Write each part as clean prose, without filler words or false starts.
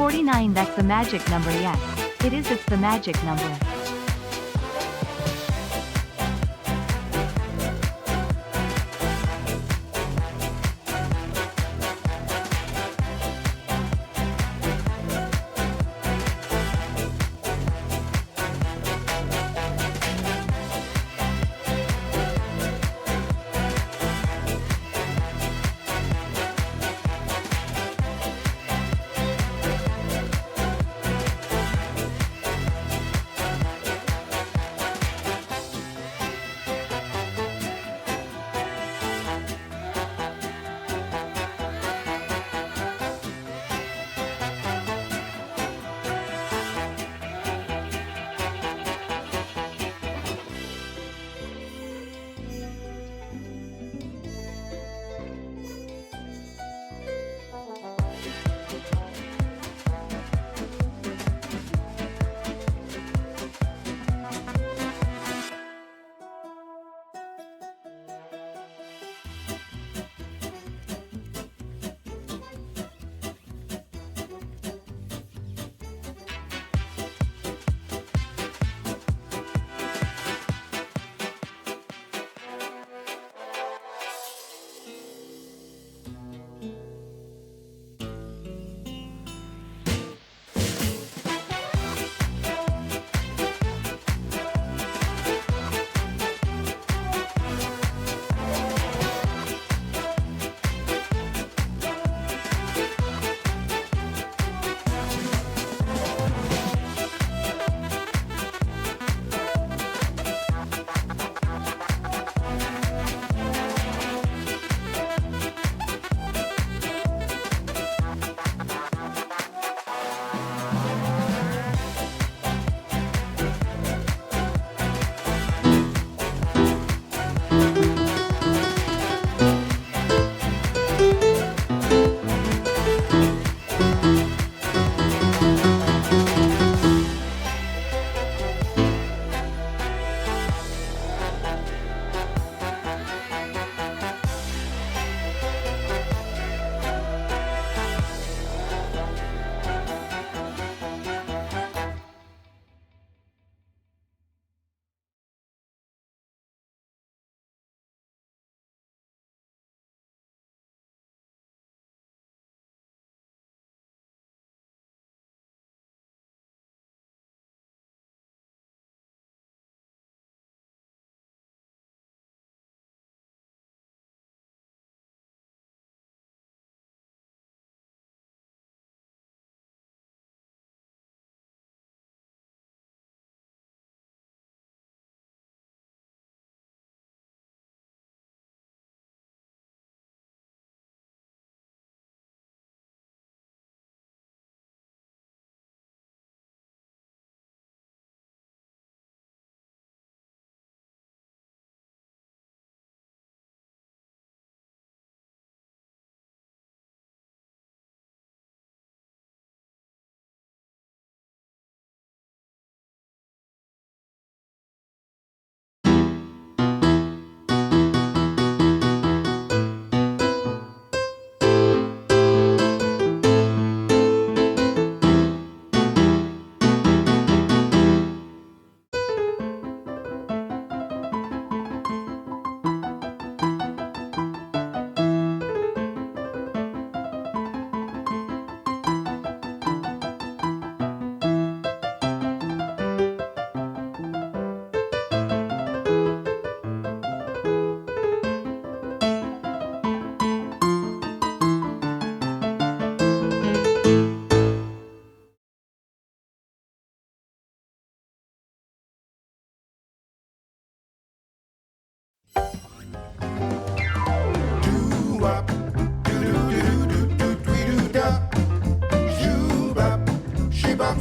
49, that's the magic number. Yes, it's the magic number.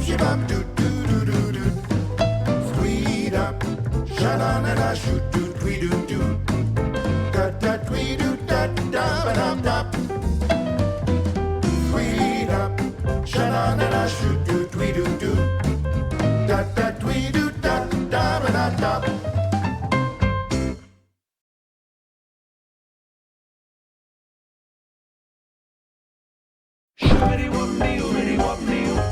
Shibam doo doo doo doo doo. Squeed up, sha-la la la shoot doo doo doo doo. Da da doo doo da da ba da da. Squeed up, sha-la la la shoot doo doo doo doo. Da da doo doo da da ba da da. Shibbity-whoop-dee-whoop-dee-whoop-dee.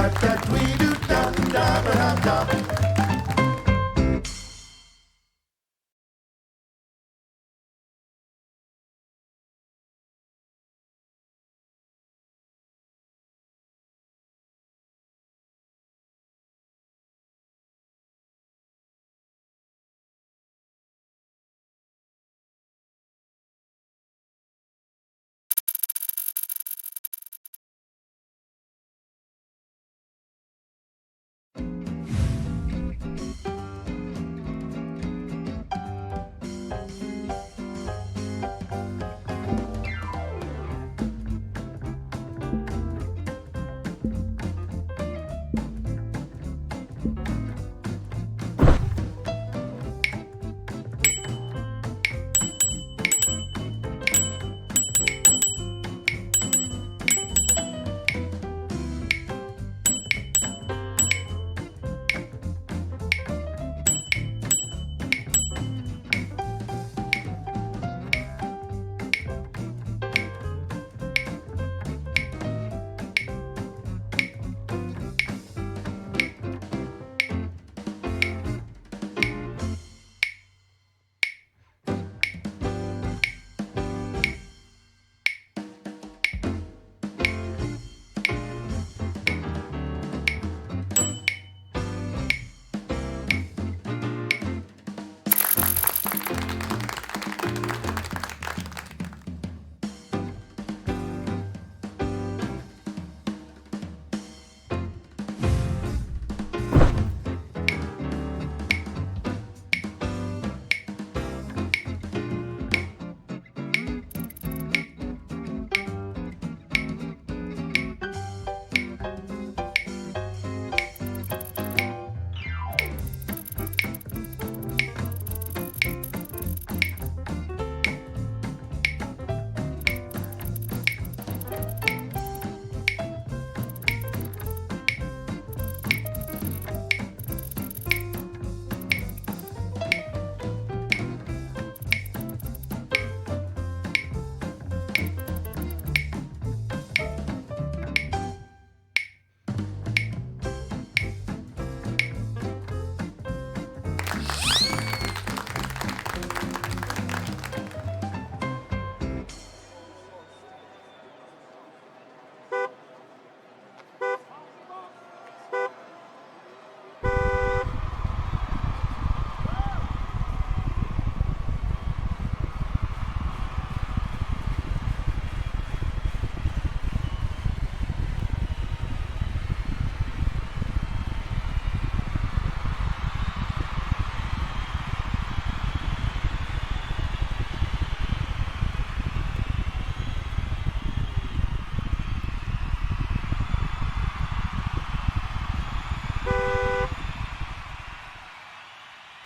Da da dwee doo da da ba da da.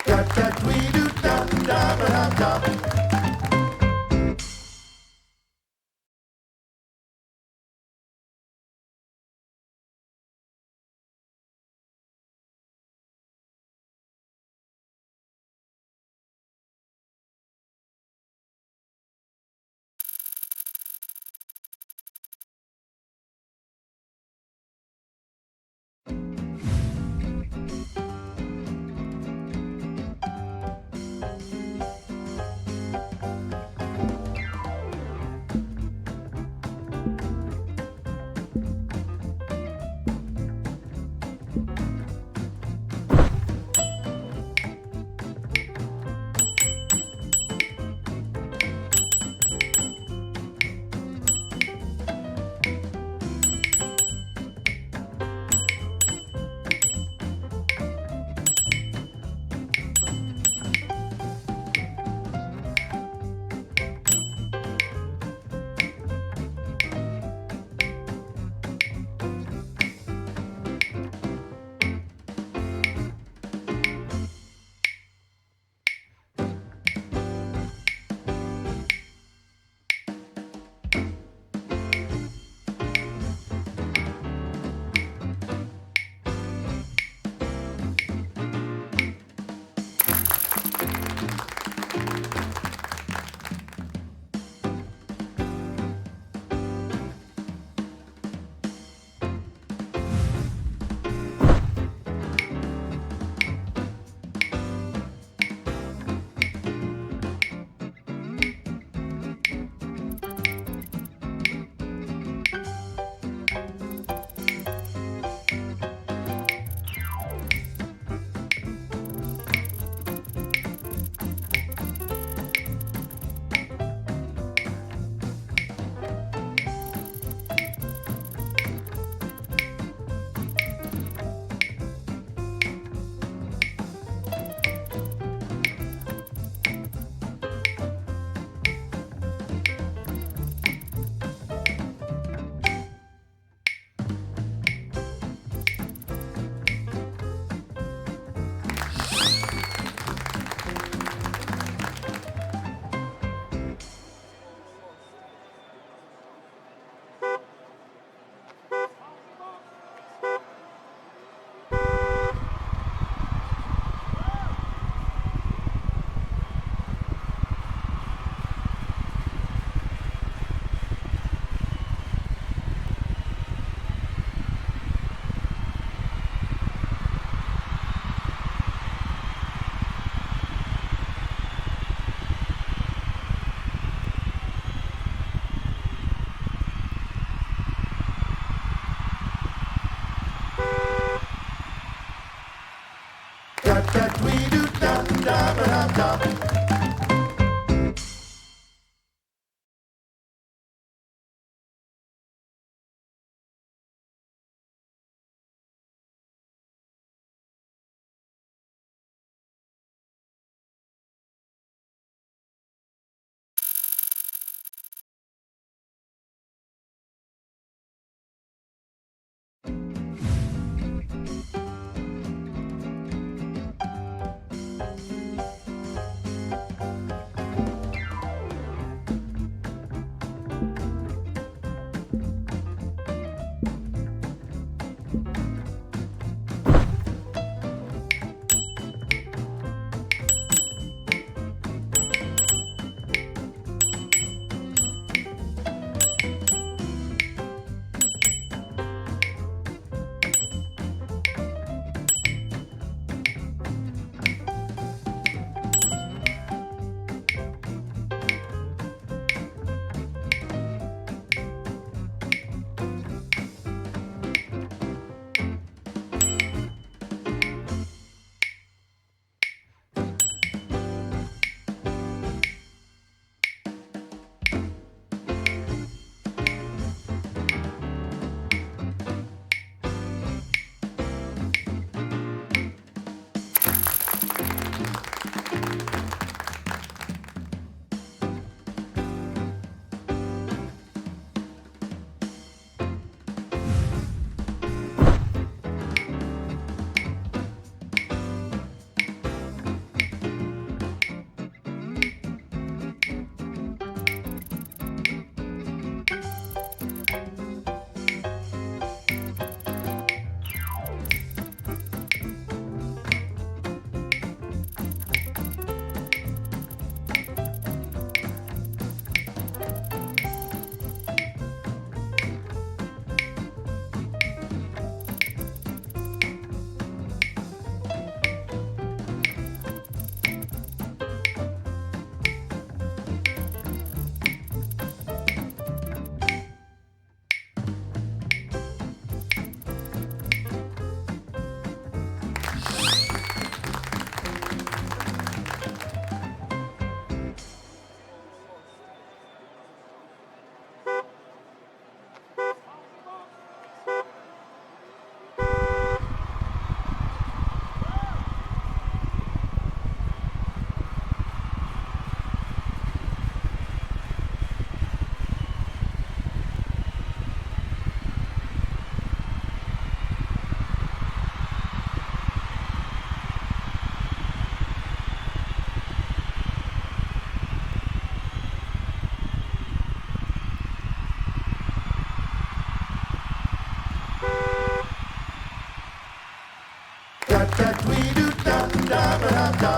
Da da dwee doo da da ba da da. da tweet doo da da ba da da. Da da tweet doo da da ba da da.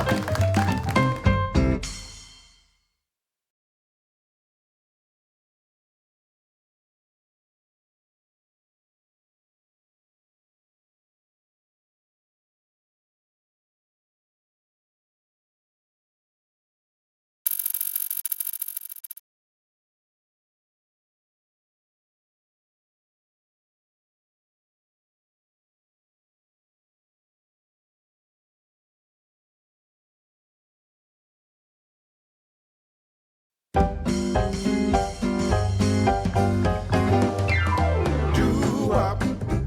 Doo wop,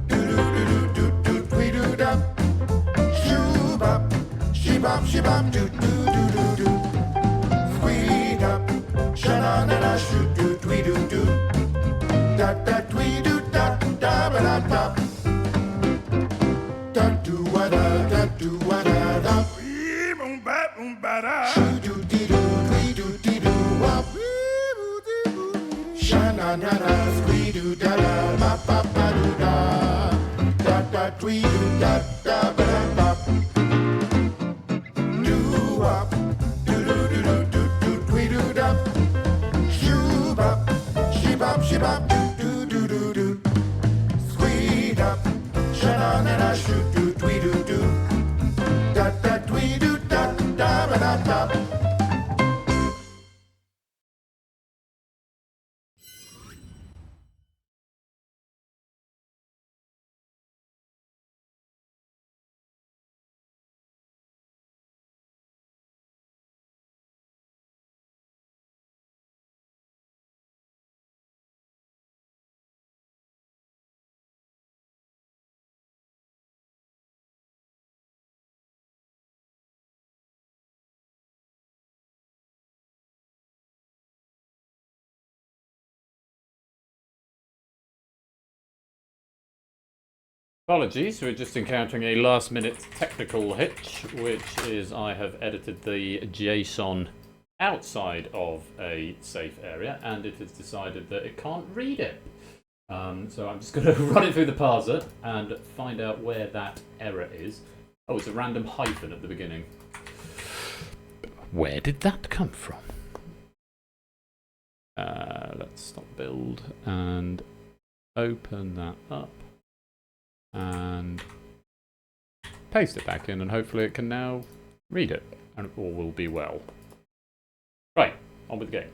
doo doo doo doo doo doo tweet doo da. Shoo bop, she bop, doo doo doo doo doo. Squeak up, sha na na na, shoo doo tweet doo doo. Da da tweet doo da da ba da da. Da doo wa da da. Boom ba da. Shoo doo dee doo, tweet doo dee doo wop. Sha na na na, squee doo da da, ba ba ba doo da. Da da tweet doo da da ba da ba. Doo wop, doo doo doo doo doo doo tweet doo da. Shoo bop, she bop doo doo doo doo doo. Squeed up, sha na na na, shoo doo tweet doo doo. Da da tweet doo da da ba da da. Apologies, we're just encountering a last-minute technical hitch, which is I have edited the JSON outside of a safe area, and it has decided that it can't read it. So I'm just going to run it through the parser and find out where that error is. Oh, it's a random hyphen at the beginning. Where did that come from? Let's stop build and open that up and paste it back in, and hopefully it can now read it and all will be well. Right, on with the game.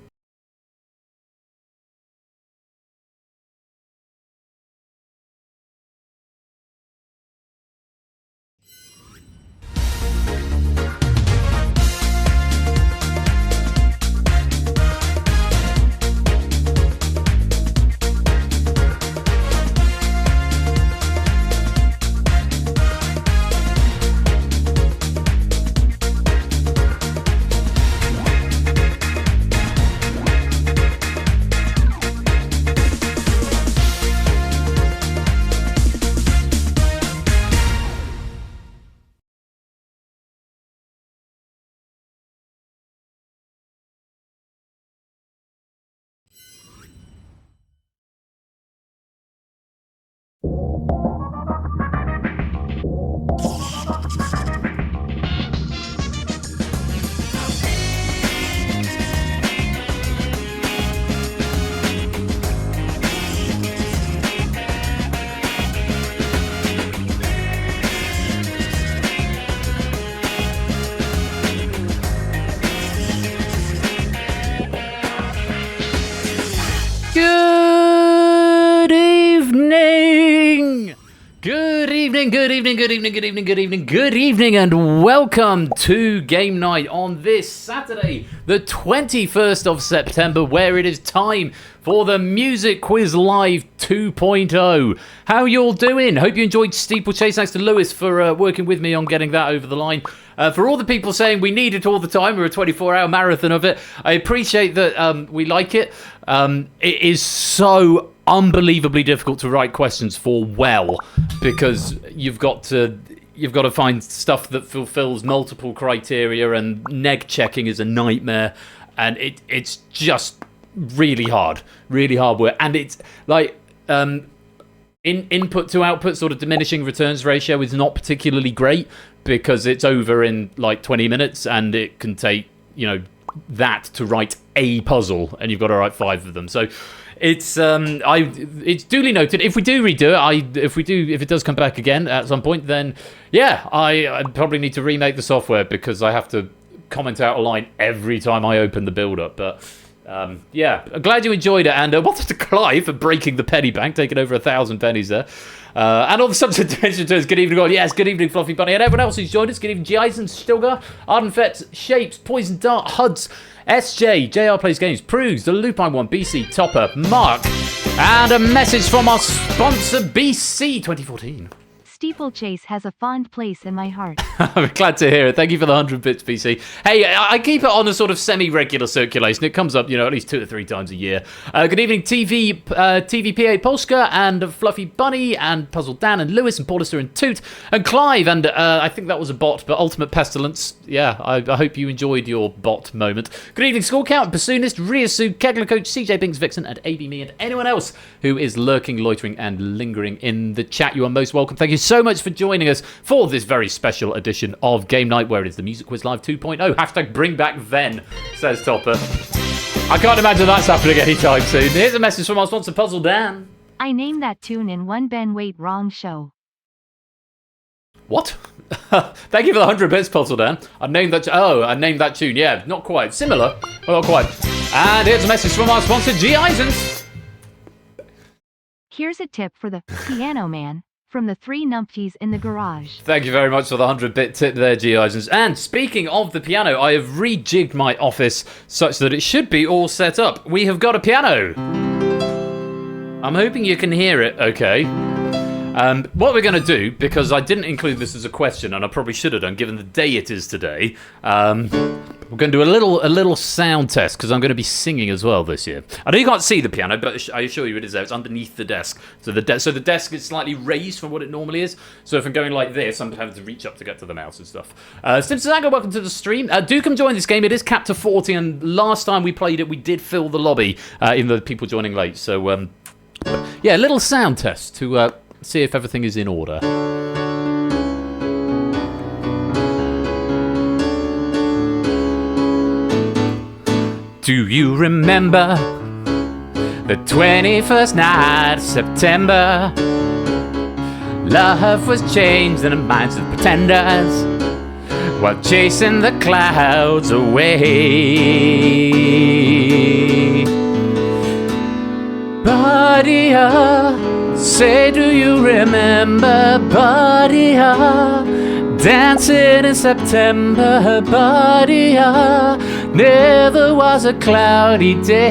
Good evening, and welcome to Game Night on this Saturday, the 21st of September, where it is time for the Music Quiz Live 2.0. How you all doing? Hope you enjoyed Steeplechase. Thanks to Lewis for working with me on getting that over the line. For all the people saying we need it all the time, we're a 24-hour marathon of it, I appreciate that we like it. It is so unbelievably difficult to write questions for well, because you've got to find stuff that fulfills multiple criteria, and neg checking is a nightmare, and it's just really hard work, and it's like input to output sort of diminishing returns ratio is not particularly great, because it's over in like 20 minutes, and it can take that to write a puzzle, and you've got to write 5 of them. So it's duly noted. If we do redo it, if it does come back again at some point, then yeah, I probably need to remake the software, because I have to comment out a line every time I open the build up. But yeah, I'm glad you enjoyed it, and what's to Clive for breaking the penny bank, taking over 1,000 pennies there. And all the subject attention to us. Good evening, God. Yes, good evening, Fluffy Bunny, and everyone else who's joined us. Good evening, G. Eisen, Stilgar, Ardenfett, Shapes, Poison Dart, Huds, SJ, JR Plays Games, Proves, The Lupine One, BC, Topper, Mark, and a message from our sponsor, BC 2014. Steeplechase has a fond place in my heart. I'm glad to hear it. Thank you for the 100 bits, BC. Hey, I keep it on a sort of semi-regular circulation. It comes up, at least 2 or 3 times a year. Good evening, TVPA Polska, and Fluffy Bunny, and Puzzle Dan, and Lewis, and Paulister, and Toot, and Clive, and I think that was a bot, but Ultimate Pestilence. Yeah, I hope you enjoyed your bot moment. Good evening, School Count, Bassoonist, Ryasu, Kegler Coach, CJ Binks, Vixen, and AB Me, and anyone else who is lurking, loitering, and lingering in the chat. You are most welcome. Thank you so much for joining us for this very special edition of Game Night, where it is the Music Quiz Live 2.0. Hashtag bring back Ven, says Topper. I can't imagine that's happening anytime soon. Here's a message from our sponsor, Puzzle Dan. I named that tune in one Ben Wait Wrong show. What? Thank you for the 100 bits, Puzzle Dan. I named that tune. Yeah, not quite. Similar, but not quite. And here's a message from our sponsor, G. Eisen. Here's a tip for the piano man from the 3 numpties in the garage. Thank you very much for the 100-bit tip there, G. Eisens. And speaking of the piano, I have rejigged my office such that it should be all set up. We have got a piano. I'm hoping you can hear it okay. What we're going to do, because I didn't include this as a question, and I probably should have done, given the day it is today, we're going to do a little sound test, because I'm going to be singing as well this year. I know you can't see the piano, but I assure you it is there. It's underneath the desk. So the desk is slightly raised from what it normally is. So if I'm going like this, I'm having to reach up to get to the mouse and stuff. Simpsons, welcome to the stream. Do come join this game. It is capped to 40, and last time we played it, we did fill the lobby, even though people joining late. So, yeah, a little sound test to see if everything is in order. Do you remember the 21st night of September? Love was changed in the minds of pretenders while chasing the clouds away. Buddy, say do you remember, buddy, dancing in September, buddy, never was a cloudy day.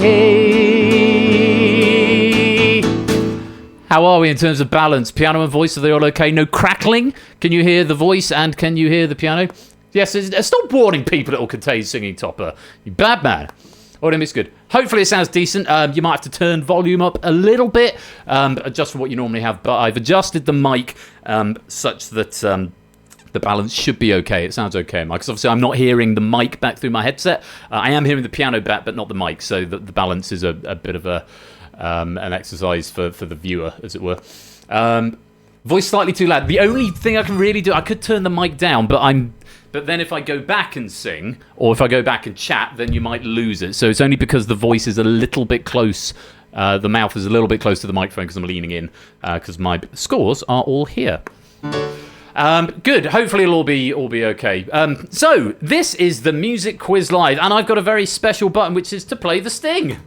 How are we in terms of balance? Piano and voice, are they all okay? No crackling? Can you hear the voice and can you hear the piano? Yes, stop warning people it will contain singing topper. You bad man. Audio is good. Hopefully it sounds decent. You might have to turn volume up a little bit, just for what you normally have, but I've adjusted the mic such that the balance should be okay. It sounds okay, Mike. Because obviously I'm not hearing the mic back through my headset. I am hearing the piano back, but not the mic, so the balance is a bit of an exercise for the viewer, as it were. Voice slightly too loud. The only thing I can really do, I could turn the mic down, but then if I go back and sing, or if I go back and chat, then you might lose it. So it's only because the voice is a little bit close, the mouth is a little bit close to the microphone because I'm leaning in, because my scores are all here. Good. Hopefully it'll all be okay. So this is the Music Quiz Live, and I've got a very special button, which is to play the sting.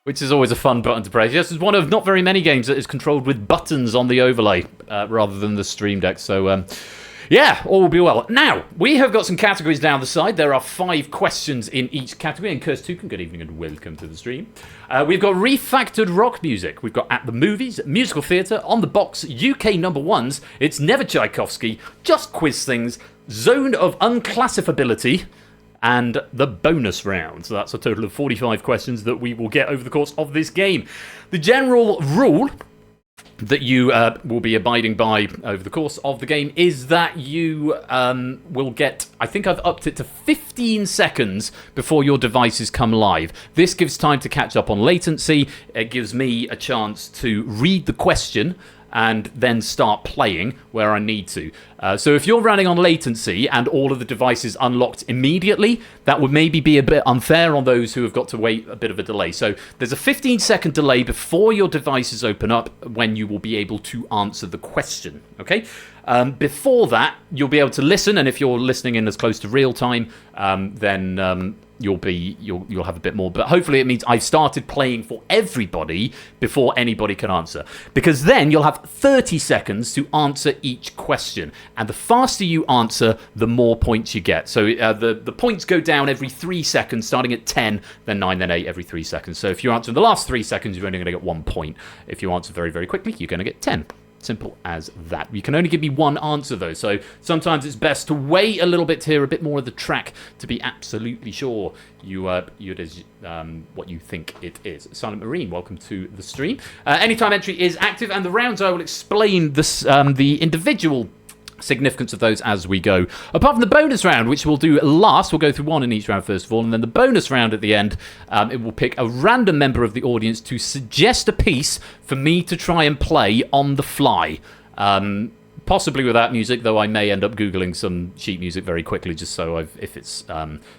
Which is always a fun button to press. This is one of not very many games that is controlled with buttons on the overlay rather than the Stream Deck. So, yeah, all will be well. Now, we have got some categories down the side. There are 5 questions in each category. And Curse Tukan, good evening and welcome to the stream. We've got refactored rock music. We've got at the movies, musical theatre, on the box, UK number ones. It's never Tchaikovsky, just quiz things, zone of unclassifiability, and the bonus round. So that's a total of 45 questions that we will get over the course of this game. The general rule that you will be abiding by over the course of the game is that you will get, I think I've upped it to 15 seconds before your devices come live. This gives time to catch up on latency. It gives me a chance to read the question and then start playing where I need to. So if you're running on latency and all of the devices unlocked immediately, that would maybe be a bit unfair on those who have got to wait a bit of a delay. So there's a 15-second delay before your devices open up when you will be able to answer the question, okay? Before that, you'll be able to listen, and if you're listening in as close to real time, then you'll have a bit more. But hopefully it means I've started playing for everybody before anybody can answer, because then you'll have 30 seconds to answer each question, and the faster you answer, the more points you get. So the points go down every 3 seconds, starting at 10, then 9, then 8 every 3 seconds. So if you answer in the last 3 seconds, you're only going to get 1 point. If you answer very, very quickly, you're going to get 10. Simple as that. You can only give me one answer, though, so sometimes it's best to wait a little bit to hear a bit more of the track to be absolutely sure it is what you think it is. Silent Marine, welcome to the stream. Anytime entry is active, and the rounds I will explain this, the individual significance of those as we go. Apart from the bonus round, which we'll do last, we'll go through one in each round first of all, and then the bonus round at the end, it will pick a random member of the audience to suggest a piece for me to try and play on the fly. Possibly without music, though I may end up Googling some sheet music very quickly, just so if it's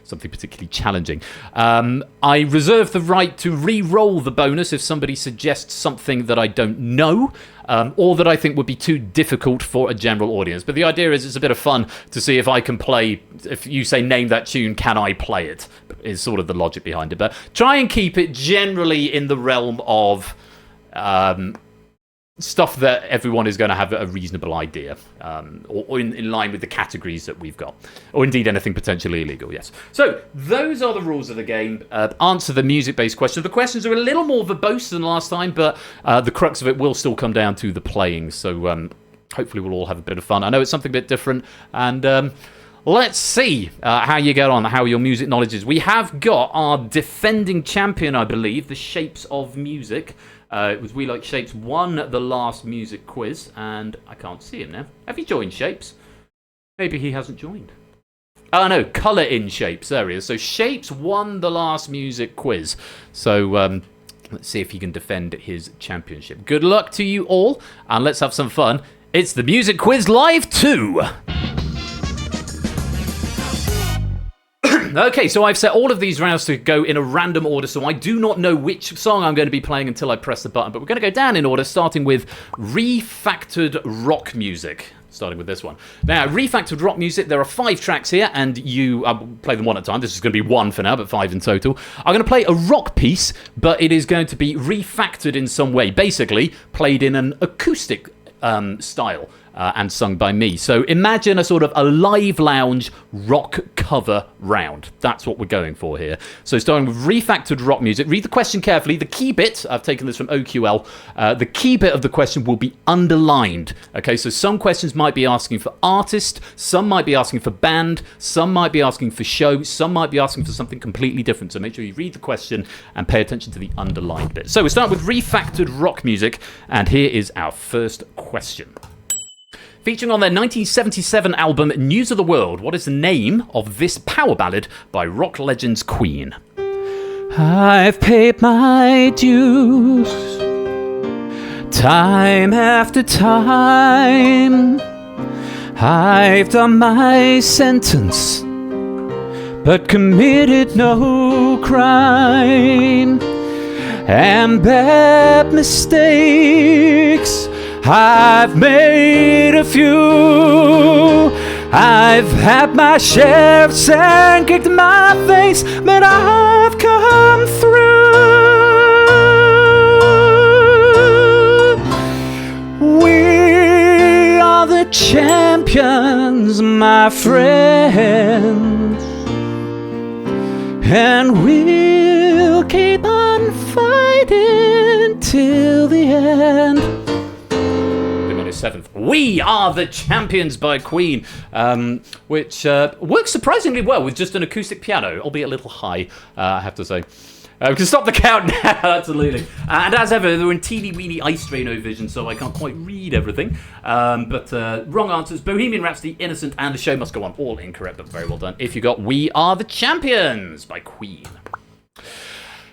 something particularly challenging. I reserve the right to re-roll the bonus if somebody suggests something that I don't know, or that I think would be too difficult for a general audience. But the idea is it's a bit of fun to see if I can play, if you say name that tune, can I play it, is sort of the logic behind it. But try and keep it generally in the realm of stuff that everyone is going to have a reasonable idea, or in line with the categories that we've got, or indeed anything potentially illegal, yes. So, those are the rules of the game. Answer the music-based questions. The questions are a little more verbose than last time, but the crux of it will still come down to the playing, so hopefully we'll all have a bit of fun. I know it's something a bit different, and let's see how you get on, how your music knowledge is. We have got our defending champion, I believe, the Shapes of Music. It was We Like Shapes won the last music quiz, and I can't see him now. Have you joined Shapes? Maybe he hasn't joined. Oh no, Colour in Shapes, there he is. So Shapes won the last music quiz. So let's see if he can defend his championship. Good luck to you all, and let's have some fun. It's the Music Quiz Live 2! Okay, so I've set all of these rounds to go in a random order, so I do not know which song I'm going to be playing until I press the button, but we're going to go down in order, starting with refactored rock music. Starting with this one. Now, refactored rock music, there are 5 tracks here, and you play them one at a time. This is going to be 1 for now, but 5 in total. I'm going to play a rock piece, but it is going to be refactored in some way. Basically, played in an acoustic style. And sung by me. So imagine a sort of a live lounge rock cover round. That's what we're going for here. So starting with refactored rock music. Read the question carefully. The key bit, I've taken this from OQL, the key bit of the question will be underlined. Okay, so some questions might be asking for artist, some might be asking for band, some might be asking for show, some might be asking for something completely different. So make sure you read the question and pay attention to the underlined bit. So we start with refactored rock music, and here is our first question. Featuring on their 1977 album News of the World, what is the name of this power ballad by rock legends Queen? I've paid my dues time after time. I've done my sentence, but committed no crime. And bad mistakes I've made a few. I've had my share of sand kicked in my face, but I've come through. We are the champions, my friends, and we'll keep on fighting till the end. 7th. We Are the Champions by Queen, which works surprisingly well with just an acoustic piano, albeit a little high, I have to say. We can stop the count now, absolutely. And as ever, they're in teeny-weeny Ice Drano vision, so I can't quite read everything. But wrong answers: Bohemian Rhapsody, Innocent, and The Show Must Go On. All incorrect, but very well done. If you got We Are the Champions by Queen.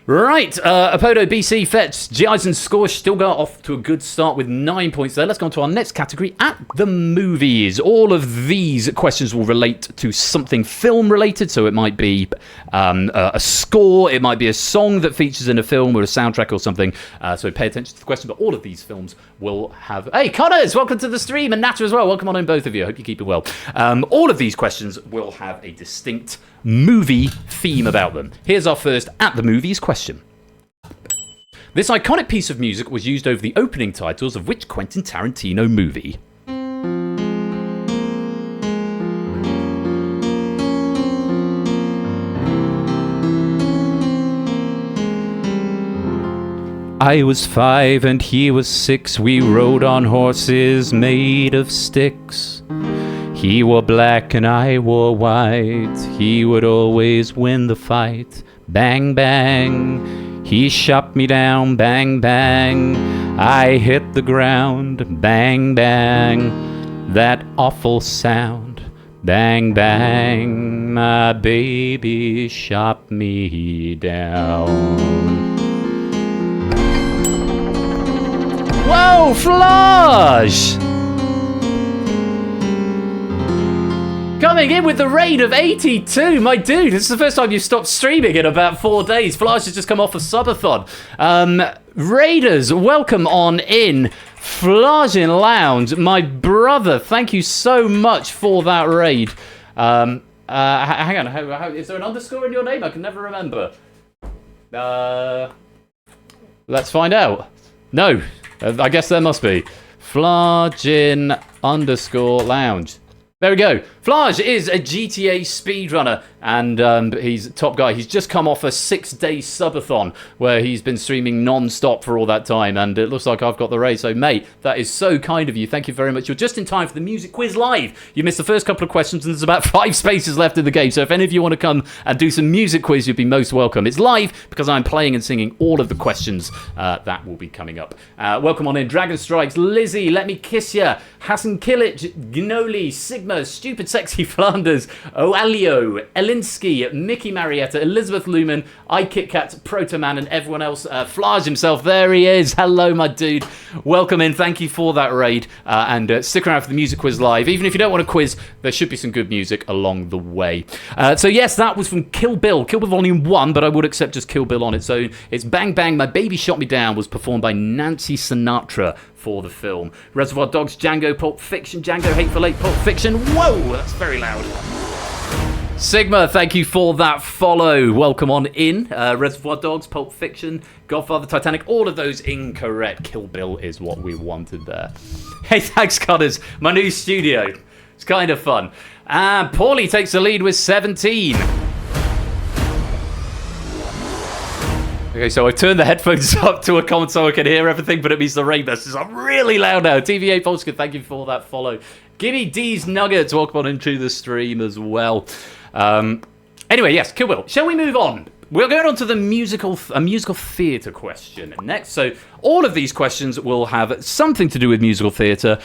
Right, Apodo BC Fetch, G. Eisen's score still got off to a good start with 9 points there. Let's go on to our next category, At the Movies. All of these questions will relate to something film related, so it might be a score, it might be a song that features in a film or a soundtrack or something, so pay attention to the question, but all of these films will have... Hey, Connors, welcome to the stream, and Natter as well, welcome on in both of you, I hope you're keeping well. All of these questions will have a distinct movie theme about them. Here's our first At the Movies question. This iconic piece of music was used over the opening titles of which Quentin Tarantino movie? I was 5 and he was 6. We rode on horses made of sticks. He wore black and I wore white. He would always win the fight. Bang, bang. He shot me down. Bang, bang. I hit the ground. Bang, bang. That awful sound. Bang, bang. My baby shot me down. Whoa, Flage! Coming in with the raid of 82, my dude, this is the first time you've stopped streaming in about 4 days. Flage has just come off a subathon. Raiders, welcome on in. Flage in Lounge, my brother, thank you so much for that raid. Hang on, is there an underscore in your name? I can never remember. Let's find out. No. I guess there must be. Flagin _ lounge. There we go. Flage is a GTA speedrunner, and he's a top guy. He's just come off a 6-day subathon where he's been streaming non-stop for all that time, and it looks like I've got the race. So, mate, that is so kind of you. Thank you very much. You're just in time for the Music Quiz Live. You missed the first couple of questions, and there's about 5 spaces left in the game. So if any of you want to come and do some music quiz, you'd be most welcome. It's live because I'm playing and singing all of the questions that will be coming up. Welcome on in. Dragon Strikes, Lizzie, Let Me Kiss Ya, Hassan Kilic, Gnoli, Sigma, Stupid Sexy Flanders, Oalio, Elinsky, Mickey Marietta, Elizabeth Lumen, iKitKat, Protoman, and everyone else. Flage himself, there he is. Hello, my dude. Welcome in. Thank you for that raid. And stick around for the Music Quiz Live. Even if you don't want a quiz, there should be some good music along the way. So yes, that was from Kill Bill Volume 1, but I would accept just Kill Bill on its own. It's Bang Bang, My Baby Shot Me Down was performed by Nancy Sinatra for the film. Reservoir Dogs, Django, Pulp Fiction, Django, Hateful Eight, Pulp Fiction. Whoa, that's very loud. Sigma, thank you for that follow. Welcome on in. Reservoir Dogs, Pulp Fiction, Godfather, Titanic, all of those incorrect. Kill Bill is what we wanted there. Hey, thanks, Connors. My new studio. It's kind of fun. And Paulie takes the lead with 17. Okay, so I've turned the headphones up to a comment so I can hear everything, but it means the rain messages are really loud now. TVA Polska, thank you for that follow. Gimme D's Nuggets, welcome on into the stream as well. Anyway, yes, Kill Bill. Shall we move on? We're going on to the musical theatre question next. So all of these questions will have something to do with musical theatre.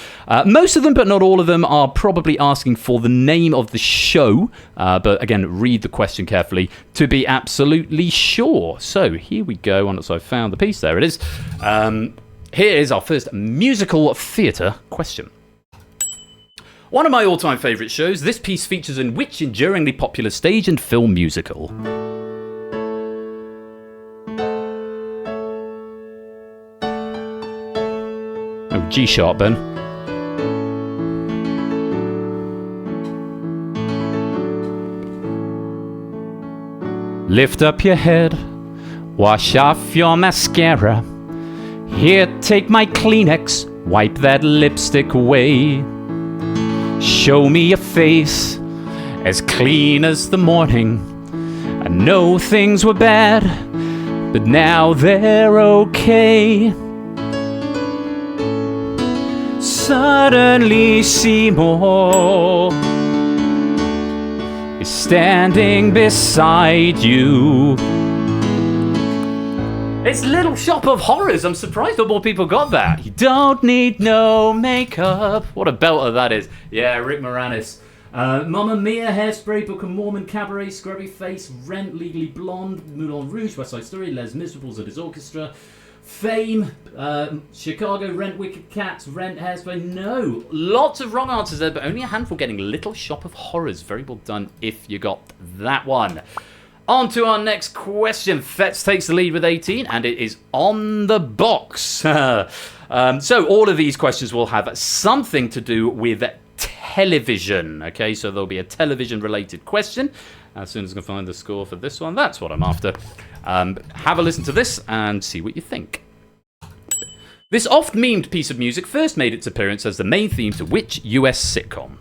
Most of them, but not all of them, are probably asking for the name of the show. But again, read the question carefully to be absolutely sure. So here we go. Once I've found the piece, there it is. Here is our first musical theatre question. One of my all-time favourite shows, this piece features in which enduringly popular stage and film musical? Oh, G sharp, Ben. Lift up your head, wash off your mascara. Here, take my Kleenex, wipe that lipstick away. Show me your face, as clean as the morning. I know things were bad, but now they're okay. Suddenly Seymour is standing beside you. It's Little Shop of Horrors. I'm surprised not more people got that. You don't need no makeup. What a belter that is. Yeah, Rick Moranis. Mamma Mia, Hairspray, Book of Mormon, Cabaret, Scrubby Face, Rent, Legally Blonde, Moulin Rouge, West Side Story, Les Miserables and his orchestra, Fame, Chicago, Rent, Wicked Cats, Rent, Hairspray. No, lots of wrong answers there, but only a handful getting Little Shop of Horrors. Very well done if you got that one. On to our next question. Fetz takes the lead with 18, and it is on the box. So all of these questions will have something to do with television. Okay, so there'll be a television-related question. As soon as I can find the score for this one, that's what I'm after. Have a listen to this and see what you think. This oft-memed piece of music first made its appearance as the main theme to which US sitcom?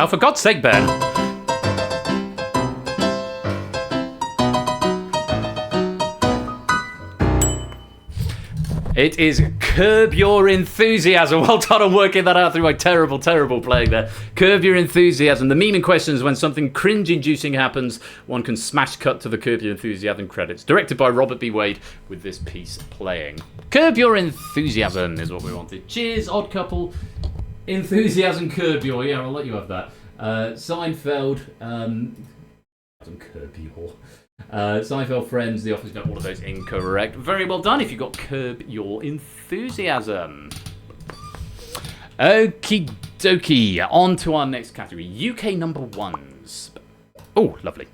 Oh, for God's sake, Ben. It is Curb Your Enthusiasm. Well done on working that out through my terrible, terrible playing there. Curb Your Enthusiasm. The meme in question is when something cringe-inducing happens, one can smash cut to the Curb Your Enthusiasm credits. Directed by Robert B. Wade with this piece playing. Curb Your Enthusiasm is what we wanted. Cheers, Odd Couple. Enthusiasm, Curb Your. Yeah, I'll let you have that. Seinfeld. Curb Your. Seinfeld, Friends, The Office, all of those incorrect. Very well done if you got Curb Your Enthusiasm. Okie dokie, on to our next category, UK number ones. Oh, lovely.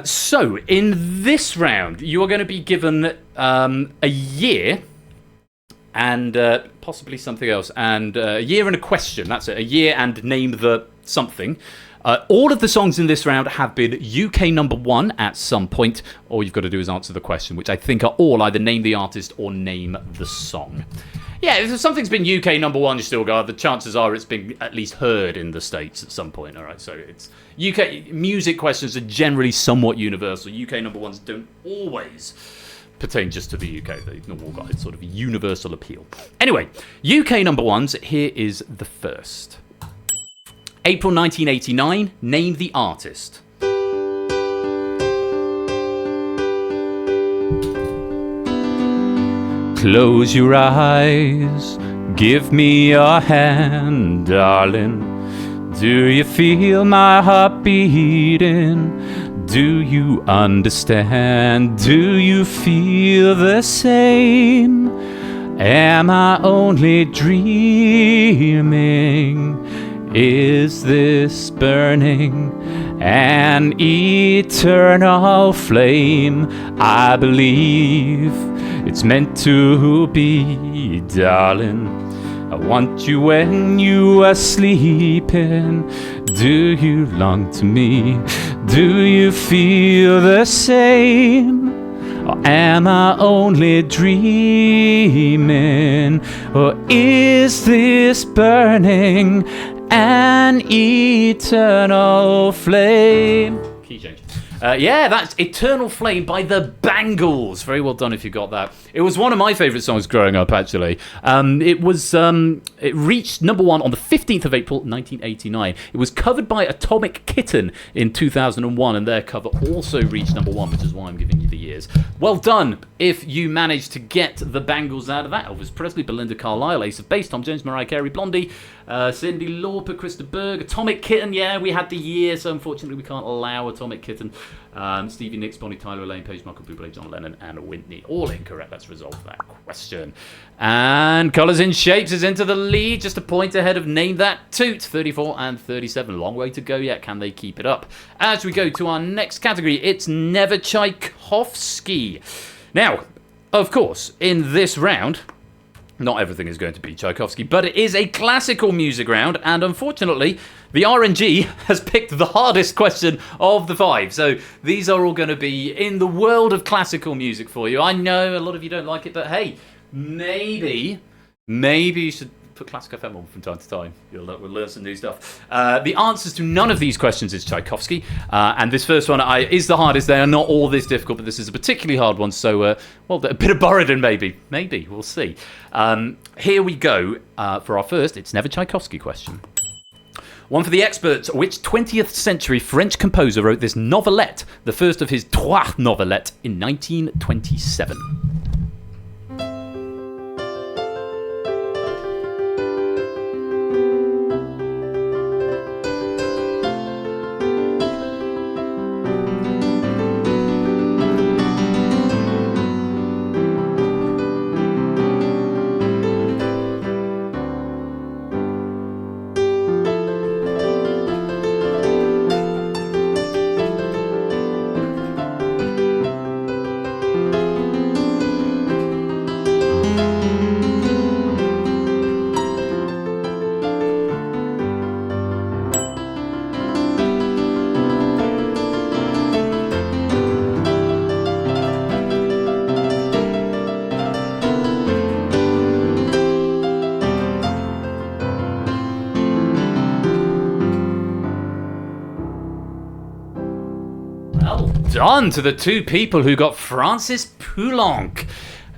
So, in this round, you are going to be given a year and possibly something else, and a year and a question. That's it, a year and name the something. All of the songs in this round have been UK number one at some point. All you've got to do is answer the question, which I think are all either name the artist or name the song. Yeah, if something's been UK number one, the chances are it's been at least heard in the States at some point. All right, so it's UK music questions are generally somewhat universal. UK number ones don't always pertain just to the UK. They've all got sort of a universal appeal. Anyway, UK number ones, here is the first. April 1989, name the artist. Close your eyes, give me your hand, darling. Do you feel my heart beating? Do you understand? Do you feel the same? Am I only dreaming? Is this burning an eternal flame? I believe it's meant to be, darling. I want you when you are sleeping. Do you long to me? Do you feel the same? Or am I only dreaming? Or is this burning an eternal flame? Key change. Yeah, that's Eternal Flame by the Bangles. Very well done if you got that. It was one of my favourite songs growing up, actually. It reached number one on the 15th of April, 1989. It was covered by Atomic Kitten in 2001, and their cover also reached number one, which is why I'm giving you the years. Well done if you managed to get the Bangles out of that. Elvis Presley, Belinda Carlisle, Ace of Base, Tom Jones, Mariah Carey, Blondie, Cyndi Lauper, Krista Berg, Atomic Kitten. Yeah, we had the year, so unfortunately we can't allow Atomic Kitten. Stevie Nicks, Bonnie Tyler, Elaine Page, Michael Bublé, John Lennon, and Whitney. All incorrect. Let's resolve that question. And Colours in Shapes is into the lead, just a point ahead of Name That Toot, 34 and 37. Long way to go yet. Can they keep it up? As we go to our next category, it's Never Tchaikovsky. Now, of course, in this round, not everything is going to be Tchaikovsky, but it is a classical music round, and unfortunately, the RNG has picked the hardest question of the five. So these are all going to be in the world of classical music for you. I know a lot of you don't like it, but hey, maybe you should put Classic FM on from time to time. We'll learn some new stuff. The answers to none of these questions is Tchaikovsky, and this first one is the hardest. They are not all this difficult, but this is a particularly hard one, so, a bit of Borodin maybe, we'll see. Here we go for our first It's Never Tchaikovsky question. One for the experts. Which 20th century French composer wrote this novelette, the first of his trois novelettes, in 1927? On to the two people who got Francis Poulenc.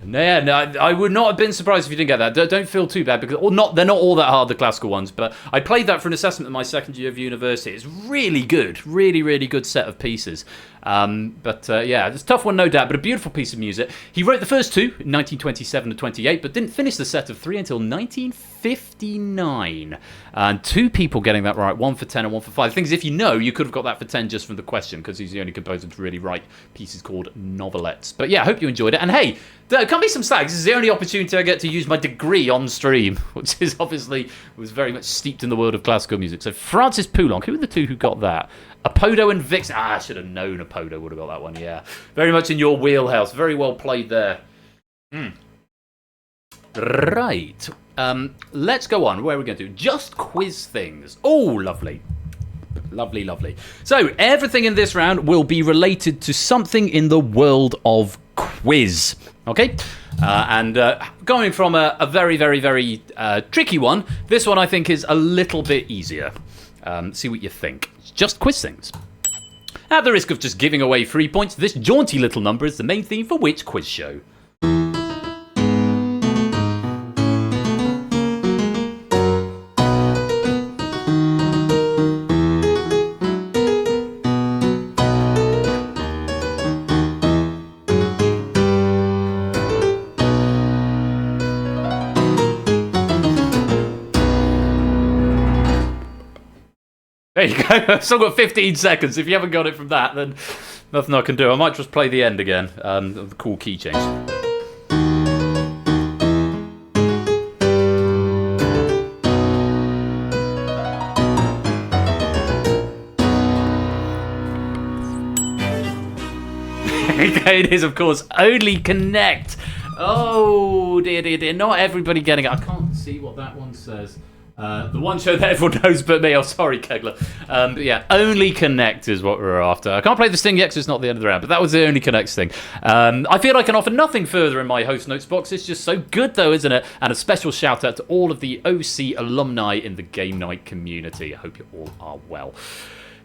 Yeah, no, I would not have been surprised if you didn't get that. Don't feel too bad, because they're not all that hard, the classical ones, but I played that for an assessment in my second year of university. It's really good. Really, really good set of pieces. Yeah, it's a tough one, no doubt, but a beautiful piece of music. He wrote the first two, in 1927 to 28, but didn't finish the set of three until 1959. And two people getting that right, one for 10 and one for 5. The thing is, if you know, you could have got that for 10 just from the question, because he's the only composer to really write pieces called novelettes. But yeah, I hope you enjoyed it. And hey, there can be some slags. This is the only opportunity I get to use my degree on stream, which is obviously was very much steeped in the world of classical music. So Francis Poulenc, who were the two who got that? Apodo and Vixen. I should have known Apodo would have got that one, yeah. Very much in your wheelhouse. Very well played there. Right. Let's go on. Where are we going to do? Just quiz things. Oh, lovely. Lovely, lovely. So, everything in this round will be related to something in the world of quiz. Okay? Going from a very, very, very tricky one, this one I think is a little bit easier. See what you think. Just quiz things. At the risk of just giving away 3 points, this jaunty little number is the main theme for which quiz show? There you go. I've still got 15 seconds. If you haven't got it from that, then nothing I can do. I might just play the end again. The cool key change. It is, of course, Only Connect. Oh, dear, dear, dear. Not everybody getting it. I can't see what that one says. The one show that everyone knows but me. Oh, sorry, Kegler. But yeah, Only Connect is what we're after. I can't play the Sting yet because it's not the end of the round, but that was the Only Connect thing. I feel I can offer nothing further in my host notes box. It's just so good, though, isn't it? And a special shout out to all of the OC alumni in the Game Night community. I hope you all are well.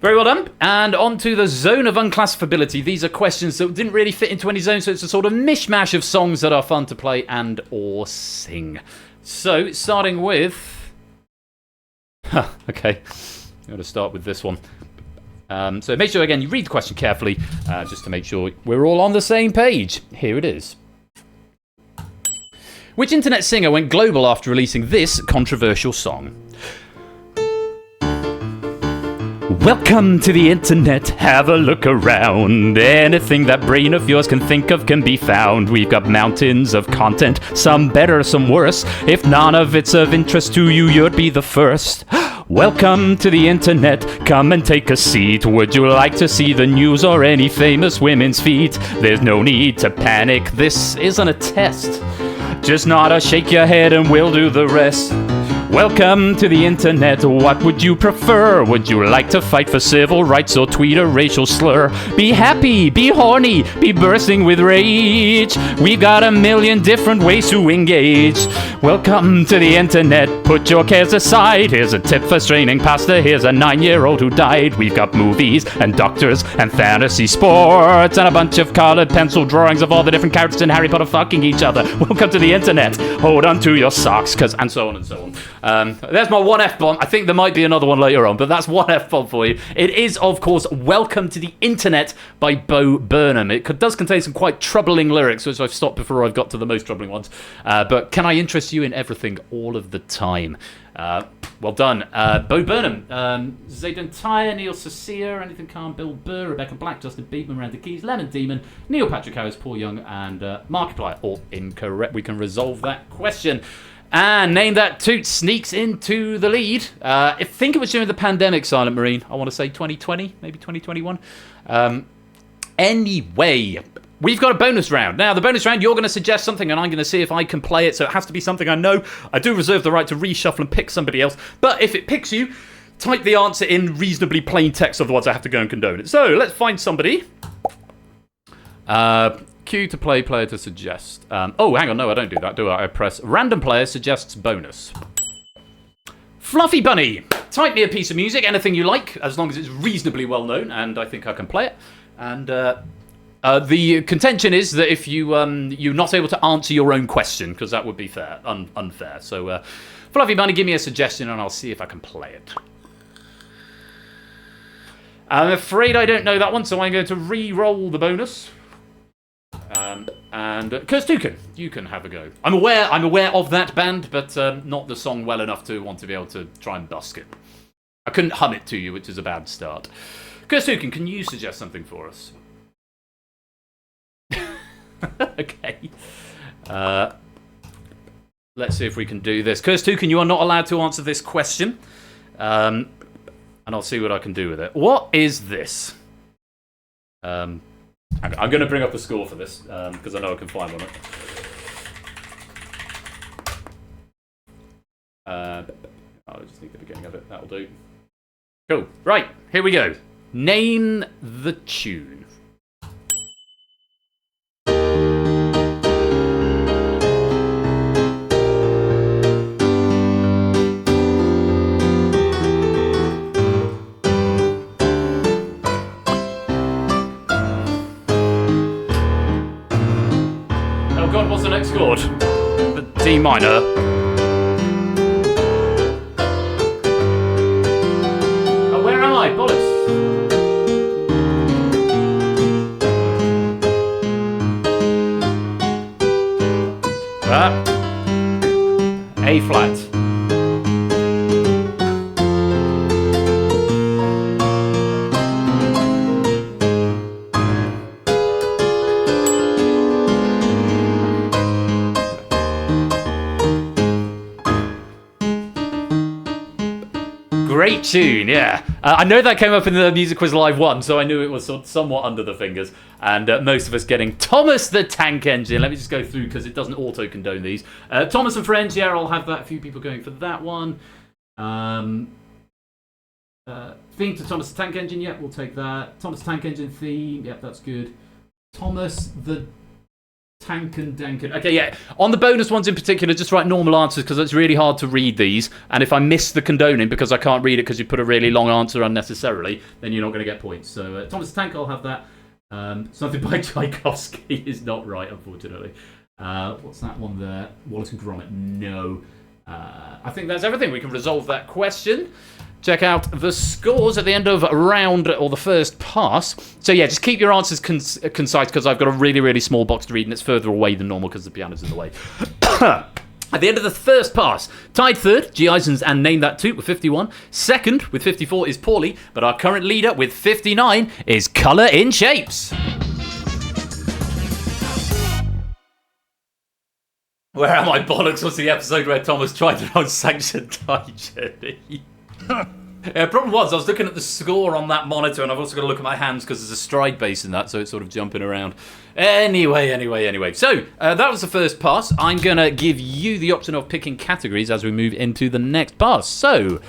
Very well done. And on to the zone of unclassifiability. These are questions that didn't really fit into any zone, so it's a sort of mishmash of songs that are fun to play and or sing. So, starting with... okay, I'm going to start with this one. So make sure, again, you read the question carefully, just to make sure we're all on the same page. Here it is. Which internet singer went global after releasing this controversial song? Welcome to the internet, have a look around. Anything that brain of yours can think of can be found. We've got mountains of content, some better, some worse. If none of it's of interest to you, you'd be the first. Welcome to the internet, come and take a seat. Would you like to see the news or any famous women's feet? There's no need to panic, this isn't a test. Just nod or shake your head and we'll do the rest. Welcome to the internet, what would you prefer? Would you like to fight for civil rights or tweet a racial slur? Be happy, be horny, be bursting with rage. We've got a million different ways to engage. Welcome to the internet, put your cares aside. Here's a tip for straining pasta, here's a 9-year-old who died. We've got movies and doctors and fantasy sports and a bunch of colored pencil drawings of all the different characters in Harry Potter fucking each other. Welcome to the internet, hold on to your socks, and so on and so on. There's my one F-bomb. I think there might be another one later on, but that's one F-bomb for you. It is, of course, Welcome to the Internet by Bo Burnham. It does contain some quite troubling lyrics, which I've stopped before I've got to the most troubling ones. But can I interest you in everything all of the time? Well done. Bo Burnham, Zayden Tyre, Neil Cecere, Anything Calm, Bill Burr, Rebecca Black, Justin Bieber, Miranda Keys, Lemon Demon, Neil Patrick Harris, Paul Young, and Markiplier. All incorrect. We can resolve that question. And Name That Toot sneaks into the lead. I think it was during the pandemic, Silent Marine. I want to say 2020, maybe 2021. Anyway, we've got a bonus round. Now, the bonus round, you're going to suggest something, and I'm going to see if I can play it. So it has to be something I know. I do reserve the right to reshuffle and pick somebody else. But if it picks you, type the answer in reasonably plain text. Otherwise, I have to go and condone it. So let's find somebody. Cue to play, player to suggest. Oh, hang on, no, I don't do that, do I? I press random player suggests bonus. Fluffy Bunny, type me a piece of music, anything you like, as long as it's reasonably well known, and I think I can play it. And The contention is that if you're not able to answer your own question, because that would be unfair. So, Fluffy Bunny, give me a suggestion and I'll see if I can play it. I'm afraid I don't know that one, so I'm going to re-roll the bonus. And Kirstuken, you can have a go. I'm aware of that band, but not the song well enough to want to be able to try and busk it. I couldn't hum it to you, which is a bad start. Kirstuken, can you suggest something for us? Okay. Let's see if we can do this. Kirstuken, you are not allowed to answer this question. And I'll see what I can do with it. What is this? I'm going to bring up the score for this, because I know I can find one. I just need the beginning of it. That'll do. Cool. Right, here we go. Name the tune. God, what's the next chord? The D minor. Oh, where am I? Bollocks. A flat. Great tune, yeah. I know that came up in the Music Quiz Live 1, so I knew it was somewhat under the fingers. And most of us getting Thomas the Tank Engine. Let me just go through because it doesn't auto-condone these. Thomas and Friends, yeah, I'll have that. A few people going for that one. Theme to Thomas the Tank Engine, yeah, we'll take that. Thomas the Tank Engine theme, yeah, that's good. Thomas the Tank and Dankin. Okay, yeah. On the bonus ones in particular, just write normal answers because it's really hard to read these. And if I miss the condoning because I can't read it because you put a really long answer unnecessarily, then you're not going to get points. So Thomas the Tank, I'll have that. Something by Tchaikovsky is not right, unfortunately. What's that one there? Wallace and Gromit. No. I think that's everything. We can resolve that question. Check out the scores at the end of round, or the first pass. So yeah, just keep your answers concise because I've got a really, really small box to read and it's further away than normal because the piano's in the way. At the end of the first pass, tied third, G. Eisens and Name That Toot with 51. Second, with 54, is Paulie. But our current leader with 59 is Colour in Shapes. Where am I, bollocks? What's the episode where Thomas tried an unsanctioned Thai journey? Problem was, I was looking at the score on that monitor, and I've also got to look at my hands because there's a stride bass in that, so it's sort of jumping around. Anyway. So, that was the first pass. I'm going to give you the option of picking categories as we move into the next pass. So,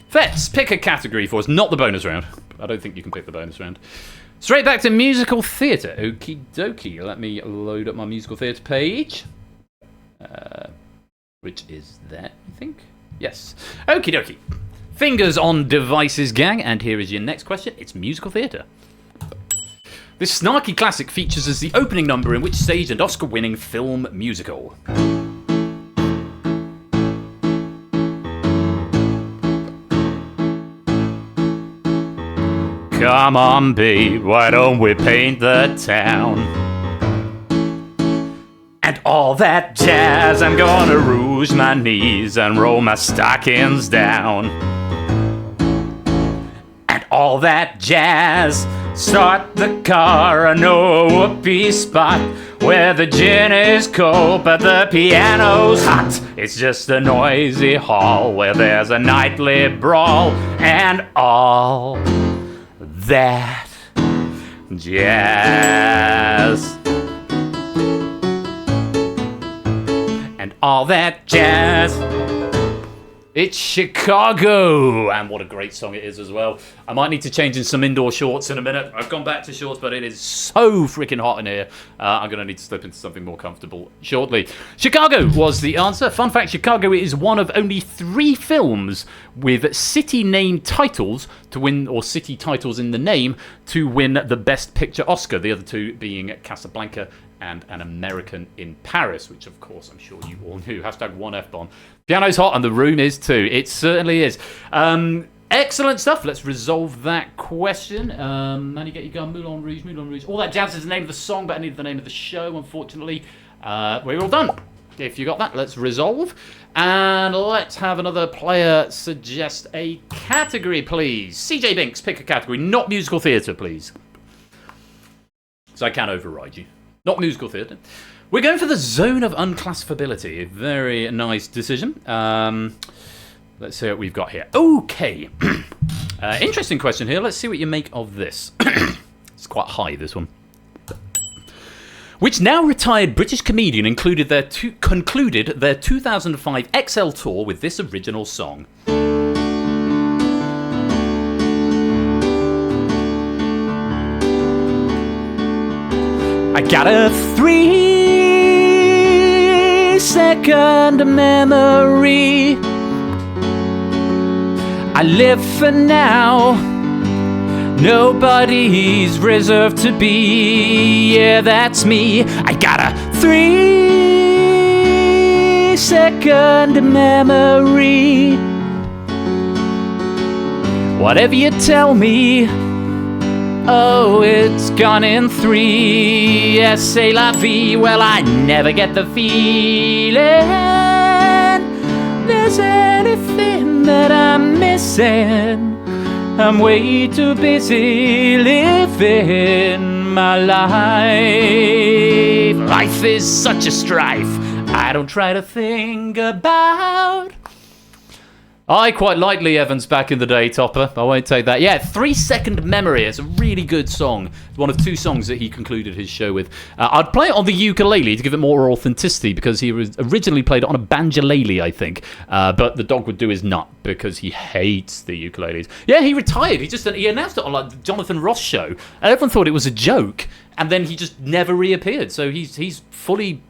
Fetz, pick a category for us. Not the bonus round. I don't think you can pick the bonus round. Straight back to musical theatre. Okie dokie. Let me load up my musical theatre page. Which is there, I think. Yes. Okie dokie. Fingers on devices, gang, and here is your next question. It's musical theatre. This snarky classic features as the opening number in which stage and Oscar-winning film musical? Come on, babe, why don't we paint the town? And all that jazz, I'm gonna rouge my knees and roll my stockings down. And all that jazz, start the car, I know a whoopee spot where the gin is cold but the piano's hot. It's just a noisy hall where there's a nightly brawl. And all that jazz. And all that jazz It's Chicago! And what a great song it is as well. I might need to change in some indoor shorts in a minute. I've gone back to shorts, but it is so freaking hot in here. I'm going to need to slip into something more comfortable shortly. Chicago was the answer. Fun fact, Chicago is one of only 3 films with city name titles to win, or city titles in the name, to win the Best Picture Oscar. The other 2 being Casablanca and An American in Paris, which of course I'm sure you all knew. Hashtag 1F-bomb. Piano's hot and the room is too. It certainly is. Excellent stuff. Let's resolve that question. Man, you get your gun. Moulin Rouge, Moulin Rouge. All that jazz is the name of the song, but I need the name of the show, unfortunately. We're all done. If you got that, let's resolve. And let's have another player suggest a category, please. CJ Binks, pick a category. Not musical theatre, please. So I can override you. Not musical theatre. We're going for the zone of unclassifiability. A very nice decision. Let's see what we've got here. Okay. Interesting question here. Let's see what you make of this. It's quite high, this one. Which now retired British comedian concluded their 2005 XL tour with this original song. I got a 3-second memory. I live for now. Nobody's reserved to be. Yeah, that's me. I got a 3-second memory. Whatever you tell me. Oh, it's gone in 3. Yes, c'est la vie. Well, I never get the feeling there's anything that I'm missing. I'm way too busy living my life. Life is such a strife. I don't try to think about. I quite liked Lee Evans back in the day, Topper. I won't take that. Yeah, 3-second memory. It's a really good song. It's one of 2 songs that he concluded his show with. I'd play it on the ukulele to give it more authenticity because he originally played it on a banjolele, I think. But the dog would do his nut because he hates the ukuleles. Yeah, he retired. He announced it on like the Jonathan Ross show, and everyone thought it was a joke. And then he just never reappeared. So he's fully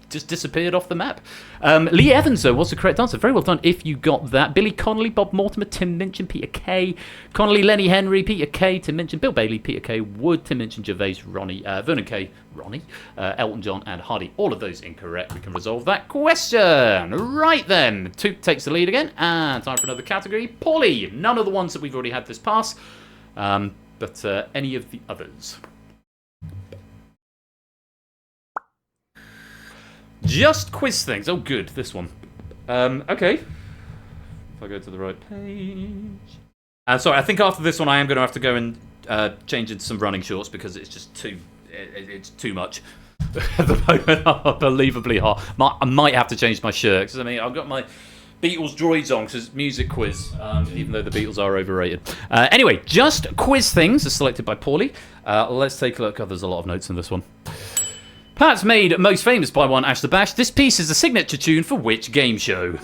just disappeared off the map. Lee Evans, though, was the correct answer. Very well done if you got that. Billy Connolly, Bob Mortimer, Tim Minchin, Peter Kay, Connolly, Lenny Henry, Peter Kay, Tim Minchin, Bill Bailey, Peter Kay, Wood, Tim Minchin, Gervais, Ronnie, Vernon Kay, Ronnie, Elton John, and Hardy. All of those incorrect. We can resolve that question. Right then, Toot takes the lead again, and time for another category. Paulie, none of the ones that we've already had this pass, but any of the others. Just quiz things. Oh, good. This one. Okay. If I go to the right page. Sorry, I think after this one I am going to have to go and change into some running shorts because it's just it's too much at the moment. Unbelievably hot. I might have to change my shirt because, I mean, I've got my Beatles droids on because it's music quiz, even though the Beatles are overrated. Anyway, just quiz things are selected by Paulie. Let's take a look. Oh, there's a lot of notes in this one. Perhaps made most famous by one Ash the Bash, this piece is the signature tune for which game show?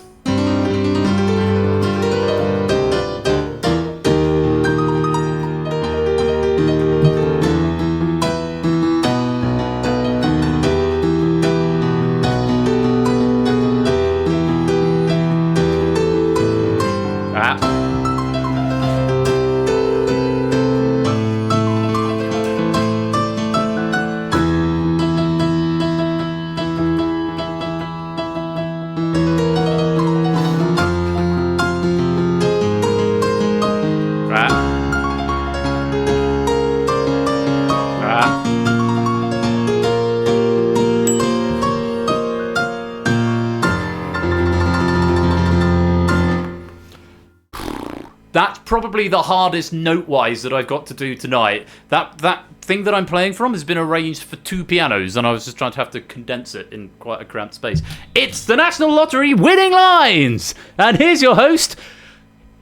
That's probably the hardest note-wise that I've got to do tonight. That thing that I'm playing from has been arranged for 2 pianos, and I was just trying to have to condense it in quite a cramped space. It's the National Lottery winning lines! And here's your host,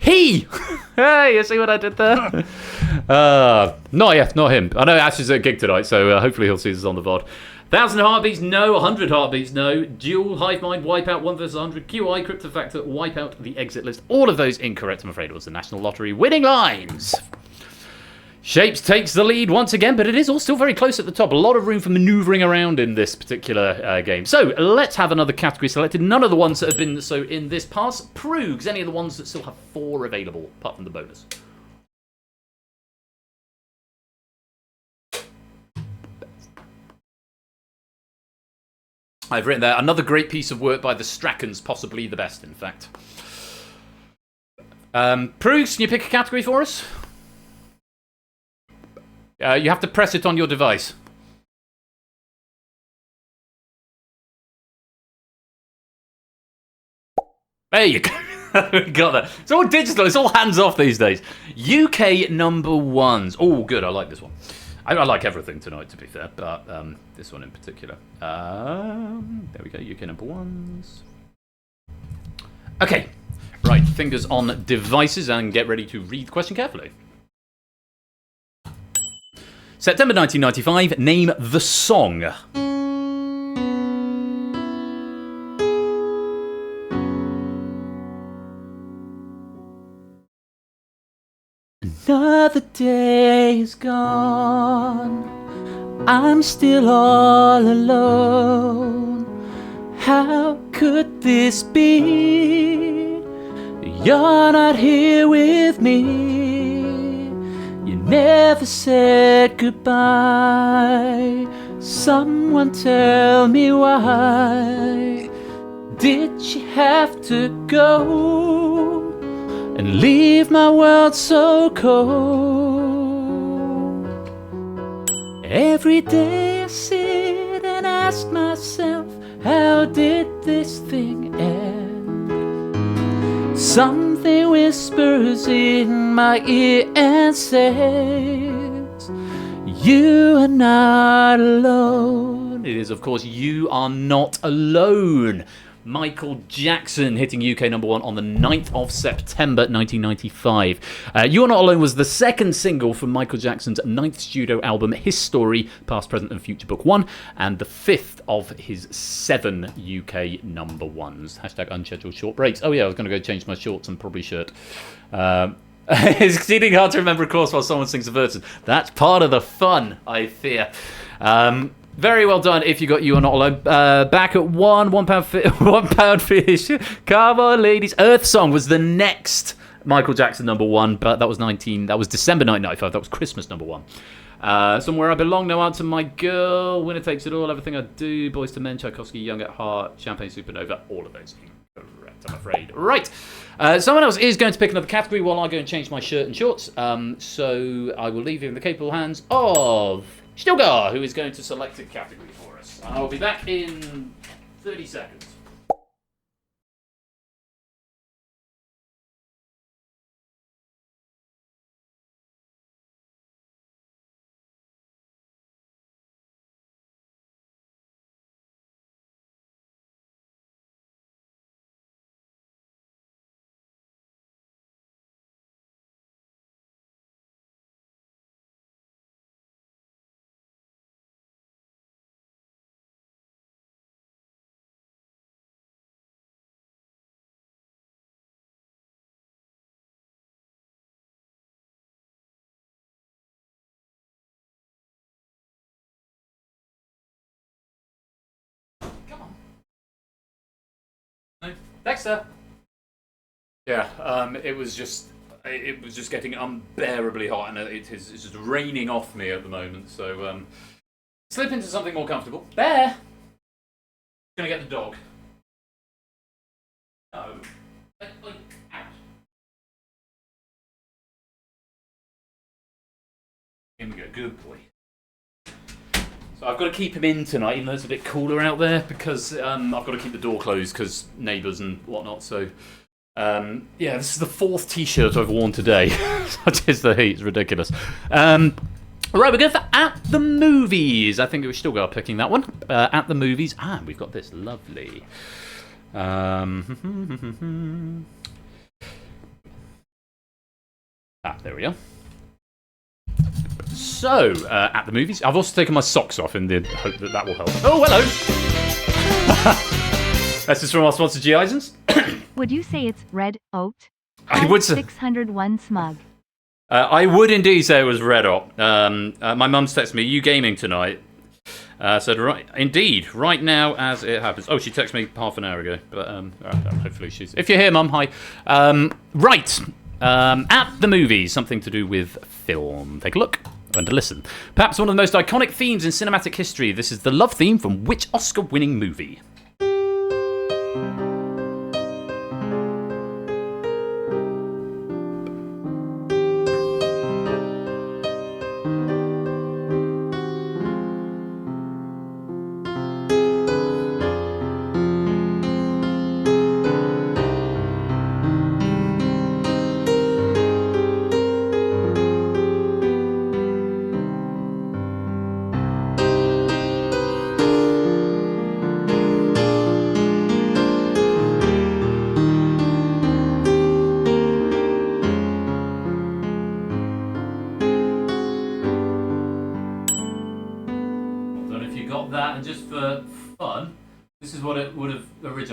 He! Hey, you see what I did there? Not yet, not him. I know Ash is at a gig tonight, so hopefully he'll see us on the VOD. 1,000 Heartbeats, no. 100 Heartbeats, no. Duel, Hive Mind, Wipeout, 1 vs 100, QI, Cryptofactor, Wipeout, the exit list. All of those incorrect, I'm afraid. It was the National Lottery winning lines. Shapes takes the lead once again, but it is all still very close at the top. A lot of room for manoeuvring around in this particular game. So let's have another category selected. None of the ones that have been so in this pass. Proogs, any of the ones that still have 4 available, apart from the bonus. I've written there, another great piece of work by the Strackens, possibly the best, in fact. Proogs, can you pick a category for us? You have to press it on your device. There you go. We got that. It's all digital. It's all hands off these days. UK number ones. Oh, good. I like this one. I like everything tonight, to be fair, but this one in particular. There we go. UK number ones. Okay. Right. Fingers on devices and get ready to read the question carefully. September 1995, name the song. Another day is gone. I'm still all alone. How could this be? You're not here with me. You never said goodbye. Someone tell me why. Did she have to go and leave my world so cold? Every day I sit and ask myself, how did this thing end? Something whispers in my ear and says, you are not alone. It is, of course, You Are Not Alone. Michael Jackson hitting UK number 1 on the 9th of September 1995. You Are Not Alone was the second single from Michael Jackson's 9th studio album, His Story, Past, Present and Future Book 1, and the 5th of his 7 UK number 1s. Hashtag unscheduled short breaks. Oh yeah, I was going to go change my shorts and probably shirt. It's exceeding hard to remember a course while someone sings a verse. That's part of the fun, I fear. Very well done if you got You Are Not Alone. Back at £1 fish. Come on, ladies. Earth Song was the next Michael Jackson number 1, but that was December 1995. That was Christmas number 1. Somewhere I Belong, No Answer, My Girl, Winner Takes It All, Everything I Do, Boys to Men, Tchaikovsky, Young at Heart, Champagne Supernova, all of those incorrect, I'm afraid. Right. Someone else is going to pick another category while I go and change my shirt and shorts. So I will leave you in the capable hands of Stilgar, who is going to select a category for us. I'll be back in 30 seconds. Come on. No. Dexter. Yeah, it was just getting unbearably hot, and it's just raining off me at the moment. So slip into something more comfortable. Bear. Gonna get the dog. No. Out. Here we go. Good boy. So I've got to keep him in tonight, even though it's a bit cooler out there, because I've got to keep the door closed because neighbours and whatnot. So yeah, this is the 4th T-shirt I've worn today. Such is the heat. It's ridiculous. Right, we're going for At the Movies. I think we still got picking that one. At the Movies. We've got this lovely. There we are. So, at the movies, I've also taken my socks off in the hope that that will help. Oh, hello! This is from our sponsor, G. Eisens. Would you say it's red oat? I would say. 601 smug. I would indeed say it was red hot. My mum's texted me, "Are you gaming tonight?" Said, indeed, right now as it happens. Oh, she texted me half an hour ago, but hopefully she's... If you're here, Mum, hi. Right, at the movies, something to do with film. Take a look and a listen. Perhaps one of the most iconic themes in cinematic history. This is the love theme from which Oscar-winning movie?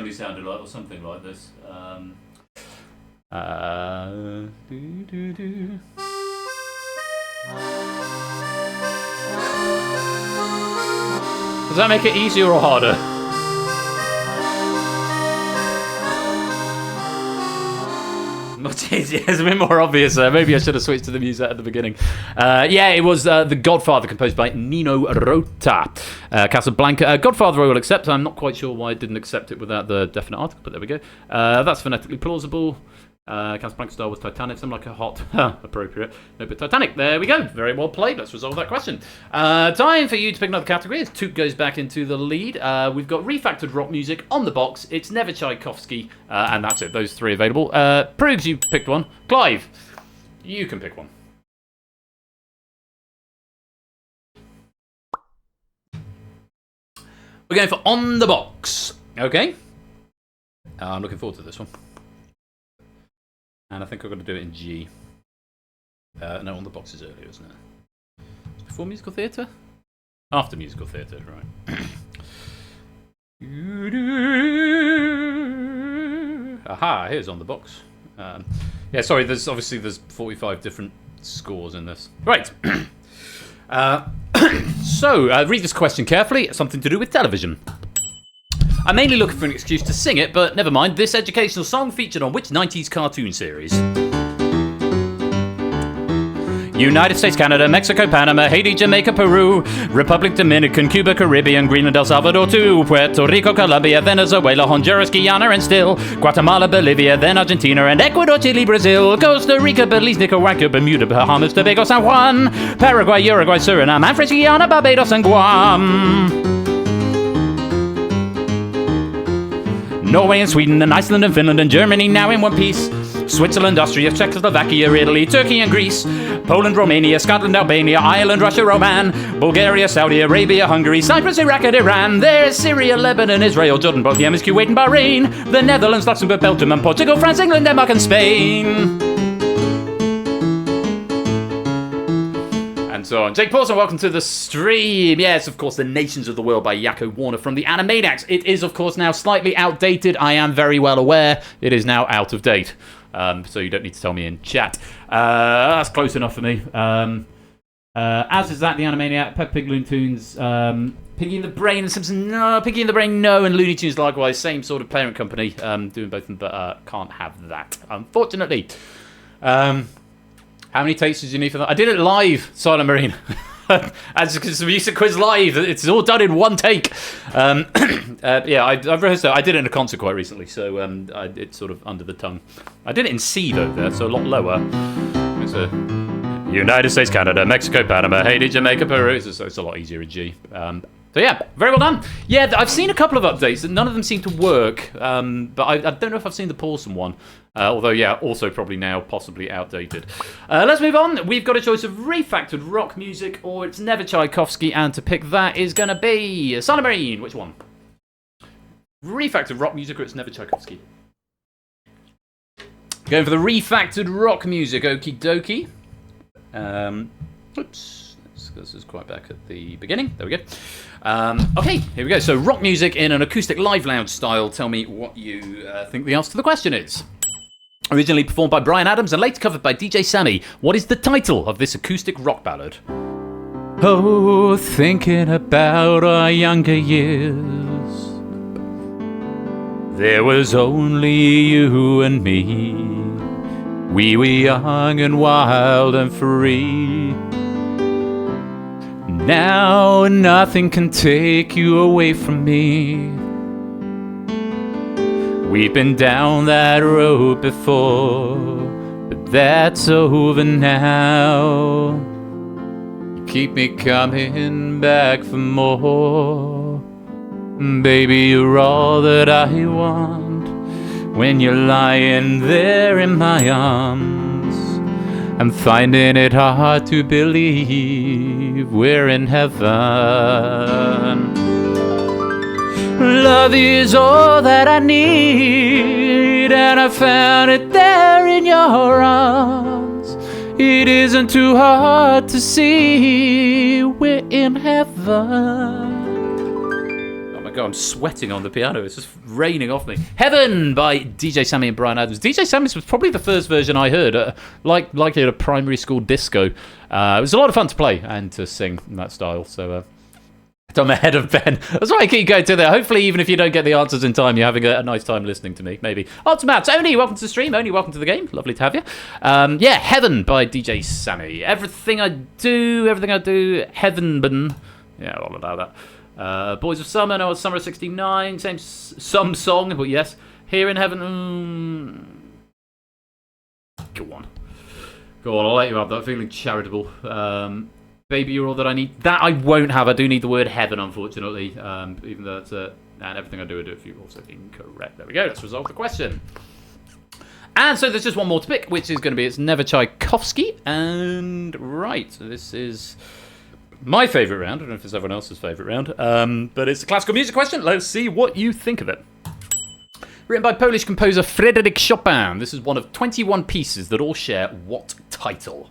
Sounded like, or something like this. Does that make it easier or harder? Much easier. It's a bit more obvious there. Maybe I should have switched to the music at the beginning. Yeah, it was The Godfather, composed by Nino Rota. Casablanca. Godfather I will accept. I'm not quite sure why I didn't accept it without the definite article, but there we go. That's phonetically plausible. Casablanca Star was Titanic. Something like a hot... appropriate. No, but Titanic. There we go. Very well played. Let's resolve that question. Time for you to pick another category as Toot goes back into the lead. We've got refactored rock music on the box. It's never Tchaikovsky. And that's it. Those three available. Proves you picked one. Clive, you can pick one. We're going for On the Box. Okay. I'm looking forward to this one. And I think I've got to do it in G. No, On the Box is earlier, isn't it? It's before musical theatre? After musical theatre, right. Aha, here's On the Box. Yeah, sorry, there's 45 different scores in this. Right. So, read this question carefully. Something to do with television. I'm mainly looking for an excuse to sing it, but never mind. This educational song featured on which 90s cartoon series? United States, Canada, Mexico, Panama, Haiti, Jamaica, Peru, Republic Dominican, Cuba, Caribbean, Greenland, El Salvador too, Puerto Rico, Colombia, Venezuela, Honduras, Guyana, and still Guatemala, Bolivia, then Argentina, and Ecuador, Chile, Brazil, Costa Rica, Belize, Nicaragua, Bermuda, Bahamas, Tobago, San Juan, Paraguay, Uruguay, Suriname, and French Guiana, Barbados, and Guam. Norway and Sweden and Iceland and Finland and Germany now in one piece. Switzerland, Austria, Czechoslovakia, Italy, Turkey and Greece. Poland, Romania, Scotland, Albania, Ireland, Russia, Oman. Bulgaria, Saudi Arabia, Hungary, Cyprus, Iraq and Iran. There's Syria, Lebanon, Israel, Jordan, both Yemen, Kuwait and Bahrain. The Netherlands, Luxembourg, Belgium and Portugal, France, England, Denmark and Spain. And so on. Jake Paulson, welcome to the stream. Yes, of course, The Nations of the World by Yakko Warner from the Animaniacs. It is, of course, now slightly outdated. I am very well aware it is now out of date. So you don't need to tell me in chat. That's close enough for me. As is that, the Animaniac, Peppa Pig, Looney Tunes, Piggy and the Brain and Simpsons, no. Piggy and the Brain, no. And Looney Tunes, likewise. Same sort of parent company doing both of them, but can't have that, unfortunately. How many takes did you need for that? I did it live, Silent Marine. As it's a music quiz live, it's all done in one take. Yeah, I've rehearsed it. I did it in a concert quite recently, so it's sort of under the tongue. I did it in C though, there, so a lot lower. It's a United States, Canada, Mexico, Panama, Haiti, Jamaica, Peru. It's a lot easier in G. So yeah, very well done. Yeah, I've seen a couple of updates, and none of them seem to work. But I don't know if I've seen the Paulson one. Although, yeah, also probably now possibly outdated. Let's move on. We've got a choice of refactored rock music, or it's never Tchaikovsky, and to pick that is going to be Silent Marine. Which one? Refactored rock music, or it's never Tchaikovsky? Going for the refactored rock music, okie dokie. Oops, this is quite back at the beginning. There we go. Okay, here we go. So rock music in an acoustic live lounge style. Tell me what you think the answer to the question is. Originally performed by Bryan Adams and later covered by DJ Sammy, what is the title of this acoustic rock ballad? Oh, thinking about our younger years, there was only you and me. We were young and wild and free. Now nothing can take you away from me. We've been down that road before, but that's over now. You keep me coming back for more. Baby, you're all that I want. When you're lying there in my arms, I'm finding it hard to believe we're in heaven. Love is all that I need, and I found it there in your arms. It isn't too hard to see we're in heaven. God, I'm sweating on the piano. It's just raining off me. Heaven by DJ Sammy and Bryan Adams. DJ Sammy's was probably the first version I heard, likely at a primary school disco. It was a lot of fun to play and to sing in that style. So I'm ahead of Ben. That's why I keep going to there. Hopefully, even if you don't get the answers in time, you're having a nice time listening to me. Maybe. Ultimate. Oni, welcome to the stream. Oni, welcome to the game. Lovely to have you. Yeah, Heaven by DJ Sammy. Everything I do, Heaven. Yeah, I'll allow that. Boys of Summer, no, it's Summer of 69, some song, but yes. Here in Heaven, go on, I'll let you have that. Feeling charitable. Baby, you're all that I need. That I won't have. I do need the word heaven, unfortunately, even though that's and everything I do if you're also incorrect. There we go, let's resolve the question. And so there's just one more to pick, which is going to be It's Never Tchaikovsky. And right, so this is my favourite round. I don't know if it's everyone else's favourite round, but it's a classical music question. Let's see what you think of it. Written by Polish composer Frédéric Chopin. This is one of 21 pieces that all share what title?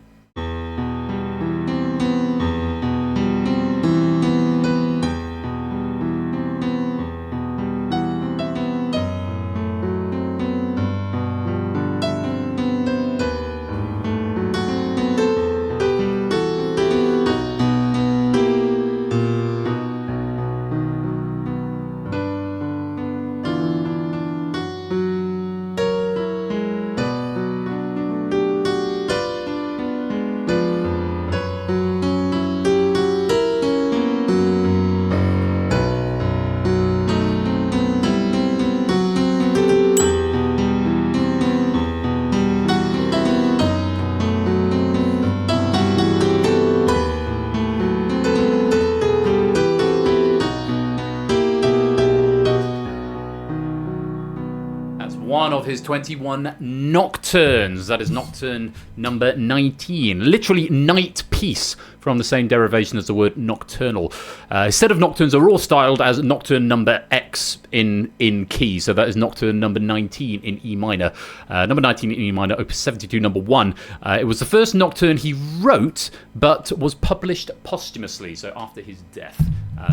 His 21 nocturnes. That is nocturne number 19. Literally night piece, from the same derivation as the word nocturnal. Instead of nocturnes are all styled as nocturne number X in key. So that is nocturne number 19 in E minor. Number 19 in E minor, opus 72, number 1. It was the first nocturne he wrote, but was published posthumously, so after his death.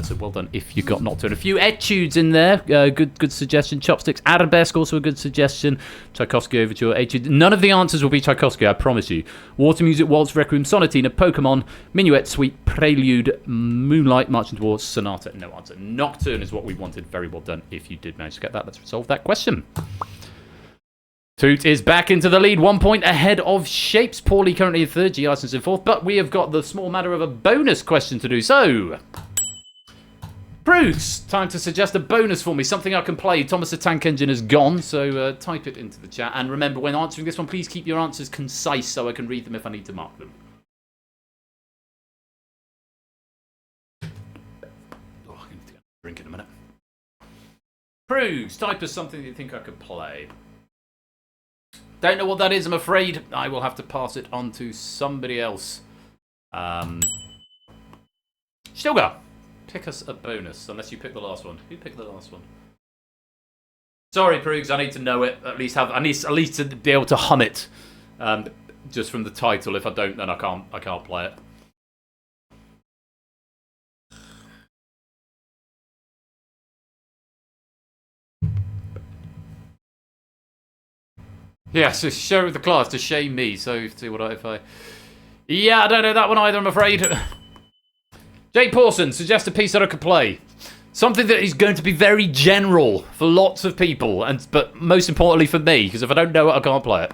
So well done if you got nocturne. A few etudes in there. Good suggestion. Chopsticks. Arabesque, also a good suggestion. Tchaikovsky overture. Etude. None of the answers will be Tchaikovsky, I promise you. Water music, waltz, requiem, sonatina, Pokemon, minuet, suite, prelude, moonlight, marching towards, sonata. No answer. Nocturne is what we wanted. Very well done if you did manage to get that. Let's resolve that question. Toot is back into the lead, 1 point ahead of Shapes. Paulie currently in third, G. Icens in fourth, but we have got the small matter of a bonus question to do. So, Bruce, time to suggest a bonus for me, something I can play. Thomas the Tank Engine is gone, so type it into the chat. And remember, when answering this one, please keep your answers concise so I can read them if I need to mark them. Oh, I need to get a drink in a minute. Bruce, type us something that you think I could play. Don't know what that is, I'm afraid. I will have to pass it on to somebody else. Stilgar, pick us a bonus, unless you pick the last one. Who picked the last one? Sorry, Proogs, I need to know it. I need at least to be able to hum it. Just from the title. If I don't, then I can't play it. Yeah, so share with the class to shame me. So see what if I. Yeah, I don't know that one either, I'm afraid. Jake Pawson suggests a piece that I could play. Something that is going to be very general for lots of people, but most importantly for me, because if I don't know it, I can't play it.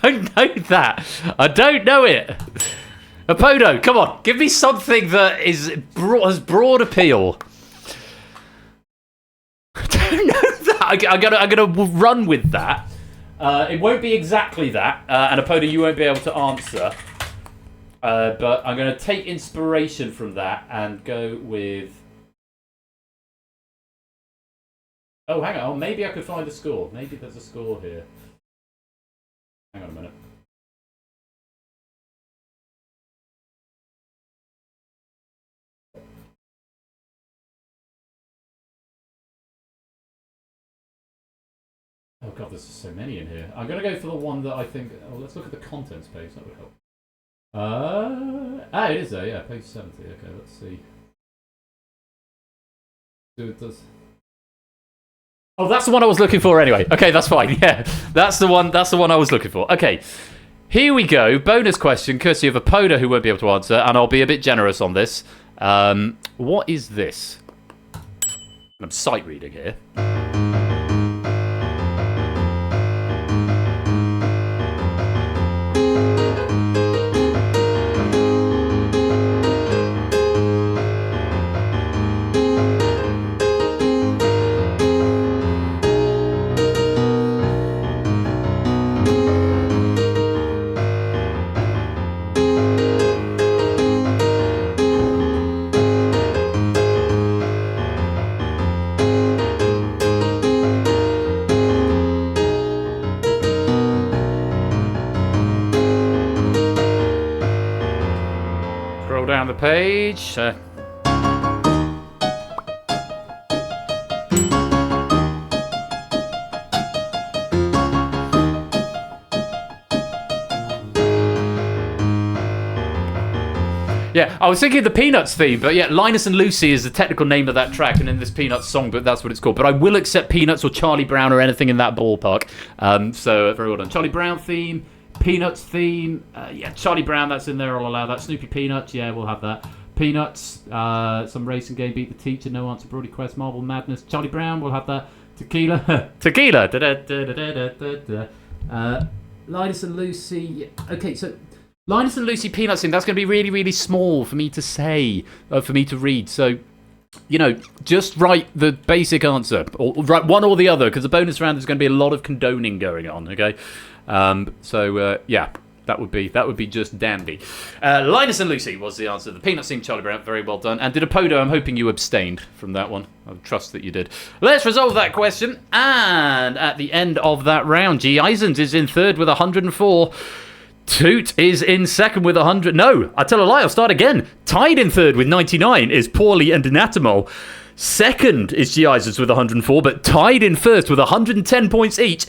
I don't know that. I don't know it. Apodo, come on, give me something that has broad appeal. I don't know that. I'm gonna run with that. It won't be exactly that, and Apodo, you won't be able to answer. But I'm gonna take inspiration from that and go with. Oh, hang on. Maybe I could find a score. Maybe there's a score here. Hang on a minute. Oh god, there's so many in here. I'm going to go for the one that I think... Oh, let's look at the contents page. That would help. It is there. Yeah, page 70. Okay, let's see. So it does... Oh, that's the one I was looking for anyway. Okay, that's fine. Yeah, that's the one I was looking for. Okay, here we go. Bonus question, courtesy of Apoda, who won't be able to answer, and I'll be a bit generous on this. What is this? I'm sight reading here. Down the page. Yeah, I was thinking the Peanuts theme, but yeah, Linus and Lucy is the technical name of that track, and in this Peanuts song, but that's what it's called. But I will accept Peanuts or Charlie Brown or anything in that ballpark. So very well done. Charlie Brown theme. Peanuts theme, yeah, Charlie Brown, that's in there, I'll allow that. Snoopy Peanuts, yeah, we'll have that. Peanuts, some racing game, Beat the Teacher, No Answer, Brody Quest, Marble Madness. Charlie Brown, we'll have that. Tequila, Tequila, Linus and Lucy, okay, so Linus and Lucy Peanuts theme, that's going to be really, really small for me to say, for me to read, so... You know, just write the basic answer, or write one or the other, because the bonus round is going to be a lot of condoning going on. Okay, yeah, that would be just dandy. Linus and Lucy was the answer. The Peanuts theme, Charlie Brown, very well done. And did Apodo? I'm hoping you abstained from that one. I trust that you did. Let's resolve that question. And at the end of that round, G. Eisens is in third with 104. Toot is in second with 100. No, I tell a lie, I'll start again. Tied in third with 99 is Poorly and Anatomo. Second is G. Eisens with 104, but tied in first with 110 points each,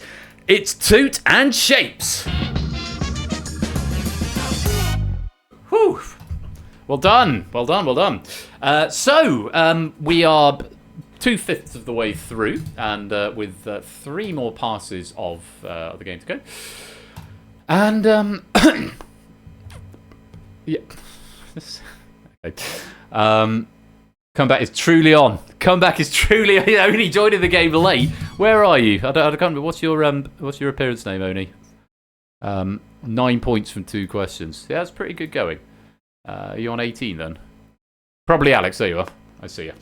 it's Toot and Shapes. Whew. Well done, well done, well done. So, we are 2/5 of the way through, and with 3 more passes of the game to go. And, yeah. Okay. Comeback is truly on. Comeback is truly only joining the game late. Where are you? I can't remember. What's your appearance name, Oni? 9 points from 2 questions. Yeah, that's pretty good going. Are you on 18 then? Probably Alex. There you are. I see you.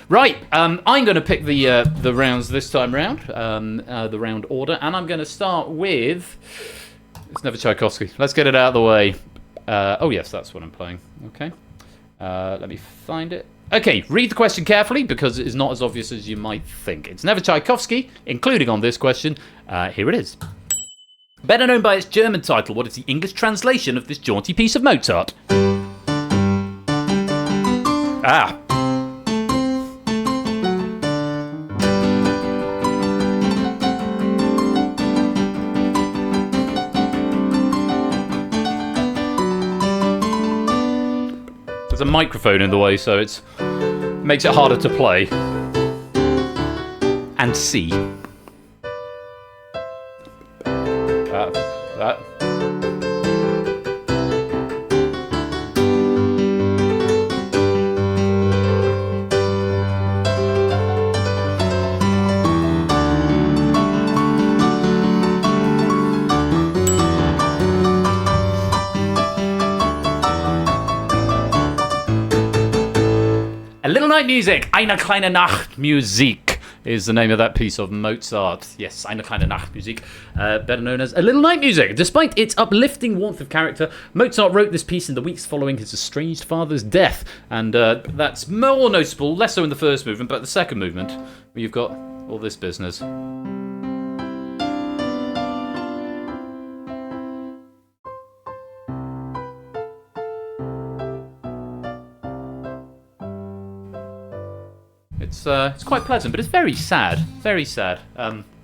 Right. I'm going to pick the rounds this time round. The round order, and I'm going to start with. It's never Tchaikovsky. Let's get it out of the way. Oh, yes, that's what I'm playing. Okay. Let me find it. Okay, read the question carefully because it is not as obvious as you might think. It's never Tchaikovsky, including on this question. Here it is. Better known by its German title, what is the English translation of this jaunty piece of Mozart? Ah. There's a microphone in the way, so it makes it harder to play and see. That. A Little Night Music, Eine kleine Nachtmusik is the name of that piece of Mozart. Yes, Eine kleine Nachtmusik, better known as A Little Night Music. Despite its uplifting warmth of character, Mozart wrote this piece in the weeks following his estranged father's death, and that's more noticeable, less so in the first movement, but the second movement, where you've got all this business. It's quite pleasant, but it's very sad. Very sad.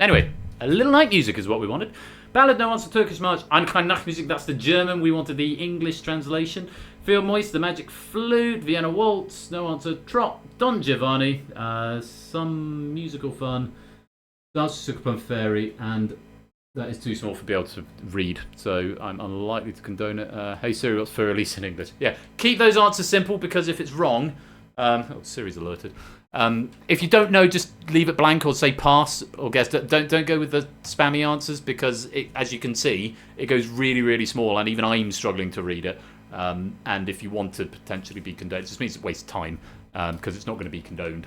Anyway, A Little Night Music is what we wanted. Ballad, no answer, Turkish March. Eine kleine Nachtmusik, that's the German. We wanted the English translation. Feel Moist, the Magic Flute. Vienna Waltz, no answer. Trot, Don Giovanni. Some musical fun. Dance to Sucupum Fairy, and that is too small for be able to read, so I'm unlikely to condone it. Hey Siri, what's for release in English? Yeah, keep those answers simple, because if it's wrong... oh, Siri's alerted. If you don't know, just leave it blank or say pass or guess. Don't go with the spammy answers, because as you can see, it goes really, really small, and even I'm struggling to read it. And if you want to potentially be condoned, it just means it wastes time, because it's not going to be condoned.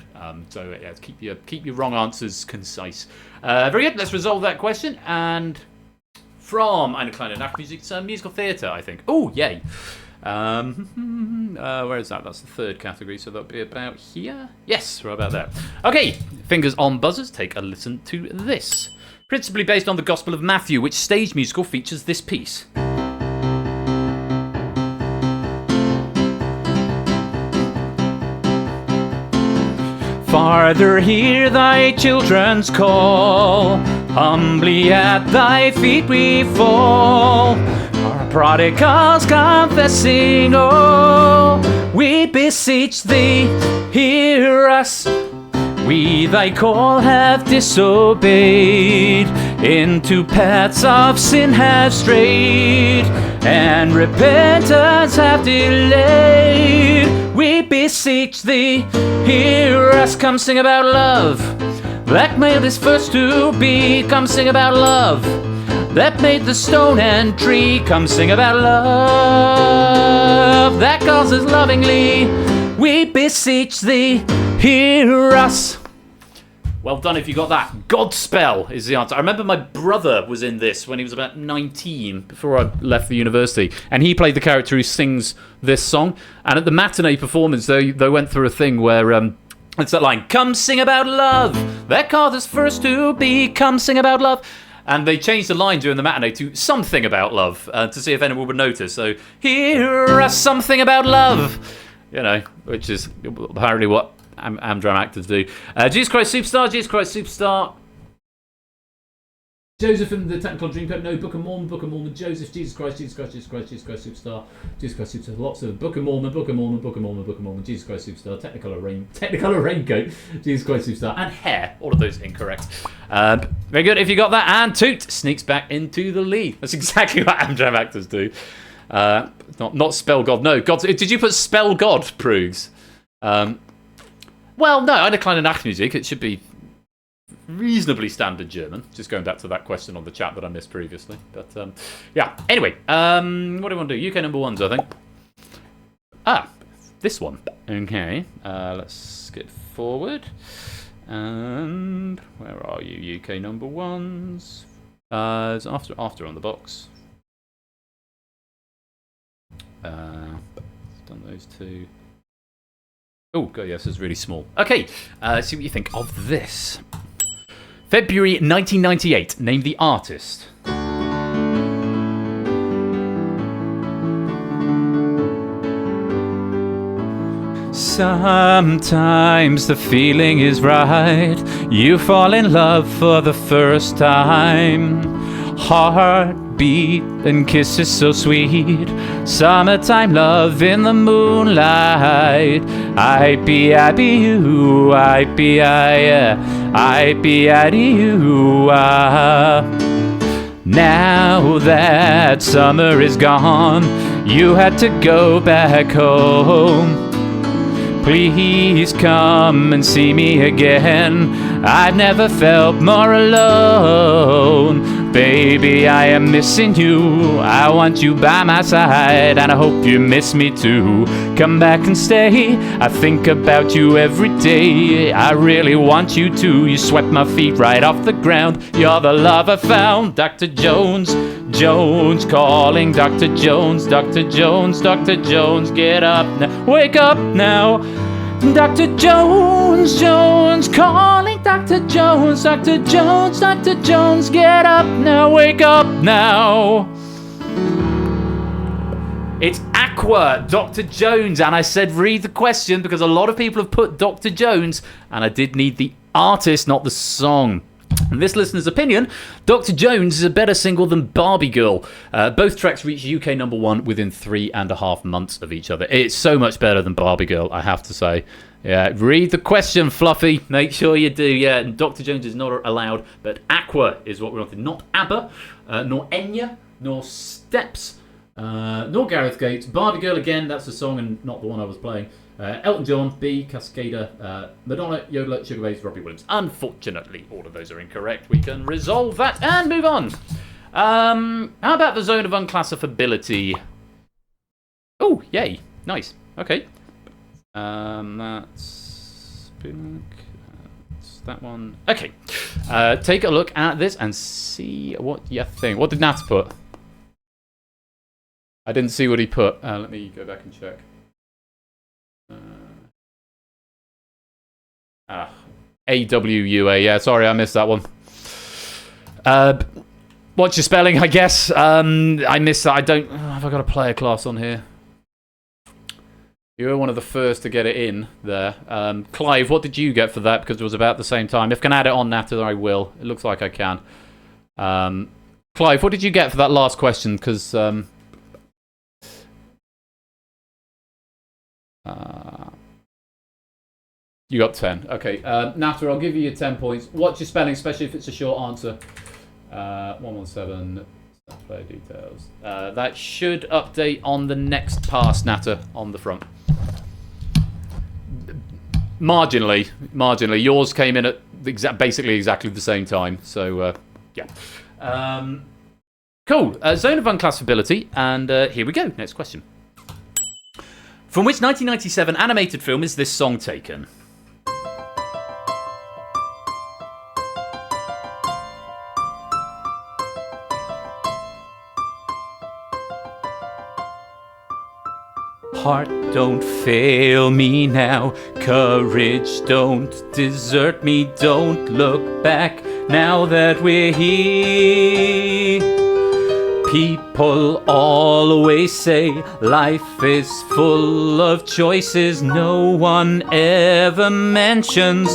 So yeah, keep your wrong answers concise. Very good. Let's resolve that question. And from Eine kleine Nachtmusik, it's musical theatre, I think. Oh, yay. Where is that? That's the third category, so that'll be about here. Yes, right about there. Okay, fingers on buzzers, take a listen to this. Principally based on the Gospel of Matthew, which stage musical features this piece? Father, hear thy children's call. Humbly at thy feet we fall. Our prodigals confessing, oh, we beseech thee, hear us. We thy call have disobeyed, into paths of sin have strayed, and repentance have delayed. We beseech thee, hear us. Come sing about love, that made this first to be. Come sing about love, that made the stone and tree. Come sing about love, that calls us lovingly. We beseech thee, hear us. Well done if you got that. Godspell is the answer. I remember my brother was in this when he was about 19, before I left the university, and he played the character who sings this song. And at the matinee performance, they went through a thing where it's that line, come sing about love, that called us first to be. Come sing about love. And they changed the line during the matinee to something about love, to see if anyone would notice. So, hear us, something about love. You know, which is apparently what Amdram actors do. Jesus Christ Superstar, Jesus Christ Superstar. Joseph and the Technical Dreamcoat, no. Book of Mormon, Joseph, Jesus Christ, Jesus Christ, Jesus Christ, Jesus Christ Superstar, Jesus Christ Superstar. Lots of Book of Mormon, Jesus Christ Superstar, Technicolor Raincoat, Jesus Christ Superstar, and Hair. All of those incorrect. Very good if you got that. And Toot sneaks back into the lead. That's exactly what Amdram actors do. Not spell God. No, God. Did you put spell God, Prugs? Well, no, Eine kleine Nachtmusik. It should be reasonably standard German. Just going back to that question on the chat that I missed previously. But, yeah. Anyway, what do we want to do? UK number ones, I think. This one. Okay. Let's skip forward. And where are you? UK number ones. It's after on the box. Done those two. Oh, God, yes, it's really small. Okay, let's see what you think of this. February 1998. Name the artist. Sometimes the feeling is right. You fall in love for the first time. Heartbeat and kisses so sweet. Summertime love in the moonlight. I be you, I be you. Now that summer is gone, you had to go back home. Please come and see me again. I've never felt more alone. Baby, I am missing you. I want you by my side, and I hope you miss me too. Come back and stay. I think about you every day. I really want you to. You swept my feet right off the ground. You're the love I found. Dr. Jones, Jones calling. Dr. Jones, Dr. Jones, Dr. Jones, get up now. Wake up now. Dr. Jones, Jones calling. Dr. Jones, Dr. Jones, Dr. Jones, get up now. Wake up now. It's Aqua, Dr. Jones, and I said read the question because a lot of people have put Dr. Jones, and I did need the artist, not the song. In this listener's opinion, Dr. Jones is a better single than Barbie Girl. Both tracks reached UK #1 within 3.5 months of each other. It's so much better than Barbie Girl, I have to say. Yeah, read the question, Fluffy. Make sure you do. Yeah, Dr. Jones is not allowed, but Aqua is what we're wanting. Not ABBA, nor Enya, nor Steps, nor Gareth Gates. Barbie Girl, again, that's the song and not the one I was playing. Elton John, B, Cascada, Madonna, Yodeler, Sugar Babes, Robbie Williams. Unfortunately, all of those are incorrect. We can resolve that and move on. How about the zone of unclassifiability? Oh, yay. Nice. Okay. That's that one. Okay. Take a look at this and see what you think. What did Nat put? I didn't see what he put. Let me go back and check. AWUA, yeah, sorry, I missed that one. What's your spelling, I guess? I missed that. I don't... have I got a player class on here? You were one of the first to get it in there. Clive, what did you get for that? Because it was about the same time. If I can add it on, Nata, I will. It looks like I can. Clive, what did you get for that last question? Because... you got 10. Okay. Nata, I'll give you your 10 points. What's your spelling, especially if it's a short answer? 117. Player details. That should update on the next pass, Nata, on the front. Marginally. Yours came in at basically exactly the same time. So, yeah. Cool. Zone of unclassifiability. And here we go. Next question. From which 1997 animated film is this song taken? Heart, don't fail me now. Courage, don't desert me. Don't look back now that we're here. People always say life is full of choices. No one ever mentions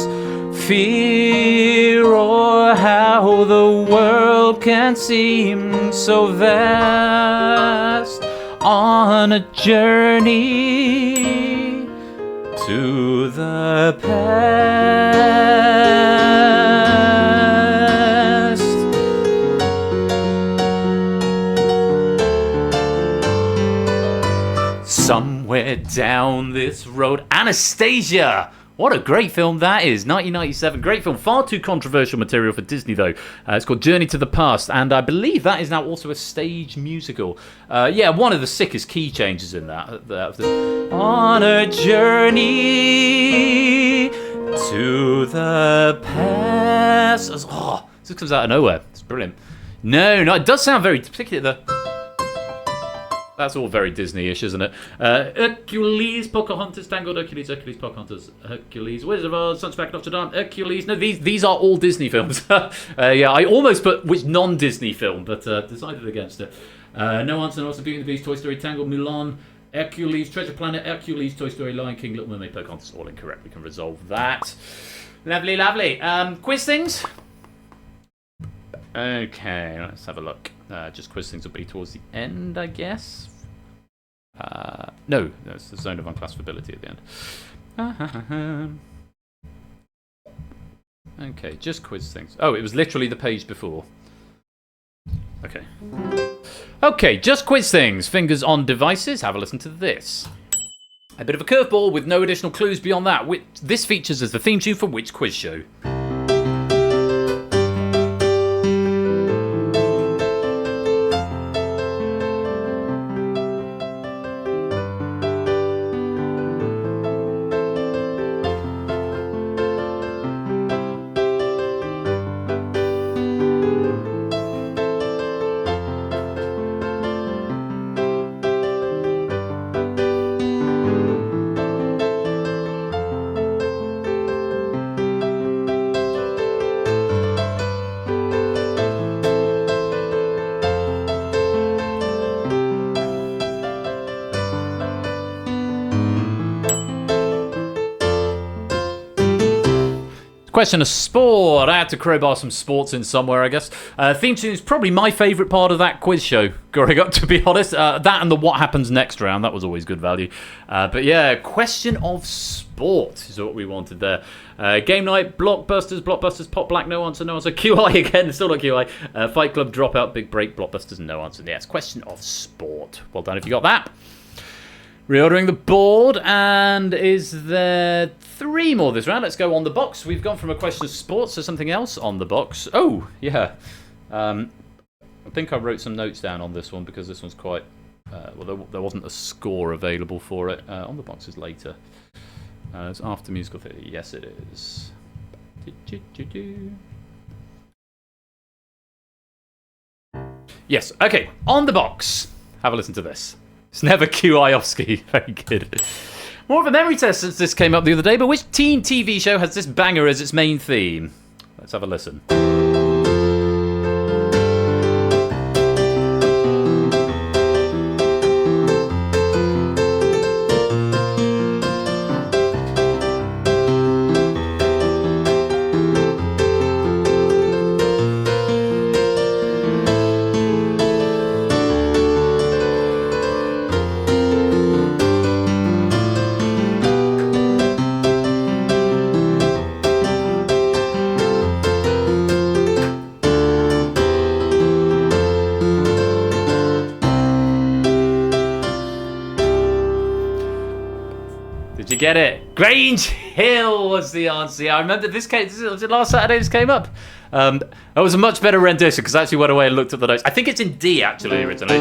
fear or how the world can seem so vast. On a journey to the past. Somewhere down this road, Anastasia! What a great film that is. 1997. Great film. Far too controversial material for Disney, though. It's called Journey to the Past, and I believe that is now also a stage musical. Yeah, one of the sickest key changes in that. On a journey to the past. Oh, this comes out of nowhere. It's brilliant. No, it does sound very, particularly That's all very Disney-ish, isn't it? Hercules, Pocahontas, Tangled, Hercules, Pocahontas, Hercules, Wizard of Oz, Hunchback of Notre Dame, Hercules. No, these are all Disney films. Yeah, I almost put which non-Disney film, but decided against it. No Answer, No Answer, Beauty and the Beast, Toy Story, Tangled, Mulan, Hercules, Treasure Planet, Hercules, Toy Story, Lion King, Little Mermaid, Pocahontas. All incorrect. We can resolve that. Lovely, lovely. Quiz things? Okay, let's have a look. Just quiz things will be towards the end, I guess. No, that's the zone of unclassifiability at the end. Okay, just quiz things. Oh, it was literally the page before. Okay. Okay, just quiz things. Fingers on devices. Have a listen to this. A bit of a curveball with no additional clues beyond that. This features as the theme tune for which quiz show? Question of sport. I had to crowbar some sports in somewhere, I guess. Theme tune is probably my favourite part of that quiz show, growing up, to be honest. That and the What Happens Next round, that was always good value. But yeah, question of sport is what we wanted there. Game night, blockbusters, Pop Black, no answer. QI again, still not QI. Fight Club, Dropout, Big Break, blockbusters, no answer. Yes, question of sport. Well done if you got that. Reordering the board, and is there 3 more this round? Let's go on the box. We've gone from a question of sports to something else on the box. Oh, yeah. I think I wrote some notes down on this one because this one's quite... well, there wasn't a score available for it. On the box is later. It's after musical theatre. Yes, it is. Yes, okay. On the box. Have a listen to this. It's never QI-Oski. Very good. More of a memory test since this came up the other day, but which teen TV show has this banger as its main theme? Let's have a listen. Get it? Grange Hill was the answer. Yeah, I remember this came. Was it last Saturday this came up? That was a much better rendition because I actually went away and looked at the notes. I think it's in D actually originally.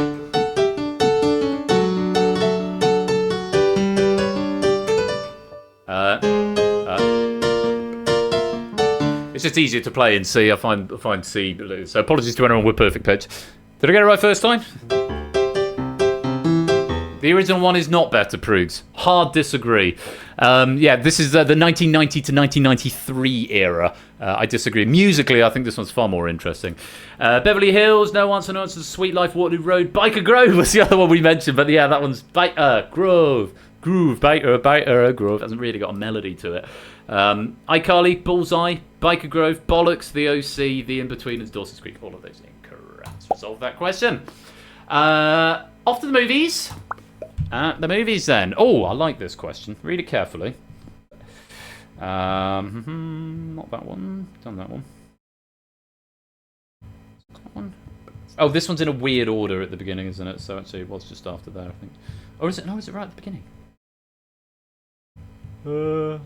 It's just easier to play in C. I find C. So apologies to anyone with perfect pitch. Did I get it right first time? The original one is not better, Prudes. Hard disagree. Yeah, this is the 1990 to 1993 era. I disagree. Musically, I think this one's far more interesting. Beverly Hills, no answer. Sweet Life, Waterloo Road. Biker Grove was the other one we mentioned, but yeah, that one's Grove. Biter, Grove. Hasn't really got a melody to it. iCarly, Bullseye, Biker Grove, Bollocks, The OC, The In-Betweeners, Dawson's Creek. All of those incorrect. Resolve that question. Off to the movies. The movies then. Oh, I like this question. Read it carefully. Not that one. Done that one. That one. Oh, this one's in a weird order at the beginning, isn't it? So actually it was just after there, I think. Or is it? No, is it right at the beginning? There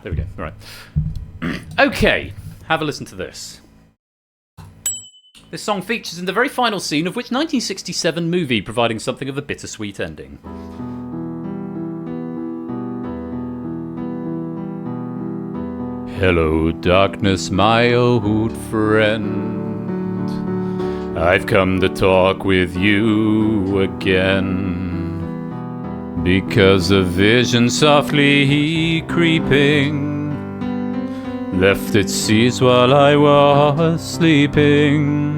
we go. All right. Okay, have a listen to this. This song features in the very final scene of which 1967 movie, providing something of a bittersweet ending? Hello, darkness, my old friend. I've come to talk with you again, because a vision softly creeping left its seeds while I was sleeping,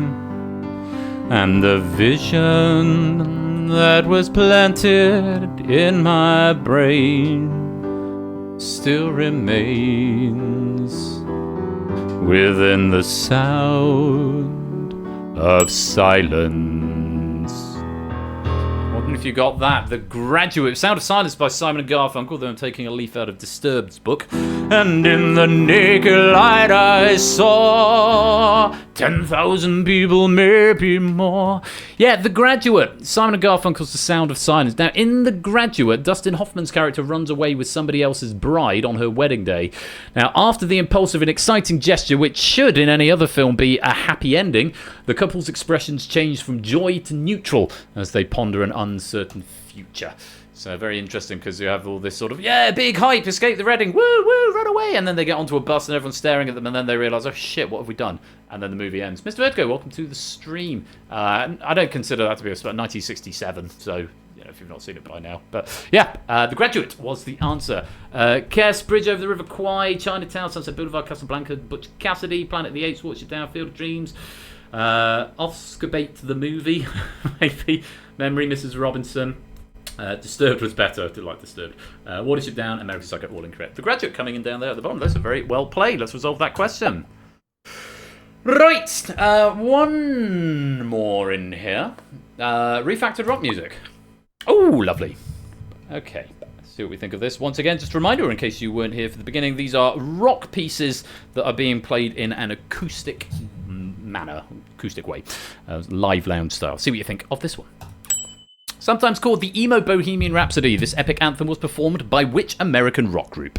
and the vision that was planted in my brain still remains within the sound of silence. Wondering if you got that. The Graduate, Sound of Silence by Simon & Garfunkel, though I'm taking a leaf out of Disturbed's book. And in the naked light I saw 10,000 people, maybe more. Yeah, The Graduate, Simon & Garfunkel's The Sound of Silence. Now, in The Graduate, Dustin Hoffman's character runs away with somebody else's bride on her wedding day. Now, after the impulsive and exciting gesture, which should in any other film be a happy ending, the couple's expressions change from joy to neutral as they ponder an uncertain future. So very interesting, because you have all this sort of, yeah, big hype, escape the wedding, woo, woo, run away, and then they get onto a bus and everyone's staring at them, and then they realise, oh shit, what have we done? And then the movie ends. Mr. Vertigo, welcome to the stream. I don't consider that to be about 1967, so you know, if you've not seen it by now. But yeah, The Graduate was the answer. Kess, Bridge Over the River Kwai, Chinatown, Sunset Boulevard, Casablanca, Butch Cassidy, Planet of the Apes, Watch It Down, Field of Dreams, Oscar Bait the movie, maybe, Memory, Mrs. Robinson. Disturbed was better. I did like Disturbed. Watership Down, American Psycho, all incorrect. The Graduate coming in down there at the bottom. Those are very well played. Let's resolve that question. Right, one more in here. Refactored rock music. Oh, lovely. Okay, let's see what we think of this. Once again, just a reminder, in case you weren't here for the beginning, these are rock pieces that are being played in an acoustic manner, acoustic way, live lounge style. See what you think of this one. Sometimes called the Emo Bohemian Rhapsody, this epic anthem was performed by which American rock group?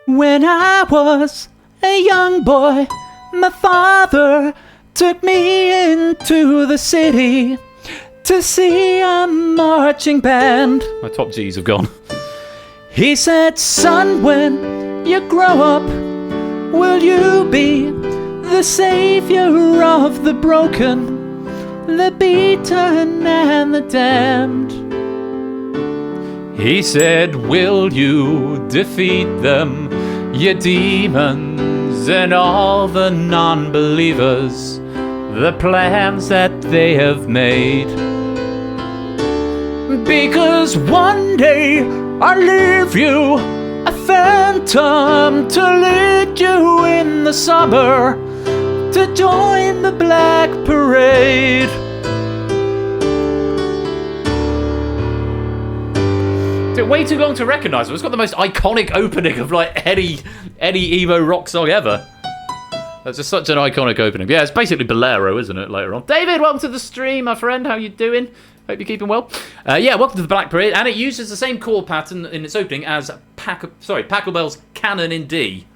When I was a young boy, my father took me into the city to see a marching band. My top G's have gone. He said, son, when you grow up, will you be the savior of the broken, the beaten and the damned? He said, will you defeat them, your demons and all the non-believers, the plans that they have made? Because one day I'll leave you a phantom to lead you in the summer to join the Black Parade. Took way too long to recognise it. It's got the most iconic opening of like any emo rock song ever. That's just such an iconic opening. Yeah, it's basically Bolero, isn't it, later on? David, welcome to the stream, my friend. How you doing? Hope you're keeping well. Yeah, welcome to the Black Parade. And it uses the same chord pattern in its opening as Pachelbel's Canon in D.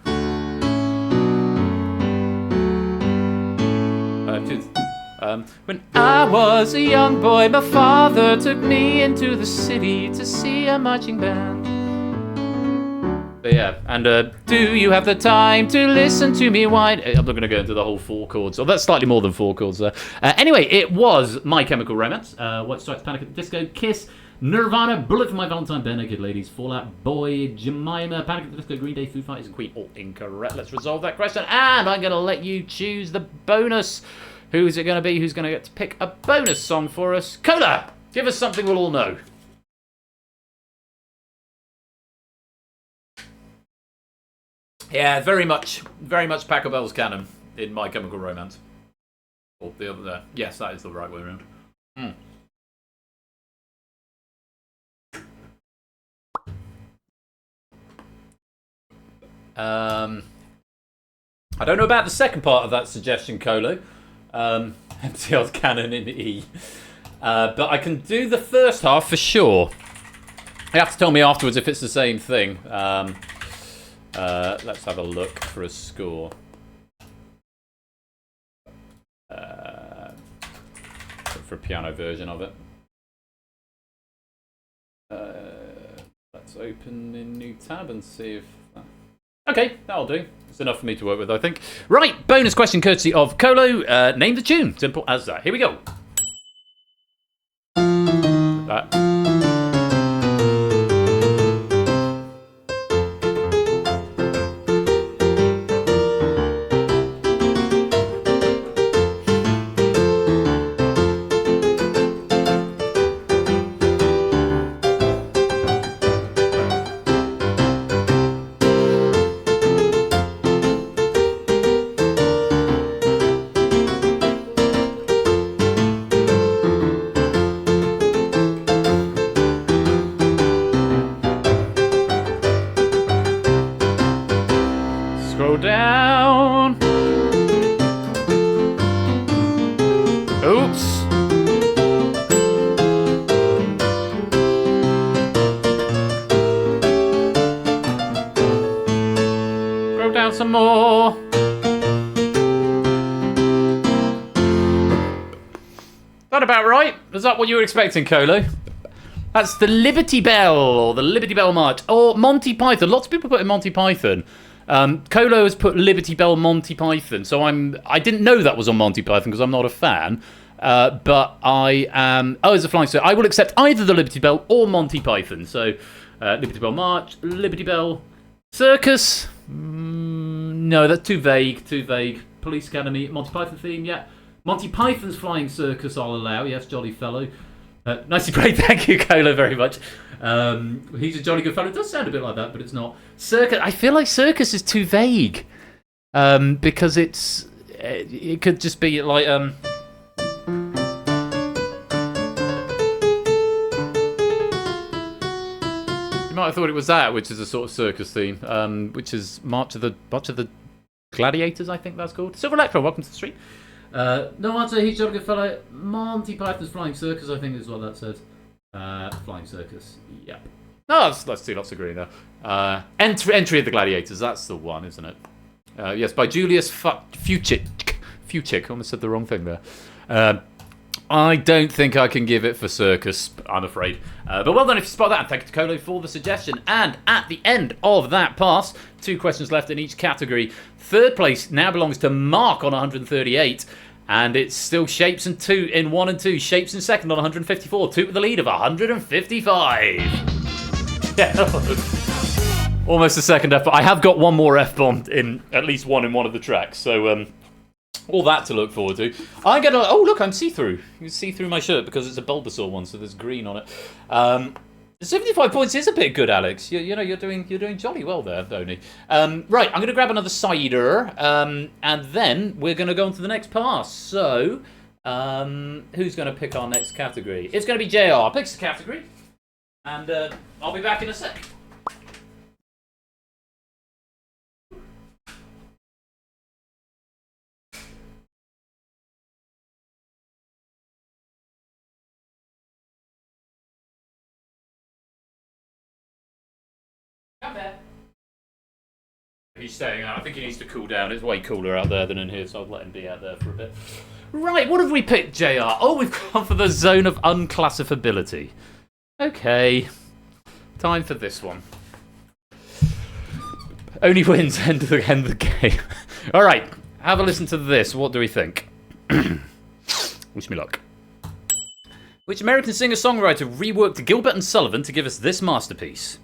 When I was a young boy, my father took me into the city to see a marching band. But yeah, and do you have the time to listen to me whine? I'm not going to go into the whole four chords. Oh, that's slightly more than four chords there. Anyway, it was My Chemical Romance, White Stripes, Panic at the Disco, Kiss, Nirvana, Bullet for My Valentine, Bare Naked Ladies, Fall Out Boy, Jemima, Panic at the Disco, Green Day, Foo Fighters, and Queen. All incorrect. Let's resolve that question. And I'm going to let you choose the bonus. Who's it going to be? Who's going to get to pick a bonus song for us? Cola, give us something we'll all know. Yeah, very much Pachelbel's Canon in My Chemical Romance. Or the other there. Yes, that is the right way around. I don't know about the second part of that suggestion, Colo. MCL's Canon in E. But I can do the first half for sure. You have to tell me afterwards if it's the same thing. Let's have a look for a score. for a piano version of it. Let's open a new tab and see if... Okay, that'll do. It's enough for me to work with, I think. Right, bonus question courtesy of Colo. Name the tune. Simple as that. Here we go. Scroll down. Oops. Scroll down some more. That about right? Is that what you were expecting, Colo? That's the Liberty Bell, or the Liberty Bell March, or Monty Python. Lots of people put in Monty Python. Colo has put Liberty Bell Monty Python, so I didn't know that was on Monty Python because I'm not a fan. But I am... Oh, it's a flying circus. I will accept either the Liberty Bell or Monty Python. So, Liberty Bell March, Liberty Bell Circus. No, that's too vague, too vague. Police Academy, Monty Python theme, yeah. Monty Python's Flying Circus I'll allow, yes, jolly fellow. Nicely played, thank you, Colo, very much. He's a jolly good fellow. It does sound a bit like that, but it's not. Circus. I feel like circus is too vague, because it could just be like You might have thought it was that, which is a sort of circus theme, which is March of the Gladiators, I think that's called. Silver Electro, welcome to the street. No answer. He's a jolly good fellow. Monty Python's Flying Circus, I think is what that says. Flying Circus, yep. No, let's do lots of green there. Entry of the Gladiators, that's the one, isn't it? Yes, by Julius Fuchik. Almost said the wrong thing there. I don't think I can give it for circus, I'm afraid. But well done if you spot that, and thank you to Colo for the suggestion. And at the end of that pass, 2 questions left in each category. Third place now belongs to Mark on 138. And it's still Shapes and 2 in 1 and 2. Shapes in second on 154. 2 with the lead of 155. Yeah. Almost a second F-bomb. I have got one more F-bomb in at least one in one of the tracks. So all that to look forward to. I'm gonna... Oh, look, I'm see-through. You can see through my shirt because it's a Bulbasaur one, so there's green on it. 75 points is a bit good, Alex. You know, you're doing jolly well there, Tony. Right, I'm going to grab another cider, and then we're going to go on to the next pass. So, who's going to pick our next category? It's going to be JR. Picks the category, and I'll be back in a sec. He's staying out. I think he needs to cool down. It's way cooler out there than in here, so I'll let him be out there for a bit. Right, what have we picked, JR? Oh, we've gone for the zone of unclassifiability. Okay. Time for this one. Only wins end of the game. Alright, have a listen to this. What do we think? Wish me luck. Which American singer-songwriter reworked Gilbert and Sullivan to give us this masterpiece?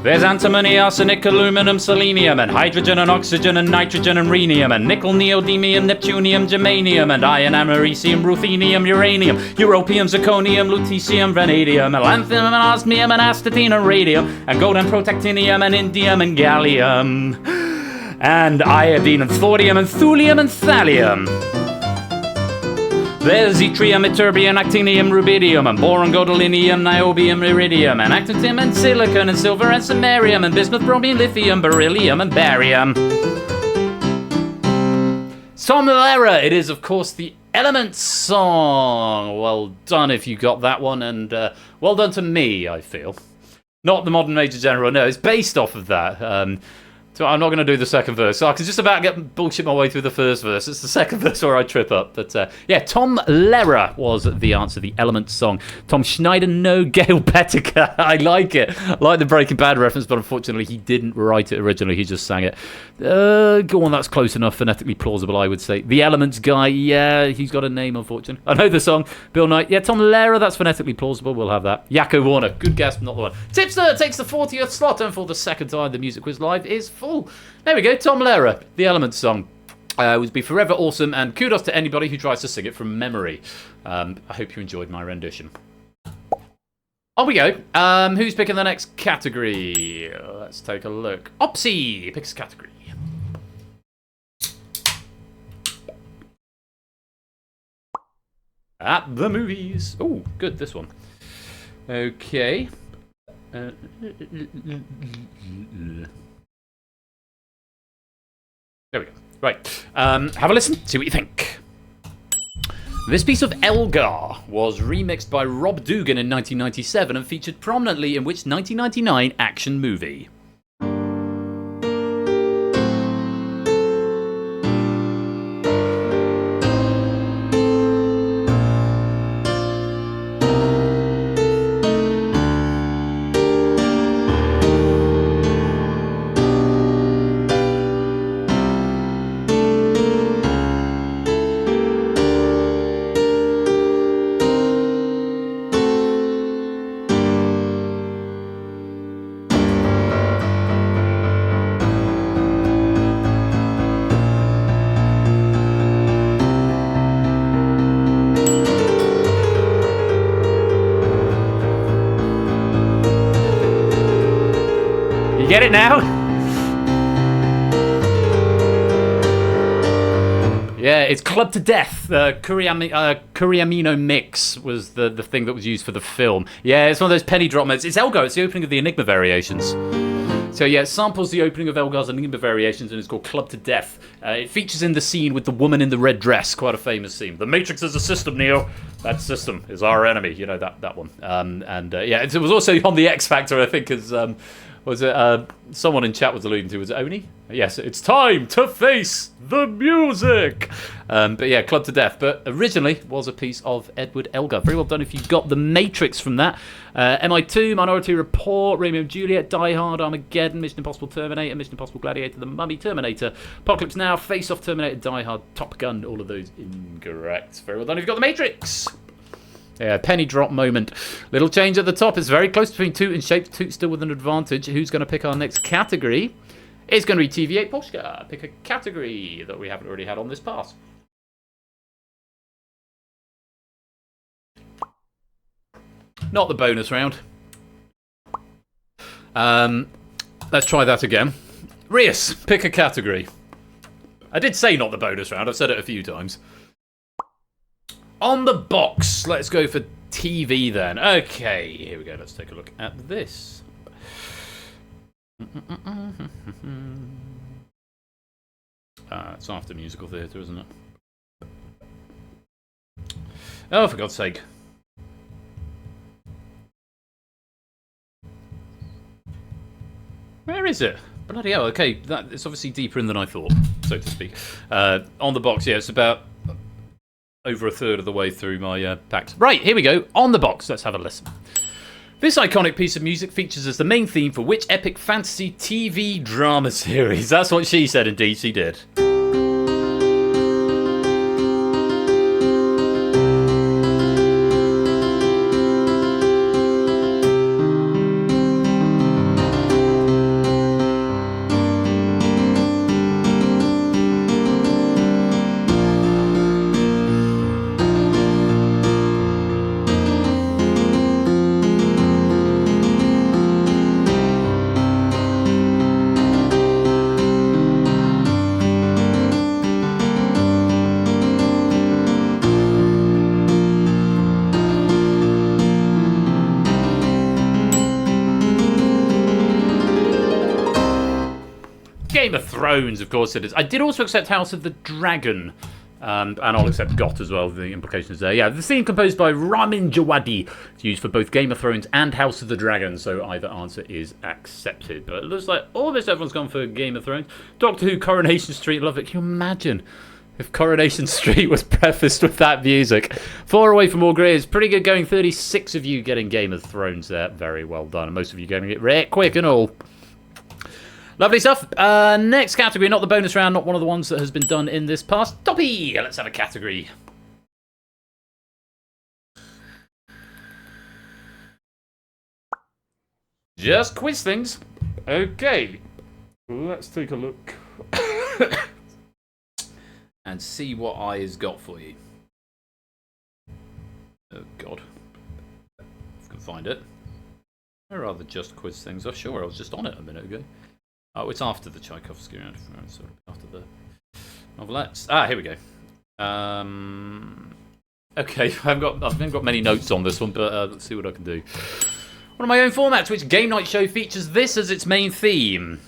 There's antimony, arsenic, aluminum, selenium, and hydrogen and oxygen and nitrogen and rhenium, and nickel, neodymium, neptunium, germanium, and iron, americium, ruthenium, uranium, europium, zirconium, lutetium, vanadium, and lanthanum, and osmium, and astatine, and radium, and gold and protactinium, and indium, and gallium, and iodine, and thorium, and thulium, and thallium. There's yttrium, ytterbium, actinium, rubidium, and boron, gadolinium, niobium, iridium, and actinium, and silicon, and silver, and samarium, and bismuth, bromium, lithium, beryllium, and barium. Somnolera! It is, of course, the Elements song. Well done if you got that one, and well done to me, I feel. Not the modern Major General, no, it's based off of that. So I'm not going to do the second verse. So I can just about get bullshit my way through the first verse. It's the second verse where I trip up. But yeah, Tom Lehrer was the answer, the Element song. Tom Schneider, no. Gail Petiker. I like it. I like the Breaking Bad reference, but unfortunately he didn't write it originally. He just sang it. Go on, that's close enough. Phonetically plausible, I would say. The Elements guy, yeah, he's got a name, unfortunately. I know the song. Bill Knight, yeah, Tom Lehrer, that's phonetically plausible. We'll have that. Yakko Warner, good guess, but not the one. Tipster takes the 40th slot, and for the second time, the Music Quiz Live is full. There we go, Tom Lehrer, the Elements song. Would be forever awesome, and kudos to anybody who tries to sing it from memory. I hope you enjoyed my rendition. On we go. Who's picking the next category? Let's take a look. Opsy picks category. At the movies. Oh, good, this one. Okay. There we go. Right. Have a listen. See what you think. This piece of Elgar was remixed by Rob Dugan in 1997 and featured prominently in which 1999 action movie? Get it now? Yeah, it's Club to Death. Kuriamino Mix was the thing that was used for the film. Yeah, it's one of those penny drop moments. It's Elgar. It's the opening of the Enigma Variations. So yeah, it samples the opening of Elgar's Enigma Variations and it's called Club to Death. It features in the scene with the woman in the red dress. Quite a famous scene. The Matrix is a system, Neo. That system is our enemy. You know, that one. Yeah, it was also on the X Factor, I think, as... was it someone in chat was alluding to? Was it Oni? Yes, it's time to face the music. But yeah, Club to Death. But originally was a piece of Edward Elgar. Very well done if you got the Matrix from that. MI2, Minority Report, Romeo and Juliet, Die Hard, Armageddon, Mission Impossible Terminator, Mission Impossible Gladiator, The Mummy, Terminator, Apocalypse Now, Face Off, Terminator, Die Hard, Top Gun. All of those incorrect. Very well done if you got the Matrix. Yeah, penny drop moment. Little change at the top. It's very close between Toot and Shape. Toot still with an advantage. Who's going to pick our next category? It's going to be TV8 Polska. Pick a category that we haven't already had on this pass. Not the bonus round. Let's try that again. Rias, pick a category. I did say not the bonus round. I've said it a few times. On the box, let's go for TV then. Okay, here we go. Let's take a look at this. It's after musical theatre, isn't it? Oh, for God's sake. Where is it? Bloody hell, okay. It's obviously deeper in than I thought, so to speak. On the box, yeah, it's about... over a third of the way through my packs. Right, here we go. On the box. Let's have a listen. This iconic piece of music features as the main theme for which epic fantasy TV drama series? That's what she said, indeed she did. Game of Thrones, of course it is. I did also accept House of the Dragon And I'll accept got as well, the implications there. Yeah, the theme composed by Ramin Djawadi. It's used for both Game of Thrones and House of the Dragon, so either answer is accepted. But it looks like almost everyone's gone for Game of Thrones. Doctor Who, Coronation Street, love it. Can you imagine if Coronation Street was prefaced with that music? 4 away from all grades. Pretty good going. 36 of you getting Game of Thrones there. Very well done. And most of you getting it right quick and all. Lovely stuff. Next category, not the bonus round, not one of the ones that has been done in this past. Toppy! Let's have a category. Just quiz things. Okay. Let's take a look. And see what I has got for you. Oh, God. If I can find it. Where are the just quiz things? Oh, sure, I was just on it a minute ago. Oh, it's after the Tchaikovsky round, so after the novelettes. Ah, here we go. Okay, I haven't got many notes on this one, but let's see what I can do. One of my own formats, which Game Night Show features this as its main theme.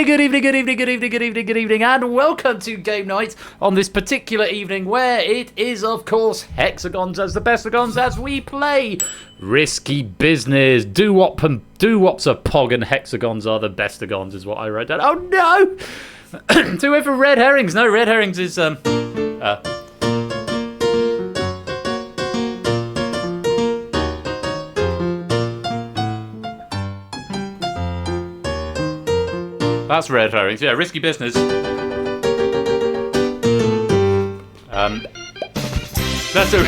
Good evening, and welcome to Game Night on this particular evening where it is, of course, hexagons as the bestagons as we play Risky Business. Doo-wops are pog and hexagons are the bestagons is what I wrote down. Oh no! Too away for red herrings. No, red herrings is that's red herrings. Yeah, Risky Business. That's a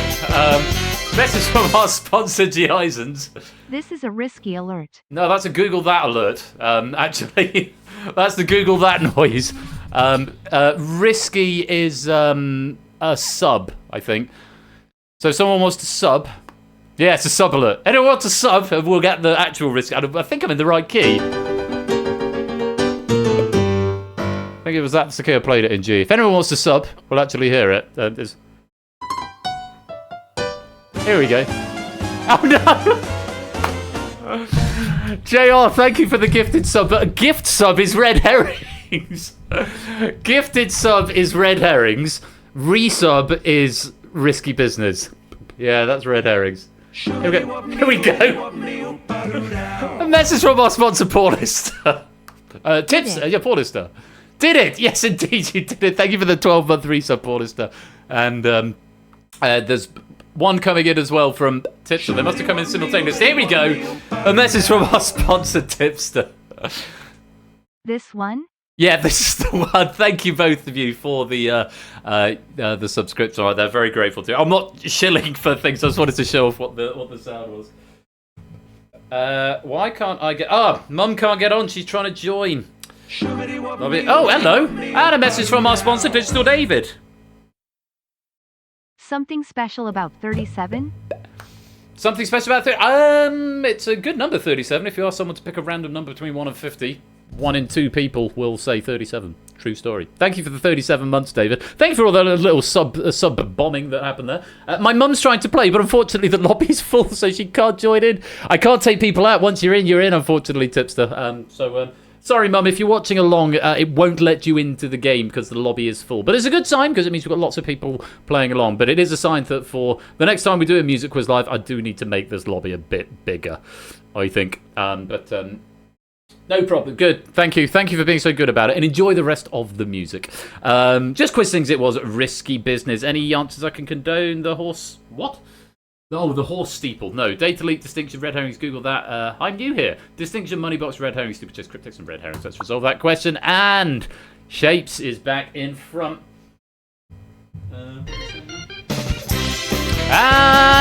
message from our sponsor, G. Eisens. This is a risky alert. No, that's a Google That alert. Actually, that's the Google That noise. Risky is a sub, I think. So if someone wants to sub. Yeah, it's a sub alert. Anyone wants to sub, we'll get the actual risk. I think I'm in the right key. I think it was that Sakir played it in G. If anyone wants to sub, we'll actually hear it. Here we go. Oh no! JR, thank you for the gifted sub, but a gift sub is red herrings. Gifted sub is red herrings. Resub is Risky Business. Yeah, that's red herrings. Here we go. A message from our sponsor, Paulister. Tips, Paulister. Did it? Yes, indeed, you did it. Thank you for the 12-month resub, Paulister. And there's one coming in as well from Tipster. They must have come in simultaneously. Here we go. A message from our sponsor, Tipster. This one? Yeah, this is the one. Thank you both of you for the subscription. They're very grateful to you. I'm not shilling for things. I just wanted to show off what the sound was. Why can't I get... Mum can't get on. She's trying to join. Oh, hello. And a message from our sponsor, Digital David. Something special about 37? Something special about 30? It's a good number, 37. If you ask someone to pick a random number between 1 and 50, 1 in 2 people will say 37. True story. Thank you for the 37 months, David. Thank you for all the little sub bombing that happened there. My mum's trying to play, but unfortunately the lobby's full, so she can't join in. I can't take people out. Once you're in, unfortunately, Tipster. Sorry, Mum, if you're watching along, it won't let you into the game because the lobby is full. But it's a good sign because it means we've got lots of people playing along. But it is a sign that for the next time we do a music quiz live, I do need to make this lobby a bit bigger, I think. No problem. Good. Thank you. Thank you for being so good about it. And enjoy the rest of the music. Just quiz things it was. Risky Business. Any answers I can condone? The horse... What? Oh, the horse steeple. No. Data leak, distinction, red herrings. Google that. I'm new here. Distinction, money box, red herrings, Steeplechase, cryptics, and red herrings. Let's resolve that question. And Shapes is back in front. And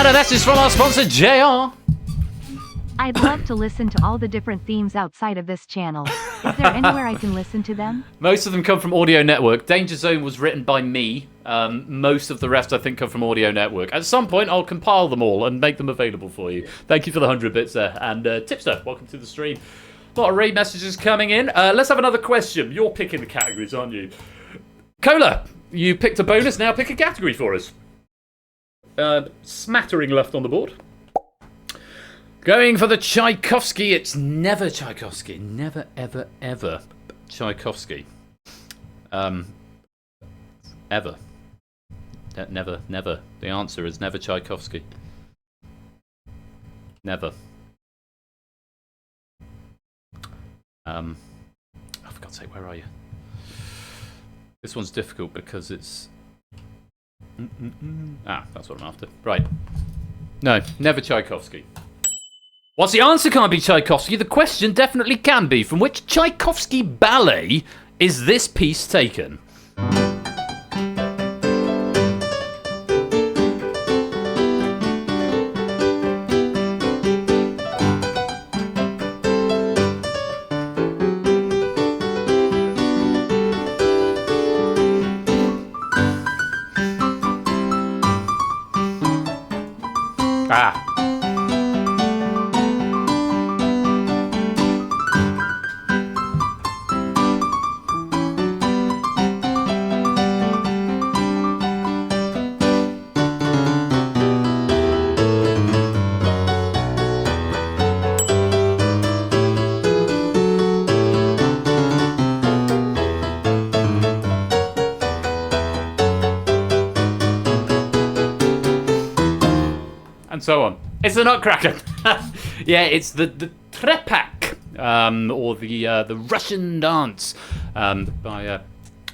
a message from our sponsor, JR. I'd love to listen to all the different themes outside of this channel. Is there anywhere I can listen to them? Most of them come from Audio Network. Danger Zone was written by me. Most of the rest, I think, come from Audio Network. At some point, I'll compile them all and make them available for you. Thank you for the 100 bits there. And Tipster, welcome to the stream. A lot of raid messages coming in. Let's have another question. You're picking the categories, aren't you? Cola, you picked a bonus. Now pick a category for us. Smattering left on the board. Going for the Tchaikovsky. It's never Tchaikovsky. Never, ever, ever Tchaikovsky. Ever. Never, never. The answer is never Tchaikovsky. Never. Oh, for God's sake, where are you? This one's difficult because it's... Ah, that's what I'm after. Right. No, never Tchaikovsky. Whilst the answer can't be Tchaikovsky, the question definitely can be. From which Tchaikovsky ballet is this piece taken? Ah. So on. It's the Nutcracker. Yeah, it's the trepak, or the Russian dance, by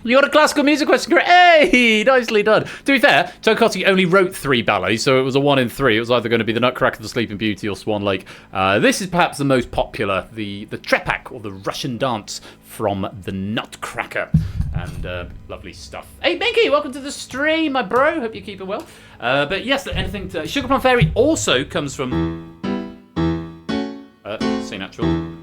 you got a classical music question. Hey, nicely done. To be fair, Tchaikovsky only wrote 3 ballets, so it was a 1 in 3. It was either going to be the Nutcracker, the Sleeping Beauty, or Swan Lake. This is perhaps the most popular, the trepak, or the Russian dance from the Nutcracker. And lovely stuff. Hey, Binky, welcome to the stream, my bro. Hope you're keeping well. But yes, anything to... Sugar Plum Fairy also comes from... C natural.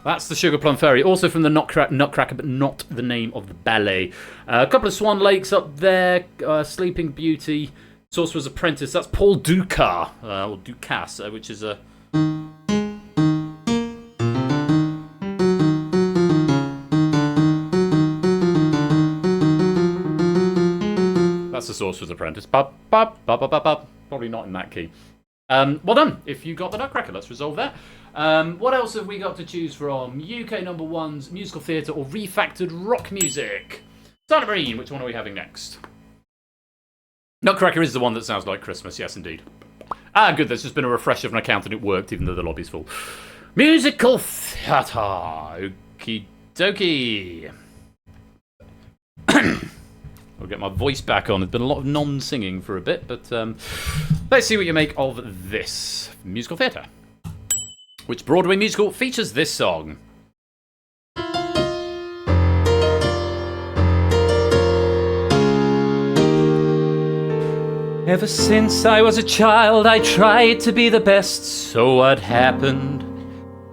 That's the Sugar Plum Fairy, also from the Nutcracker, but not the name of the ballet. A couple of Swan Lakes up there, Sleeping Beauty, Sorcerer's Apprentice. That's Paul Dukas, or Dukas, which is a... That's the Sorcerer's Apprentice. Probably not in that key. Well done. If you got the Nutcracker, let's resolve that. What else have we got to choose from? UK number ones, musical theatre, or refactored rock music? Silent Marine, which one are we having next? Nutcracker is the one that sounds like Christmas, yes indeed. Ah, good, there's just been a refresher of an account and it worked, even though the lobby's full. Musical theatre. Okie dokie. I'll get my voice back on. There's been a lot of non-singing for a bit, but let's see what you make of this. Musical theatre. Which Broadway musical features this song? Ever since I was a child, I tried to be the best. So what happened?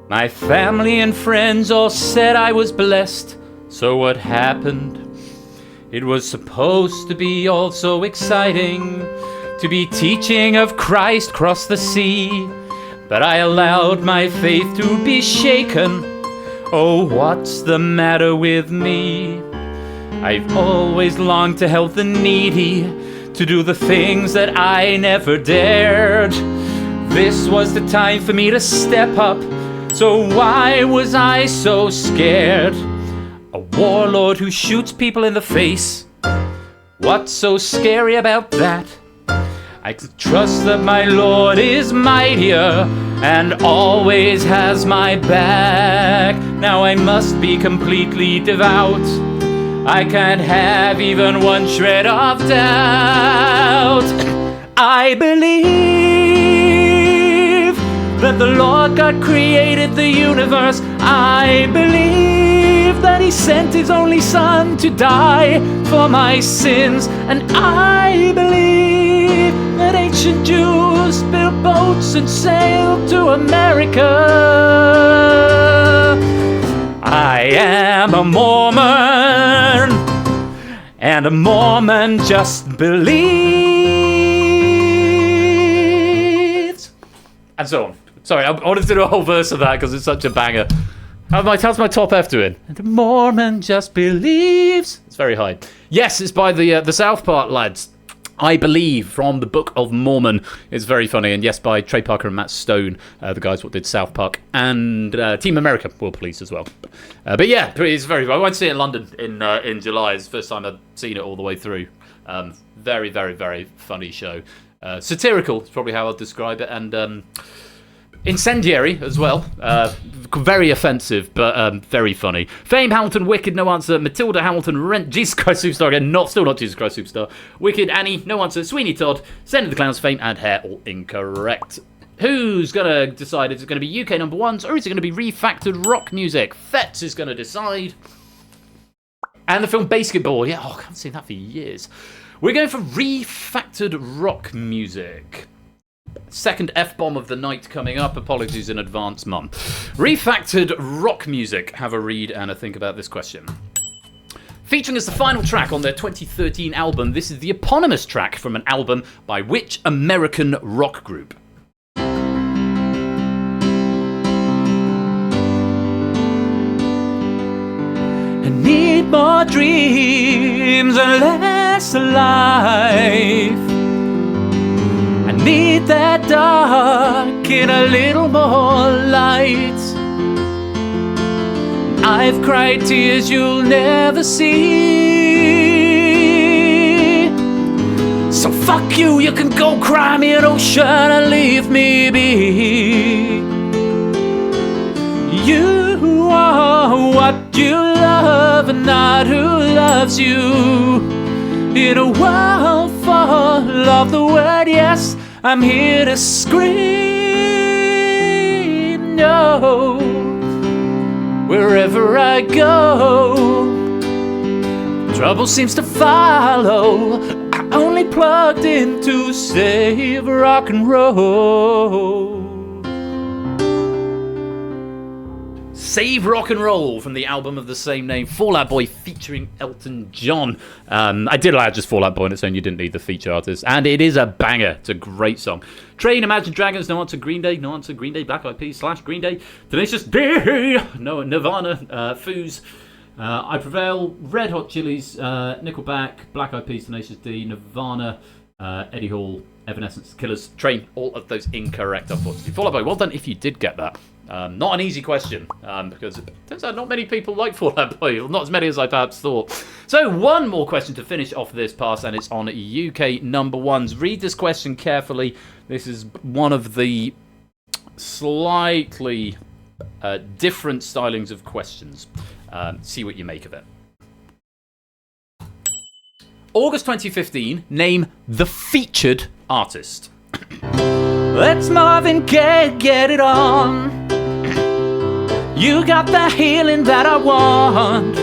My family and friends all said I was blessed. So what happened? It was supposed to be all so exciting, to be teaching of Christ across the sea. But I allowed my faith to be shaken. Oh, what's the matter with me? I've always longed to help the needy, to do the things that I never dared. This was the time for me to step up, so why was I so scared? A warlord who shoots people in the face. What's so scary about that? I trust that my Lord is mightier and always has my back. Now I must be completely devout. I can't have even one shred of doubt. I believe that the Lord God created the universe. I believe that he sent his only son to die for my sins. And I believe that ancient Jews built boats and sailed to America. I am a Mormon, and a Mormon just believes. And so on. Sorry, I wanted to do a whole verse of that because it's such a banger. How's my top F doing? And a Mormon just believes. It's very high. Yes, it's by the South Park lads. I believe, from the Book of Mormon. It's very funny. And yes, by Trey Parker and Matt Stone, the guys what did South Park, and Team America, World Police as well. But yeah, it's very. I went to see it in London in July. It's the first time I've seen it all the way through. Very, very, very funny show. Satirical is probably how I'll describe it, and incendiary as well. Very offensive, but very funny. Fame, Hamilton, Wicked, no answer. Matilda, Hamilton, Rent, Jesus Christ Superstar again, still not Jesus Christ Superstar. Wicked, Annie, no answer. Sweeney Todd, Send of the Clowns, Fame, and Hair, all incorrect. Who's going to decide? Is it going to be UK number ones, or is it going to be refactored rock music? Fetz is going to decide. And the film Basketball. Yeah, I haven't seen that for years. We're going for refactored rock music. Second F-bomb of the night coming up. Apologies in advance, Mum. Refactored rock music. Have a read and a think about this question. Featuring as the final track on their 2013 album, this is the eponymous track from an album by which American rock group? I need more dreams and less life. I need that dark in a little more light. I've cried tears you'll never see. So fuck you, you can go cry me an ocean and leave me be. You are what you love and not who loves you. In a world full of the word yes, I'm here to scream no. Wherever I go, trouble seems to follow. I only plugged in to save rock and roll. Save Rock and Roll from the album of the same name, Fall Out Boy featuring Elton John. I did allow just Fall Out Boy on its own, you didn't need the feature artist. And it is a banger, it's a great song. Train, Imagine Dragons, no answer. Green Day, no answer. Green Day, Black Eyed Peas / Green Day. Tenacious D, no. Nirvana, Foos. I Prevail, Red Hot Chilies, Nickelback, Black Eyed Peas, Tenacious D, Nirvana, Eddie Hall, Evanescence, Killers, Train, all of those incorrect, unfortunately. Fall Out Boy, well done if you did get that. Not an easy question, because it turns out not many people like Fall Out Boy, not as many as I perhaps thought. So one more question to finish off this pass, and it's on UK number ones. Read this question carefully. This is one of the slightly different stylings of questions. See what you make of it. August 2015, name the featured artist. Let's Marvin Gaye get it on. You got the healing that I want.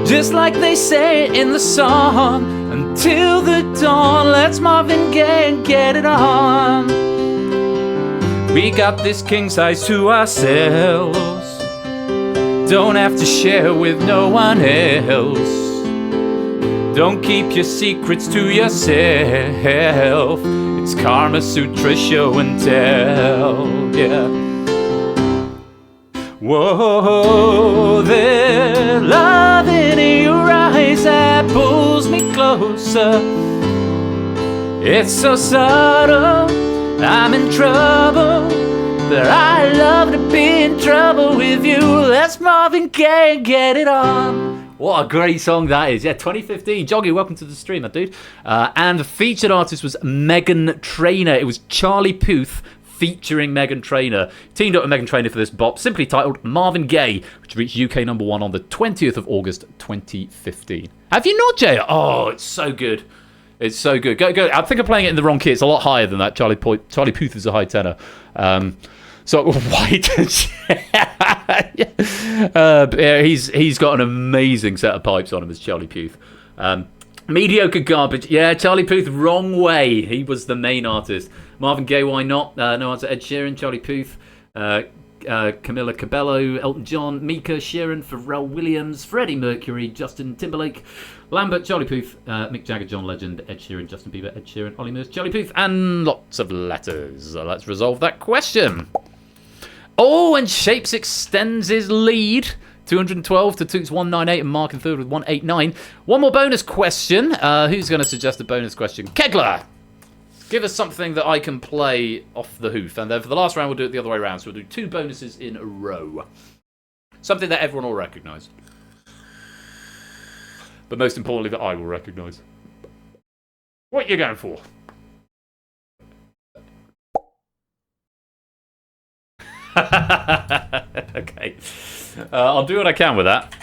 Just like they say in the song, until the dawn. Let's Marvin Gaye and get it on. We got this king size to ourselves. Don't have to share with no one else. Don't keep your secrets to yourself. It's Karma Sutra show and tell, yeah. Whoa, there's love in your eyes that pulls me closer. It's so subtle, I'm in trouble, but I love to be in trouble with you. Let's Marvin Gaye and get it on. What a great song that is. Yeah, 2015. Joggy, welcome to the stream, that dude. And the featured artist was Meghan Trainor. It was Charlie Puth featuring Meghan Trainor. Teamed up with Meghan Trainor for this bop, simply titled Marvin Gaye, which reached UK number one on the 20th of August 2015. Have you not, Jay? Oh, it's so good. It's so good. Go. I think I'm playing it in the wrong key. It's a lot higher than that. Charlie Puth is a high tenor. So white. Yeah, he's got an amazing set of pipes on him as Charlie Puth. Mediocre garbage. Yeah, Charlie Puth, wrong way. He was the main artist. Marvin Gaye, why not? No answer. Ed Sheeran, Charlie Puth, Camila Cabello, Elton John, Mika, Sheeran, Pharrell Williams, Freddie Mercury, Justin Timberlake, Lambert, Charlie Puth, Mick Jagger, John Legend, Ed Sheeran, Justin Bieber, Ed Sheeran, Ollie Murs, Charlie Puth, and lots of letters. So let's resolve that question. Oh, and Shapes extends his lead. 212 to Toots 198 and Mark in third with 189. One more bonus question. Who's going to suggest a bonus question? Kegler! Give us something that I can play off the hoof. And then for the last round, we'll do it the other way around. So we'll do 2 bonuses in a row. Something that everyone will recognise. But most importantly, that I will recognise. What are you going for? Okay. I'll do what I can with that.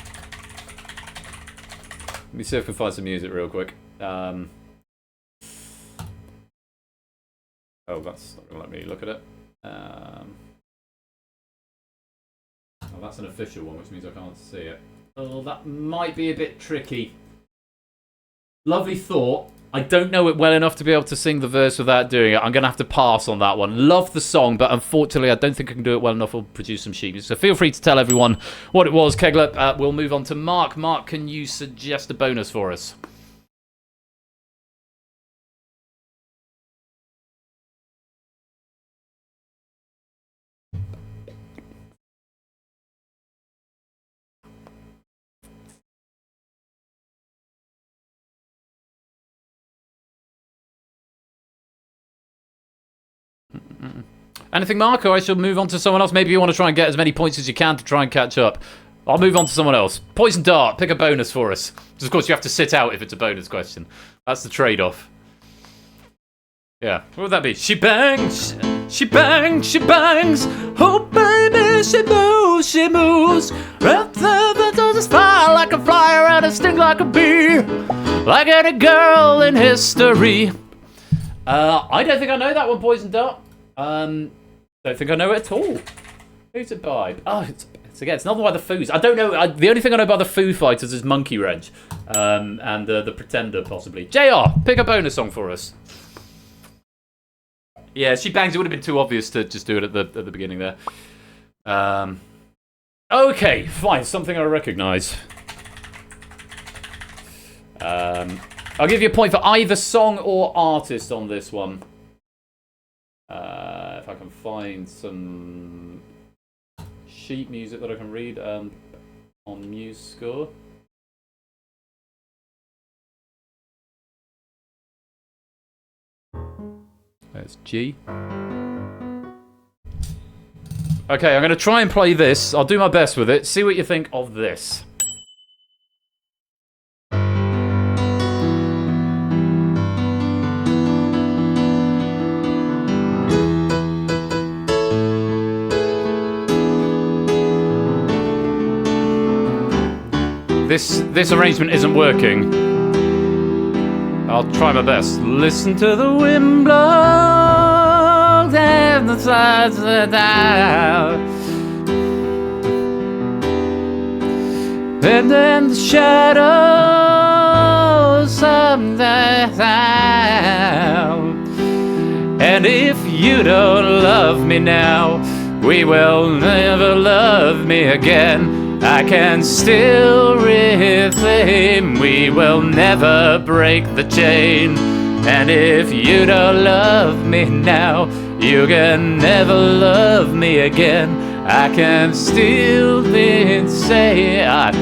Let me see if I can find some music real quick. Oh, that's not going to let me look at it. Oh, that's an official one, which means I can't see it. Oh, that might be a bit tricky. Lovely thought. I don't know it well enough to be able to sing the verse without doing it. I'm going to have to pass on that one. Love the song, but unfortunately I don't think I can do it well enough or produce some sheep. So feel free to tell everyone what it was, Kegler. We'll move on to Mark. Mark, can you suggest a bonus for us? Anything, Mark, or I shall move on to someone else? Maybe you want to try and get as many points as you can to try and catch up. I'll move on to someone else. Poison Dart, pick a bonus for us. Because, of course, you have to sit out if it's a bonus question. That's the trade-off. Yeah, what would that be? She bangs, she bangs, she bangs. Oh, baby, she moves, she moves. Right there, the fly like a flyer and a sting like a bee. Like any girl in history. I don't think I know that one, Poison Dart. Don't think I know it at all. Who's it by? Oh, it's another one by the Foos. I don't know. The only thing I know by the Foo Fighters is Monkey Wrench, and the Pretender possibly. JR, pick a bonus song for us. Yeah, She Bangs. It would have been too obvious to just do it at the beginning there. Okay, fine. Something I recognise. I'll give you a point for either song or artist on this one. If I can find some sheet music that I can read on MuseScore. That's G. Okay, I'm going to try and play this. I'll do my best with it. See what you think of this. This arrangement isn't working. I'll try my best. Listen to the wind blow down the sides of the town, and then the shadows sometimes sound. And if you don't love me now, we will never love me again. I can still reclaim, we will never break the chain. And if you don't love me now, you can never love me again. I can still say, I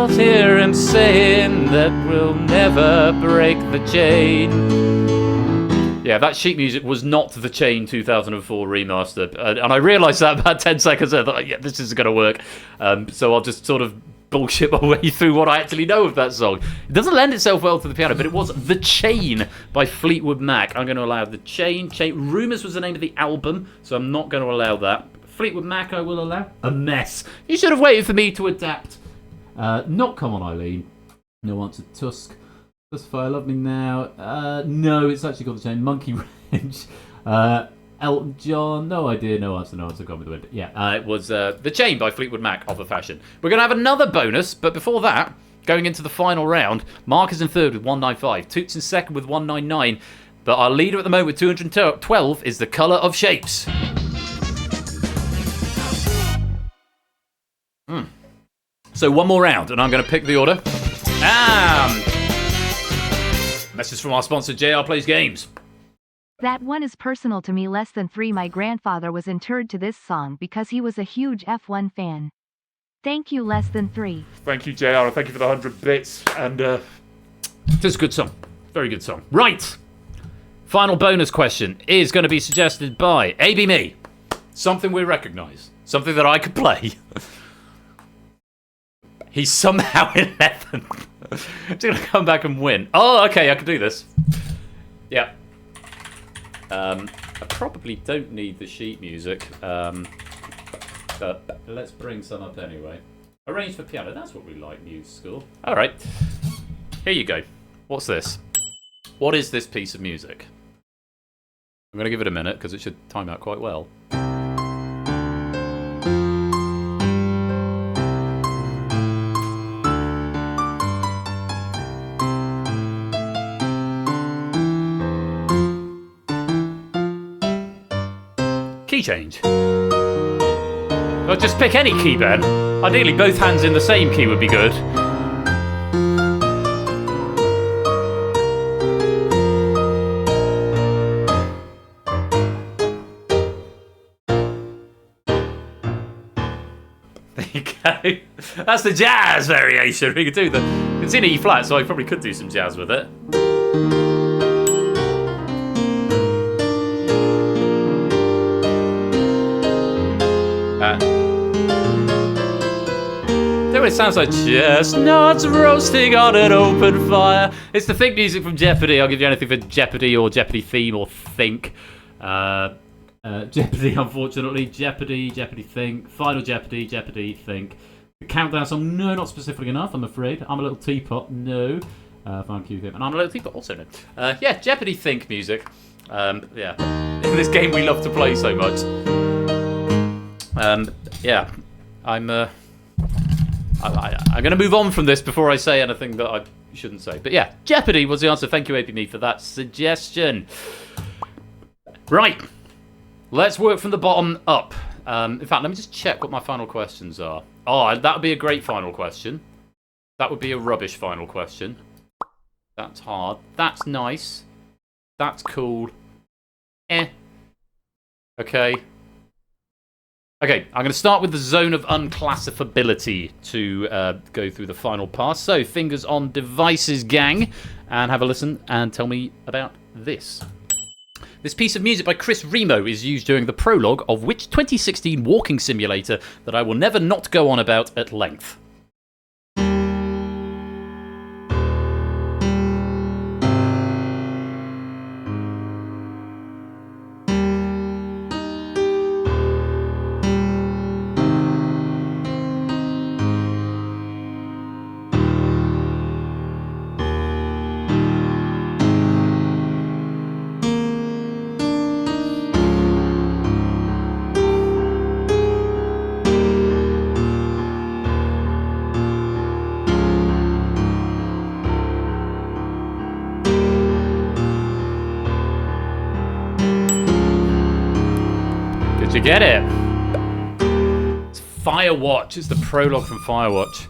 hear him saying that we'll never break the chain. Yeah, that sheet music was not the Chain 2004 remaster. And I realised that about 10 seconds ago. I thought, yeah, this isn't going to work. So I'll just sort of bullshit my way through what I actually know of that song. It doesn't lend itself well to the piano, but it was The Chain by Fleetwood Mac. I'm going to allow The Chain. Rumours was the name of the album, so I'm not going to allow that. Fleetwood Mac I will allow. A Mess. You should have waited for me to adapt. Not Come On Eileen. No answer. Tusk. Justify, Love Me Now. No, it's actually called The Chain. Monkey Wrench. Elton John, no idea, no answer, Gone with the Wind. Yeah, it was The Chain by Fleetwood Mac, off of Fashion. We're going to have another bonus, but before that, going into the final round, Mark is in third with 195, Toots in second with 199, but our leader at the moment with 212 is The Colour of Shapes. So one more round, and I'm going to pick the order. Message from our sponsor, JR Plays Games. That one is personal to me. Less than 3. My grandfather was interred to this song because he was a huge F1 fan. Thank you, Less Than 3. Thank you, JR, and thank you for the 100 bits. And This is a good song. Very good song. Right. Final bonus question is going to be suggested by AB Me. Something we recognise. Something that I could play. He's somehow 11th. He's going to come back and win. Oh, okay, I can do this. Yeah. I probably don't need the sheet music. But let's bring some up anyway. Arranged for piano. That's what we like, News School. All right. Here you go. What's this? What is this piece of music? I'm going to give it a minute because it should time out quite well. Key change. Well, just pick any key, Ben. Ideally, both hands in the same key would be good. There you go. That's the jazz variation. We could do it's in E flat, so I probably could do some jazz with it. It sounds like chestnuts roasting on an open fire. It's the Think music from Jeopardy. I'll give you anything for Jeopardy or Jeopardy theme or Think. Jeopardy, unfortunately. Jeopardy Think. Final Jeopardy, Think. The countdown song, no, not specific enough, I'm afraid. I'm a Little Teapot, no. Final Cue theme, and I'm a Little Teapot, also no. Yeah, Jeopardy Think music. Yeah, in this game we love to play so much. Yeah, I'm going to move on from this before I say anything that I shouldn't say. But yeah, Jeopardy was the answer. Thank you, AP Me, for that suggestion. Right. Let's work from the bottom up. In fact, let me just check what my final questions are. Oh, that would be a great final question. That would be a rubbish final question. That's hard. That's nice. That's cool. Okay. Okay, I'm going to start with the zone of unclassifiability to go through the final pass. So, fingers on devices, gang, and have a listen and tell me about this. This piece of music by Chris Remo is used during the prologue of which 2016 walking simulator that I will never not go on about at length? Did you get it? It's Firewatch. It's the prologue from Firewatch.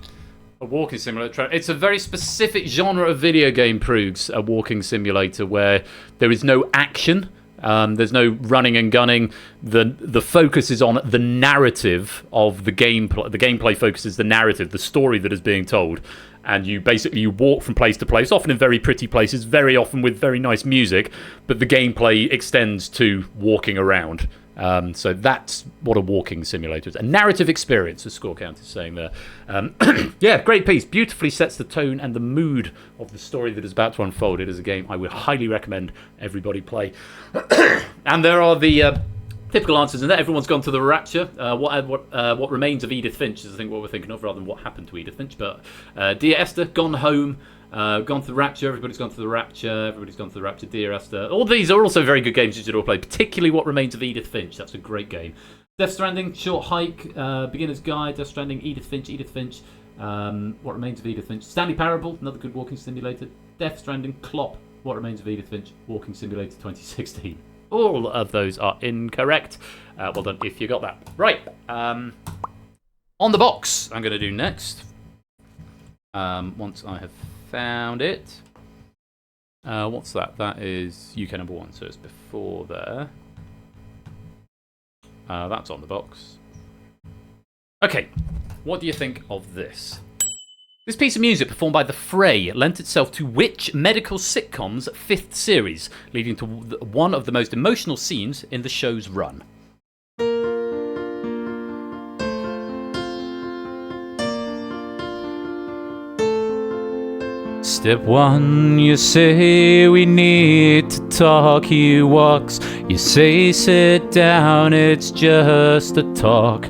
A walking simulator. It's a very specific genre of video game, Proogs, a walking simulator where there is no action. There's no running and gunning. The focus is on the narrative of the gameplay. The gameplay focuses the narrative, the story that is being told. And you walk from place to place, often in very pretty places, very often with very nice music, but the gameplay extends to walking around. So that's what a walking simulator is. A narrative experience, as Score Count is saying there. Yeah, great piece. Beautifully sets the tone and the mood of the story that is about to unfold. It is a game I would highly recommend everybody play. And there are the Typical answers in there. Everyone's gone to the Rapture. What remains of Edith Finch is, I think, what we're thinking of, rather than what happened to Edith Finch. But Dear Esther, Gone Home, gone to the Rapture. Everybody's gone to the Rapture. Everybody's gone to the Rapture. Dear Esther. All these are also very good games you should all play. Particularly What Remains of Edith Finch. That's a great game. Death Stranding, Short Hike, Beginner's Guide, Death Stranding, Edith Finch. What Remains of Edith Finch. Stanley Parable, another good walking simulator. Death Stranding, Clop, What Remains of Edith Finch, Walking Simulator 2016. All of those are incorrect. Well done if you got that. Right. On the box, I'm going to do next. Once I have found it. What's that? That is UK number 1, so it's before there. That's on the box. Okay, what do you think of this? This piece of music, performed by The Fray, lent itself to which medical sitcom's 5th series, leading to one of the most emotional scenes in the show's run? Step 1, you say we need to talk. He walks, you say sit down, it's just a talk.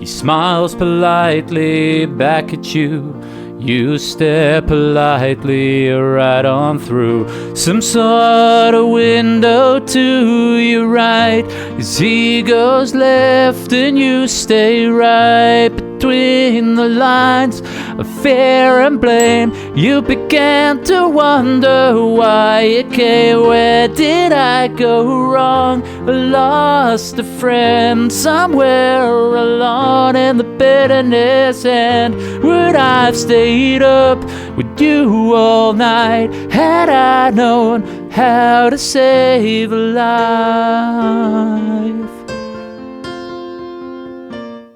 He smiles politely back at you. You stare politely right on through some sort of window to your right. As he goes left and you stay right between the lines of fear and blame. You began to wonder why it came. Where did I go wrong? I lost a friend somewhere alone in the bitterness. And would I've stayed up with you all night had I known how to save a life?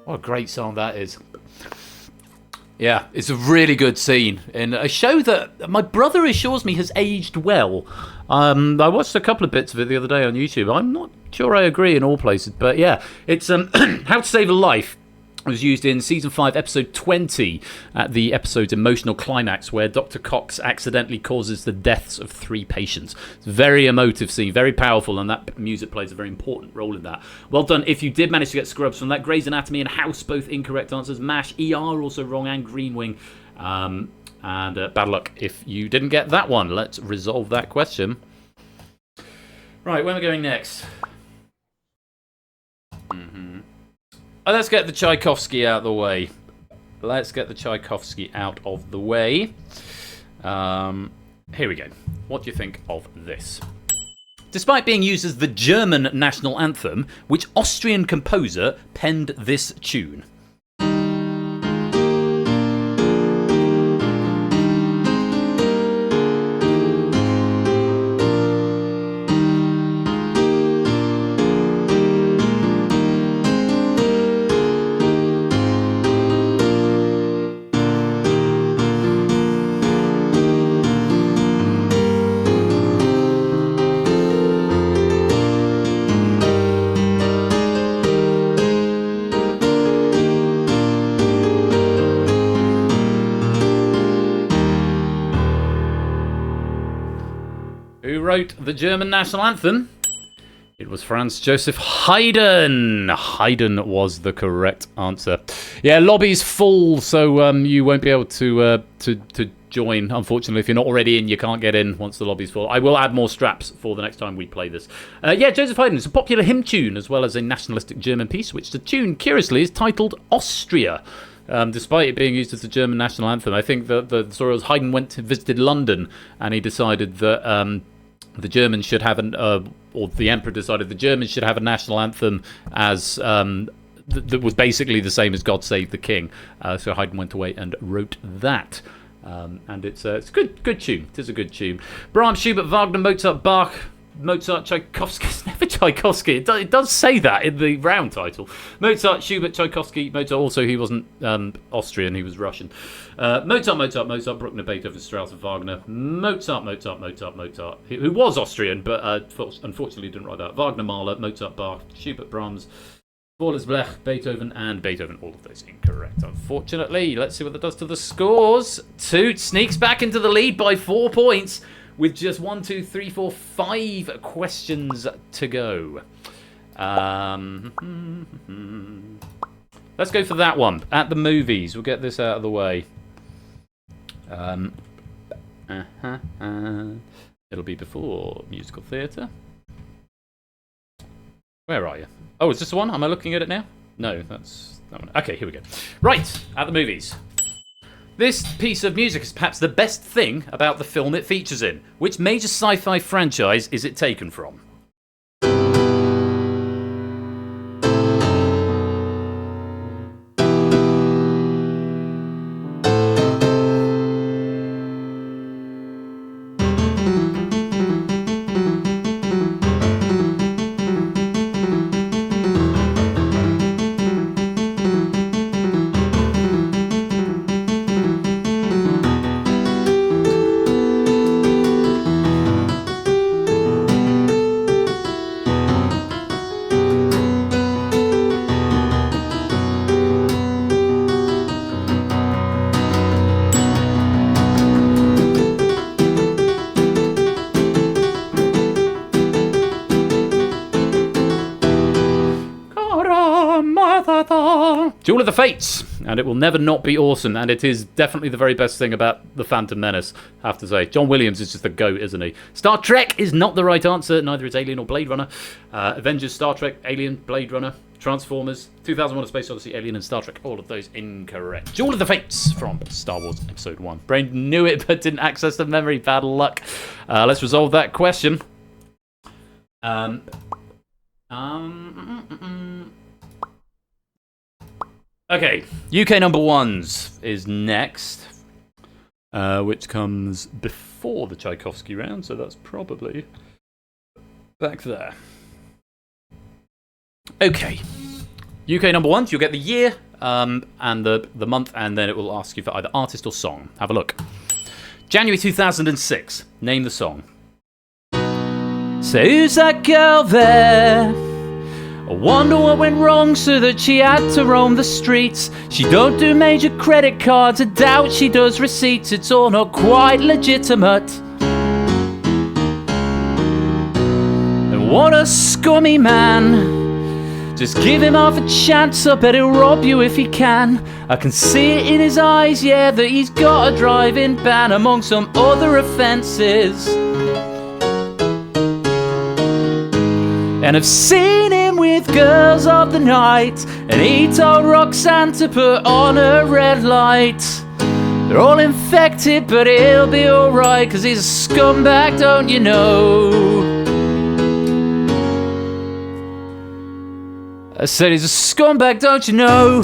What a great song that is. Yeah, it's a really good scene in a show that my brother assures me has aged well. I watched a couple of bits of it the other day on YouTube. I'm not sure I agree in all places, but yeah, it's How to Save a Life. It was used in Season 5, Episode 20, at the episode's emotional climax, where Dr. Cox accidentally causes the deaths of 3 patients. It's a very emotive scene, very powerful, and that music plays a very important role in that. Well done if you did manage to get scrubs from that. Grey's Anatomy and House, both incorrect answers. MASH, ER, also wrong, and Green Wing. And bad luck if you didn't get that one. Let's resolve that question. Right, where am I going next? Let's get the Tchaikovsky out of the way. Here we go. What do you think of this? Despite being used as the German national anthem, which Austrian composer penned this tune? Wrote the German national anthem? It was Franz Joseph Haydn. Haydn was the correct answer. Yeah, lobby's full, so you won't be able to join. Unfortunately, if you're not already in, you can't get in once the lobby's full. I will add more straps for the next time we play this. Yeah, Joseph Haydn is a popular hymn tune as well as a nationalistic German piece, which the tune, curiously, is titled Austria. Despite it being used as the German national anthem. I think that the story was Haydn visited London and he decided that the Germans should have or the emperor decided the Germans should have a national anthem as that was basically the same as God Save the King. So Haydn went away and wrote that. And it's a good tune. It is a good tune. Brahms, Schubert, Wagner, Mozart, Bach, Tchaikovsky. It's never Tchaikovsky. It does say that in the round title. Mozart, Schubert, Tchaikovsky. Mozart also, he wasn't Austrian, he was Russian. Mozart, Bruckner, Beethoven, Strauss, and Wagner. Mozart, who was Austrian, but unfortunately didn't write that. Wagner, Mahler, Mozart, Bach, Schubert, Brahms, Boris, Blech, Beethoven, and Beethoven. All of those incorrect, unfortunately. Let's see what that does to the scores. Toot sneaks back into the lead by 4 points with just 5 questions to go. Let's go for that one. At the movies. We'll get this out of the way. It'll be before musical theatre. Where are you? Oh, is this the one? Am I looking at it now? No, that's that one. Okay, here we go. Right, at the movies. This piece of music is perhaps the best thing about the film it features in. Which major sci-fi franchise is it taken from? Duel of the Fates, and it will never not be awesome, and it is definitely the very best thing about The Phantom Menace, I have to say. John Williams is just the GOAT, isn't he? Star Trek is not the right answer, neither is Alien or Blade Runner. Avengers, Star Trek, Alien, Blade Runner, Transformers, 2001: A Space Odyssey, Alien and Star Trek, all of those incorrect. Duel of the Fates from Star Wars Episode 1. Brain knew it, but didn't access the memory, bad luck. Let's resolve that question. Okay, UK number ones is next, which comes before the Tchaikovsky round, so that's probably back there. Okay, UK number ones, you'll get the year and the month, and then it will ask you for either artist or song. Have a look. January 2006, name the song. So who's that girl there? I wonder what went wrong so that she had to roam the streets. She don't do major credit cards, I doubt she does receipts. It's all not quite legitimate. And what a scummy man. Just give him half a chance, I bet he'll rob you if he can. I can see it in his eyes, yeah, that he's got a driving ban among some other offences. And I've seen him with girls of the night, and he told Roxanne to put on a red light. They're all infected, but he'll be alright, 'cause he's a scumbag, don't you know? I said he's a scumbag, don't you know?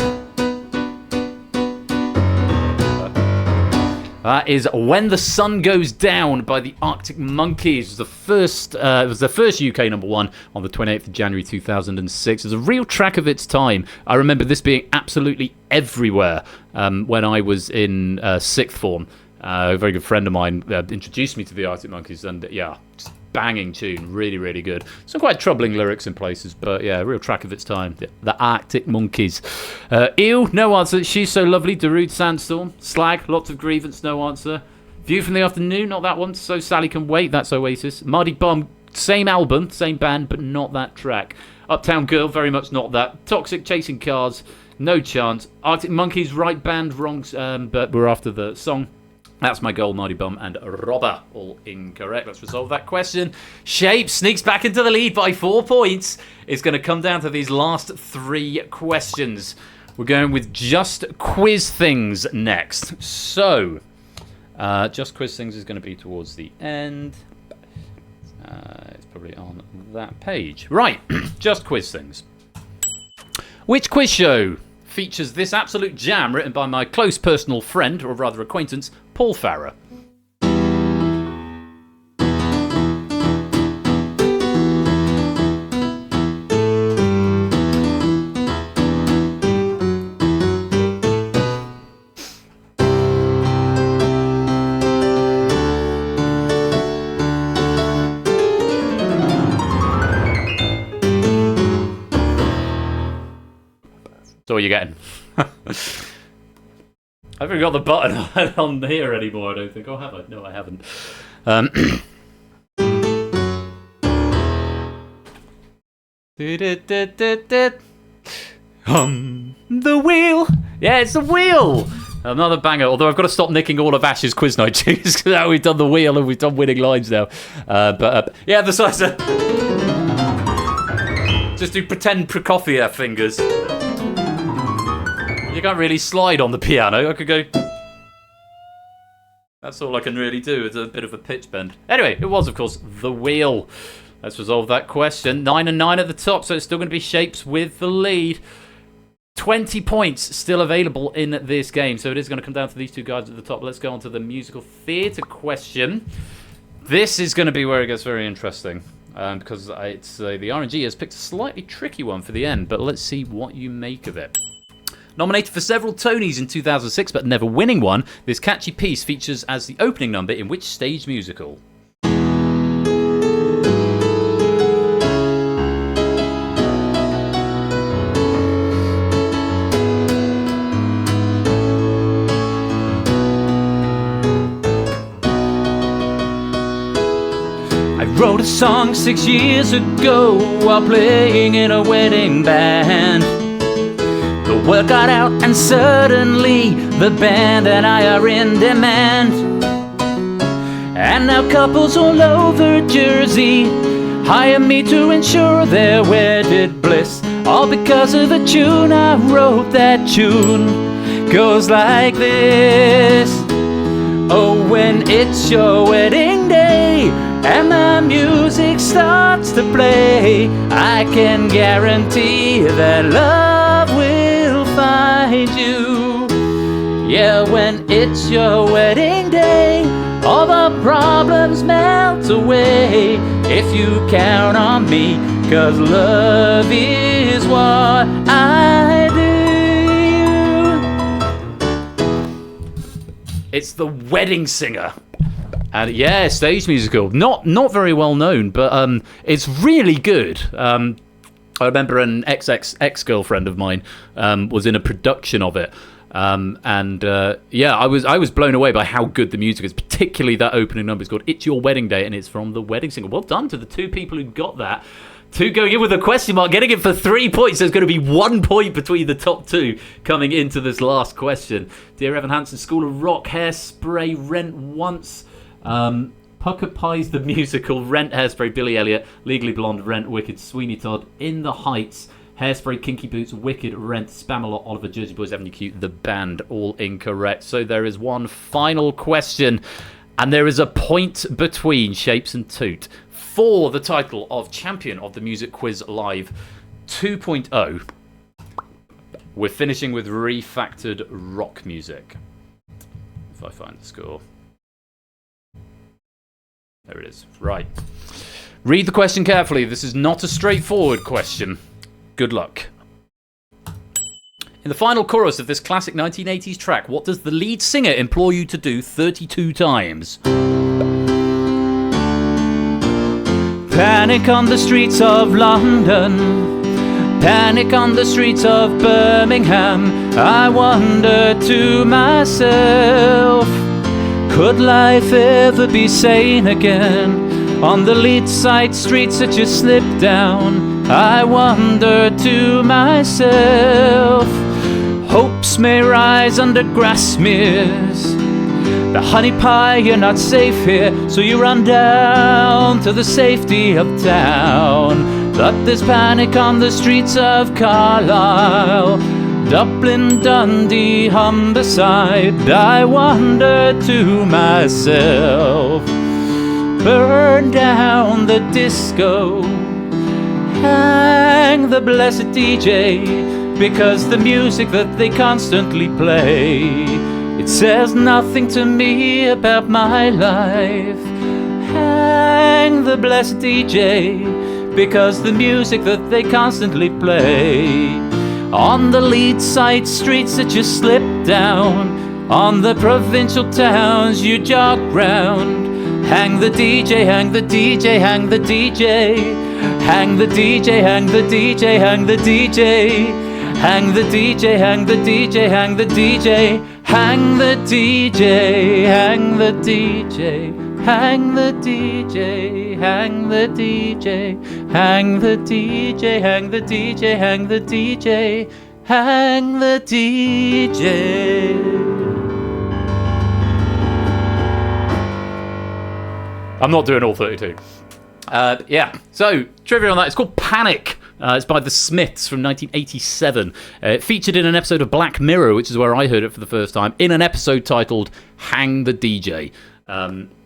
That is When the Sun Goes Down by the Arctic Monkeys. It was the first UK number one on the 28th of January 2006. It was a real track of its time. I remember this being absolutely everywhere when I was in sixth form. A very good friend of mine introduced me to the Arctic Monkeys, and yeah, just banging tune, really, really good. Some quite troubling lyrics in places, but yeah, a real track of its time. The Arctic Monkeys. Eel, no answer. She's So Lovely. Darude Sandstorm. Slag, Lots of Grievance, no answer. View from the Afternoon, not that one. So Sally Can Wait, that's Oasis. Mardy Bum, same album, same band, but not that track. Uptown Girl, very much not that. Toxic, Chasing Cars, no chance. Arctic Monkeys, right band, wrong, but we're after the song. That's My Goal, Mardy Bum, and Robber. All incorrect. Let's resolve that question. Shape sneaks back into the lead by 4 points. It's going to come down to these last 3 questions. We're going with Just Quiz Things next. So, Just Quiz Things is going to be towards the end. It's probably on that page. Right, Just Quiz Things. Which quiz show features this absolute jam written by my close personal friend, or rather acquaintance, Paul Farrer? So what are you getting? I haven't got the button on here anymore, I don't think. Oh, have I? No, I haven't. The wheel. Yeah, it's the wheel. Another banger. Although I've got to stop nicking all of Ash's quiz night tunes because now we've done the wheel and we've done winning lines now. Yeah, the size of. Just do pretend Prokofiev fingers. You can't really slide on the piano. I could go. That's all I can really do. It's a bit of a pitch bend. Anyway, it was, of course, the wheel. Let's resolve that question. 9 and 9 at the top, so it's still going to be Shapes with the lead. 20 points still available in this game, so it is going to come down to these two guys at the top. Let's go on to the musical theatre question. This is going to be where it gets very interesting, because the RNG has picked a slightly tricky one for the end, but let's see what you make of it. Nominated for several Tonys in 2006, but never winning one, this catchy piece features as the opening number in which stage musical? I wrote a song 6 years ago while playing in a wedding band. The word got out and suddenly the band and I are in demand. And now couples all over Jersey hire me to ensure their wedded bliss. All because of the tune I wrote. That tune goes like this. Oh, when it's your wedding day and the music starts to play, I can guarantee that love will find you. Yeah, when it's your wedding day, all the problems melt away if you count on me, 'cause love is what I do. It's The Wedding Singer. And yeah, stage musical. Not very well known, but it's really good. I remember an ex-girlfriend of mine was in a production of it. Yeah, I was blown away by how good the music is, particularly that opening number. It's called It's Your Wedding Day, and it's from The Wedding Singer. Well done to the two people who got that. Two going in with a question mark, getting it for 3 points. There's going to be 1 point between the top two coming into this last question. Dear Evan Hansen, School of Rock, Hairspray, Rent Once, Pucker Pies the Musical, Rent, Hairspray, Billy Elliot, Legally Blonde, Rent, Wicked, Sweeney Todd, In the Heights, Hairspray, Kinky Boots, Wicked, Rent, Spamalot, Oliver, Jersey Boys, Avenue Q, The Band, all incorrect. So there is one final question, and there is a point between Shapes and Toot for the title of Champion of the Music Quiz Live 2.0. We're finishing with refactored rock music. If I find the score. There it is. Right. Read the question carefully. This is not a straightforward question. Good luck. In the final chorus of this classic 1980s track, what does the lead singer implore you to do 32 times? Panic on the streets of London, panic on the streets of Birmingham. I wonder to myself, could life ever be sane again? On the lead side streets that you slip down, I wonder to myself, hopes may rise under grass smears. The honey pie, you're not safe here, so you run down to the safety of town. But there's panic on the streets of Carlisle, Dublin, Dundee, Humberside. I wonder to myself, burn down the disco, hang the blessed DJ, because the music that they constantly play, it says nothing to me about my life. Hang the blessed DJ, because the music that they constantly play, on the lead side streets that you slip down, on the provincial towns you jog round. Hang the DJ, hang the DJ, hang the DJ, hang the DJ, hang the DJ, hang the DJ, hang the DJ, hang the DJ, hang the DJ, hang the DJ, hang the DJ, Hang the DJ, hang the DJ, hang the DJ, hang the DJ, hang the DJ, hang the DJ. I'm not doing all 32. Yeah, so trivia on that. It's called Panic. It's by The Smiths from 1987. It featured in an episode of Black Mirror, which is where I heard it for the first time, in an episode titled Hang the DJ.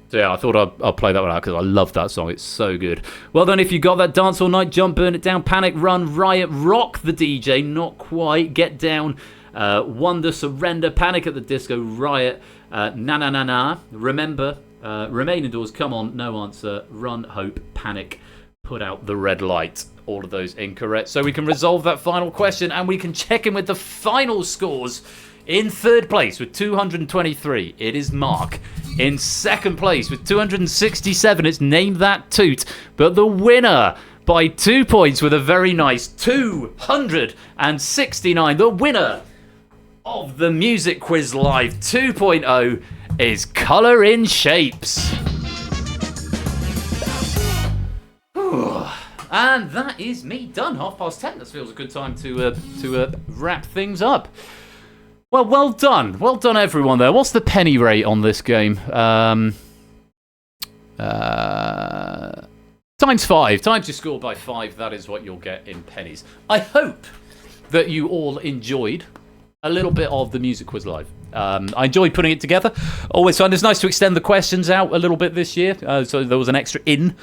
So yeah, I thought I'll play that one out because I love that song. It's so good. Well done if you got that. Dance all night, jump, burn it down, panic, run, riot, rock the DJ, not quite, get down, wonder, surrender, panic at the disco, riot, na na na na, remember, remain indoors, come on, no answer, run, hope, panic, put out the red light. All of those incorrect. So we can resolve that final question and we can check in with the final scores. In third place with 223, it is Mark. In second place with 267, it's Name That Toot. But the winner by 2 points with a very nice 269, the winner of the Music Quiz Live 2.0 is Colour in Shapes. And that is me done. 10:30. That feels a good time to wrap things up. Well done. Well done, everyone there. What's the penny rate on this game? Times 5. Times your score by 5. That is what you'll get in pennies. I hope that you all enjoyed a little bit of the Music Quiz Live. I enjoyed putting it together. Always fun. It's nice to extend the questions out a little bit this year. So there was an extra in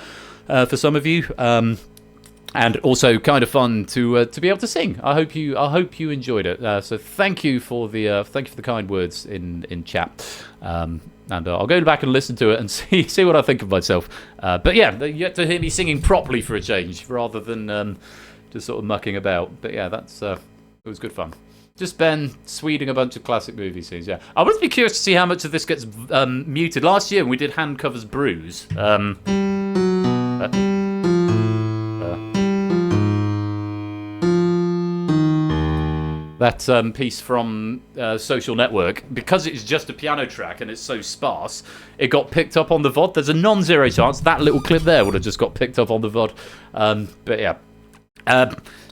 for some of you. And also kind of fun to be able to sing. I hope you enjoyed it. So thank you for the kind words in chat. And I'll go back and listen to it and see what I think of myself. But yeah, you get to hear me singing properly for a change, rather than just sort of mucking about. But yeah, it was good fun. Just Ben sweeding a bunch of classic movie scenes. Yeah, I would be curious to see how much of this gets muted. Last year when we did Hand Covers Bruise. That piece from Social Network, because it's just a piano track and it's so sparse, it got picked up on the VOD. There's a non-zero chance that little clip there would have just got picked up on the VOD. But yeah.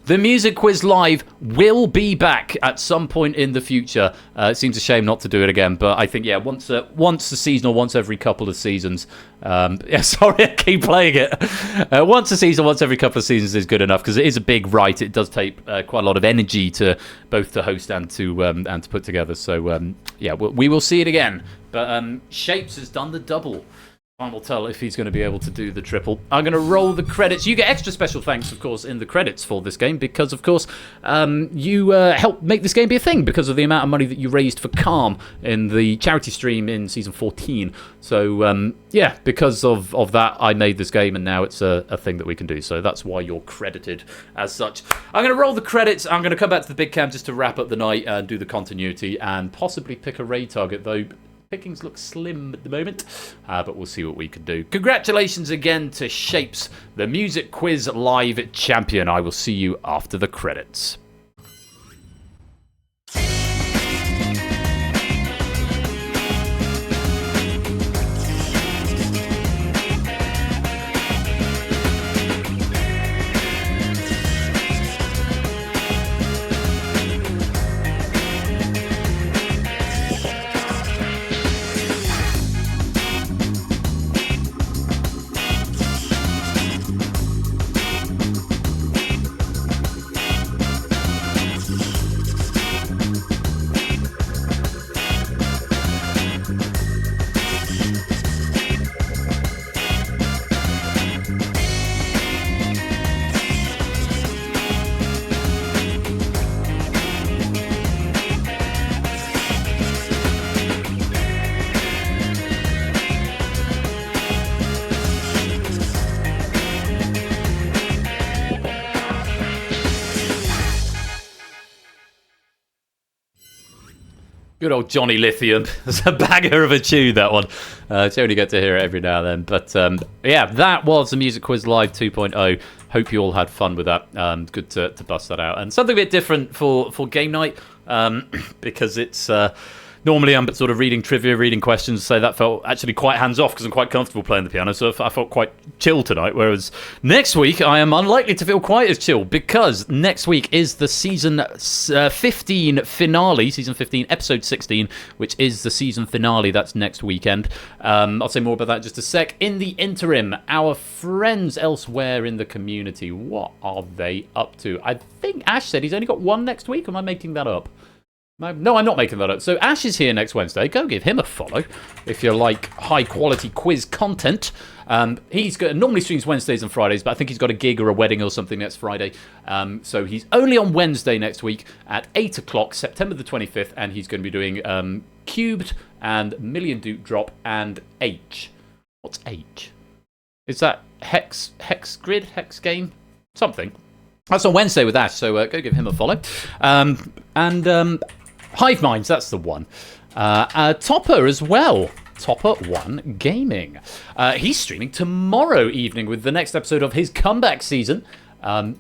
The Music Quiz Live will be back at some point in the future. It seems a shame not to do it again, but I think, yeah, once a season or once every couple of seasons. Yeah, sorry, I keep playing it. Once a season, once every couple of seasons is good enough, because it is a big write. It does take quite a lot of energy to both to host and to put together. So yeah, we will see it again. But Shapes has done the double. Time will tell if he's going to be able to do the triple. I'm going to roll the credits. You get extra special thanks, of course, in the credits for this game because, of course, you helped make this game be a thing because of the amount of money that you raised for Calm in the charity stream in Season 14. So, yeah, because of that, I made this game, and now it's a thing that we can do. So that's why you're credited as such. I'm going to roll the credits. I'm going to come back to the big cam just to wrap up the night and do the continuity and possibly pick a raid target, though. Pickings look slim at the moment, but we'll see what we can do. Congratulations again to Shapes, the Music Quiz Live champion. I will see you after the credits. Good old Johnny Lithium. It's a banger of a tune, that one. You only get to hear it every now and then. But yeah, that was the Music Quiz Live 2.0. Hope you all had fun with that. Good to bust that out. And something a bit different for game night because it's Normally I'm sort of reading trivia, reading questions, so that felt actually quite hands-off because I'm quite comfortable playing the piano, so I felt quite chill tonight, whereas next week I am unlikely to feel quite as chill because next week is the season 15 finale, season 15, episode 16, which is the season finale. That's next weekend. I'll say more about that in just a sec. In the interim, our friends elsewhere in the community, what are they up to? I think Ash said he's only got one next week. Am I making that up? No, I'm not making that up. So Ash is here next Wednesday. Go give him a follow if you like high-quality quiz content. He's normally streams Wednesdays and Fridays, but I think he's got a gig or a wedding or something next Friday. So he's only on Wednesday next week at 8 o'clock, September the 25th, and he's going to be doing Cubed and Million Duke Drop and H. What's H? Is that Hex Grid? Hex Game? Something. That's on Wednesday with Ash, so go give him a follow. Hive Minds, that's the one. Topper as well. Topper 1 Gaming. He's streaming tomorrow evening with the next episode of his comeback season.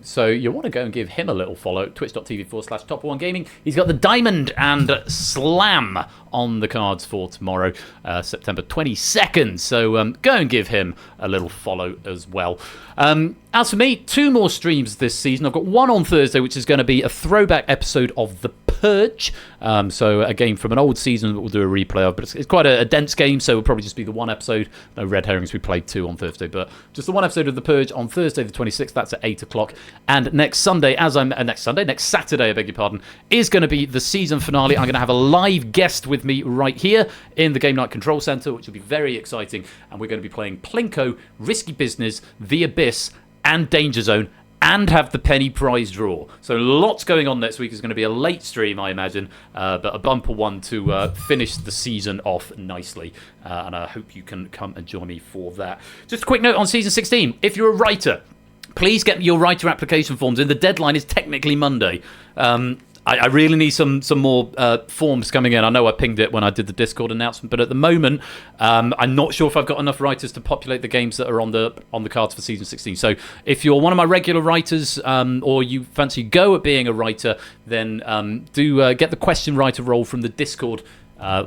So you want to go and give him a little follow. Twitch.tv/Topper1 Gaming. He's got the Diamond and Slam on the cards for tomorrow, September 22nd. So go and give him a little follow as well. As for me, 2 more streams this season. I've got one on Thursday, which is going to be a throwback episode of The Purge. So a game from an old season that we'll do a replay of, but it's quite a dense game, so it'll probably just be the one episode. No red herrings, we played 2 on Thursday, but just the one episode of The Purge on Thursday the 26th. That's at 8 o'clock. And next Saturday, I beg your pardon, is going to be the season finale. I'm going to have a live guest with me right here in the Game Night Control Center, which will be very exciting, and we're going to be playing Plinko, Risky Business, The Abyss, and Danger Zone, and have the penny prize draw. So lots going on next week. It's going to be a late stream, I imagine, but a bumper one to finish the season off nicely. And I hope you can come and join me for that. Just a quick note on Season 16. If you're a writer, please get your writer application forms in. The deadline is technically Monday. I really need some more forms coming in. I know I pinged it when I did the Discord announcement, but at the moment, I'm not sure if I've got enough writers to populate the games that are on the cards for Season 16. So if you're one of my regular writers, or you fancy go at being a writer, then do get the question writer role from the Discord,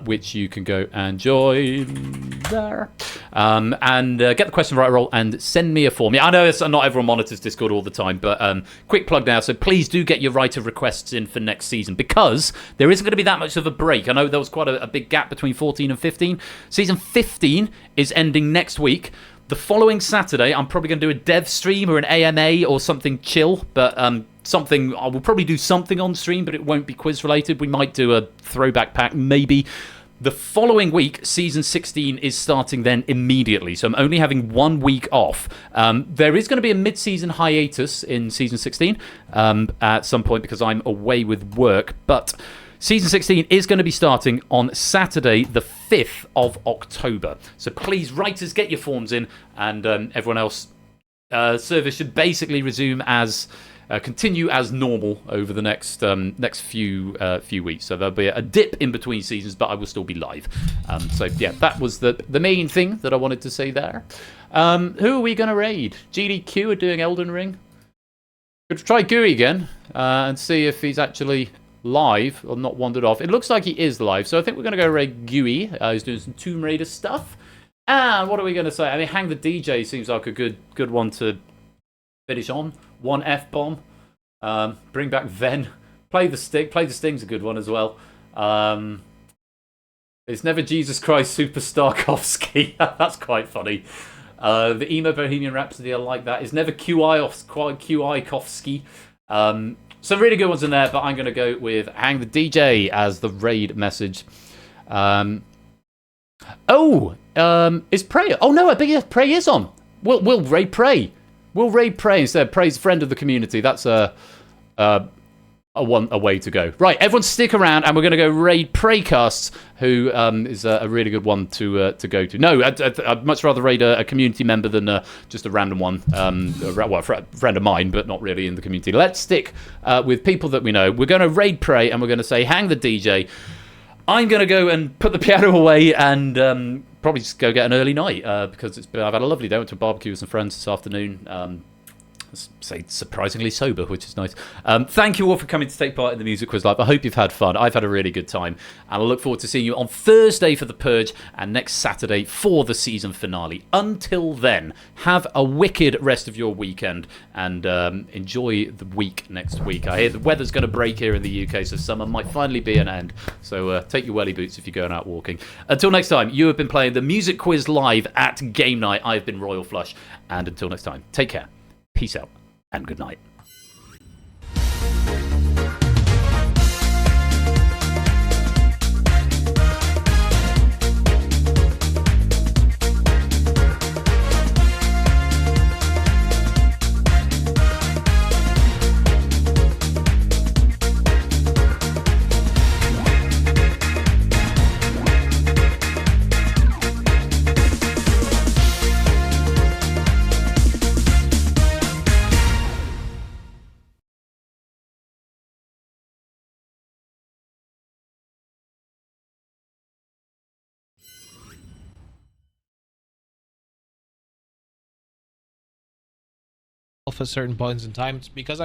which you can go and join there. And get the question right role and send me a form. Yeah, I know not everyone monitors Discord all the time, but quick plug now. So please do get your writer requests in for next season, because there isn't going to be that much of a break. I know there was quite a big gap between 14 and 15. Season 15 is ending next week. The following Saturday, I'm probably going to do a dev stream or an AMA or something chill, but I will probably do something on stream, but it won't be quiz related. We might do a throwback pack, maybe. The following week, Season 16 is starting then immediately, so I'm only having 1 week off. There is going to be a mid-season hiatus in Season 16 at some point because I'm away with work, but Season 16 is going to be starting on Saturday, the 5th of October. So please, writers, get your forms in, and everyone else, service should basically resume as... continue as normal over the next few weeks. So there'll be a dip in between seasons, but I will still be live. So yeah, that was the main thing that I wanted to say there. Who are we going to raid? GDQ are doing Elden Ring. Could try Gooey again and see if he's actually live or not wandered off. It looks like he is live, so I think we're going to go raid Gooey. He's doing some Tomb Raider stuff. And what are we going to say? I mean, Hang the DJ seems like a good one to finish on. 1 F-bomb. Bring back Ven. Play the Sting's a good one as well. It's never Jesus Christ Super Starkovsky. That's quite funny. The Emo Bohemian Rhapsody, I like that. It's never QI-Kovsky. Some really good ones in there, but I'm going to go with Hang the DJ as the raid message. Is Prey? Oh no, I think Prey is on. We'll raid Prey. We'll raid Prey instead. Prey's friend of the community. That's a way to go. Right, everyone stick around, and we're going to go raid Preycasts, who is a really good one to go to. No, I'd much rather raid a community member than just a random one. A friend of mine, but not really in the community. Let's stick with people that we know. We're going to raid Prey, and we're going to say, Hang the DJ. I'm going to go and put the piano away and probably just go get an early night because I've had a lovely day. I went to a barbecue with some friends this afternoon. say surprisingly sober, which is nice. Thank you all for coming to take part in the Music Quiz Live. I hope you've had fun. I've had a really good time, and I look forward to seeing you on Thursday for The Purge and next Saturday for the season finale. Until then, have a wicked rest of your weekend, and enjoy the week next week. I hear the weather's going to break here in the UK, so summer might finally be an end. So take your welly boots if you're going out walking. Until next time, you have been playing the Music Quiz Live at Game Night. I've been Royal Flush, and until next time, take care, peace out, and good night. At certain points in time, because I'm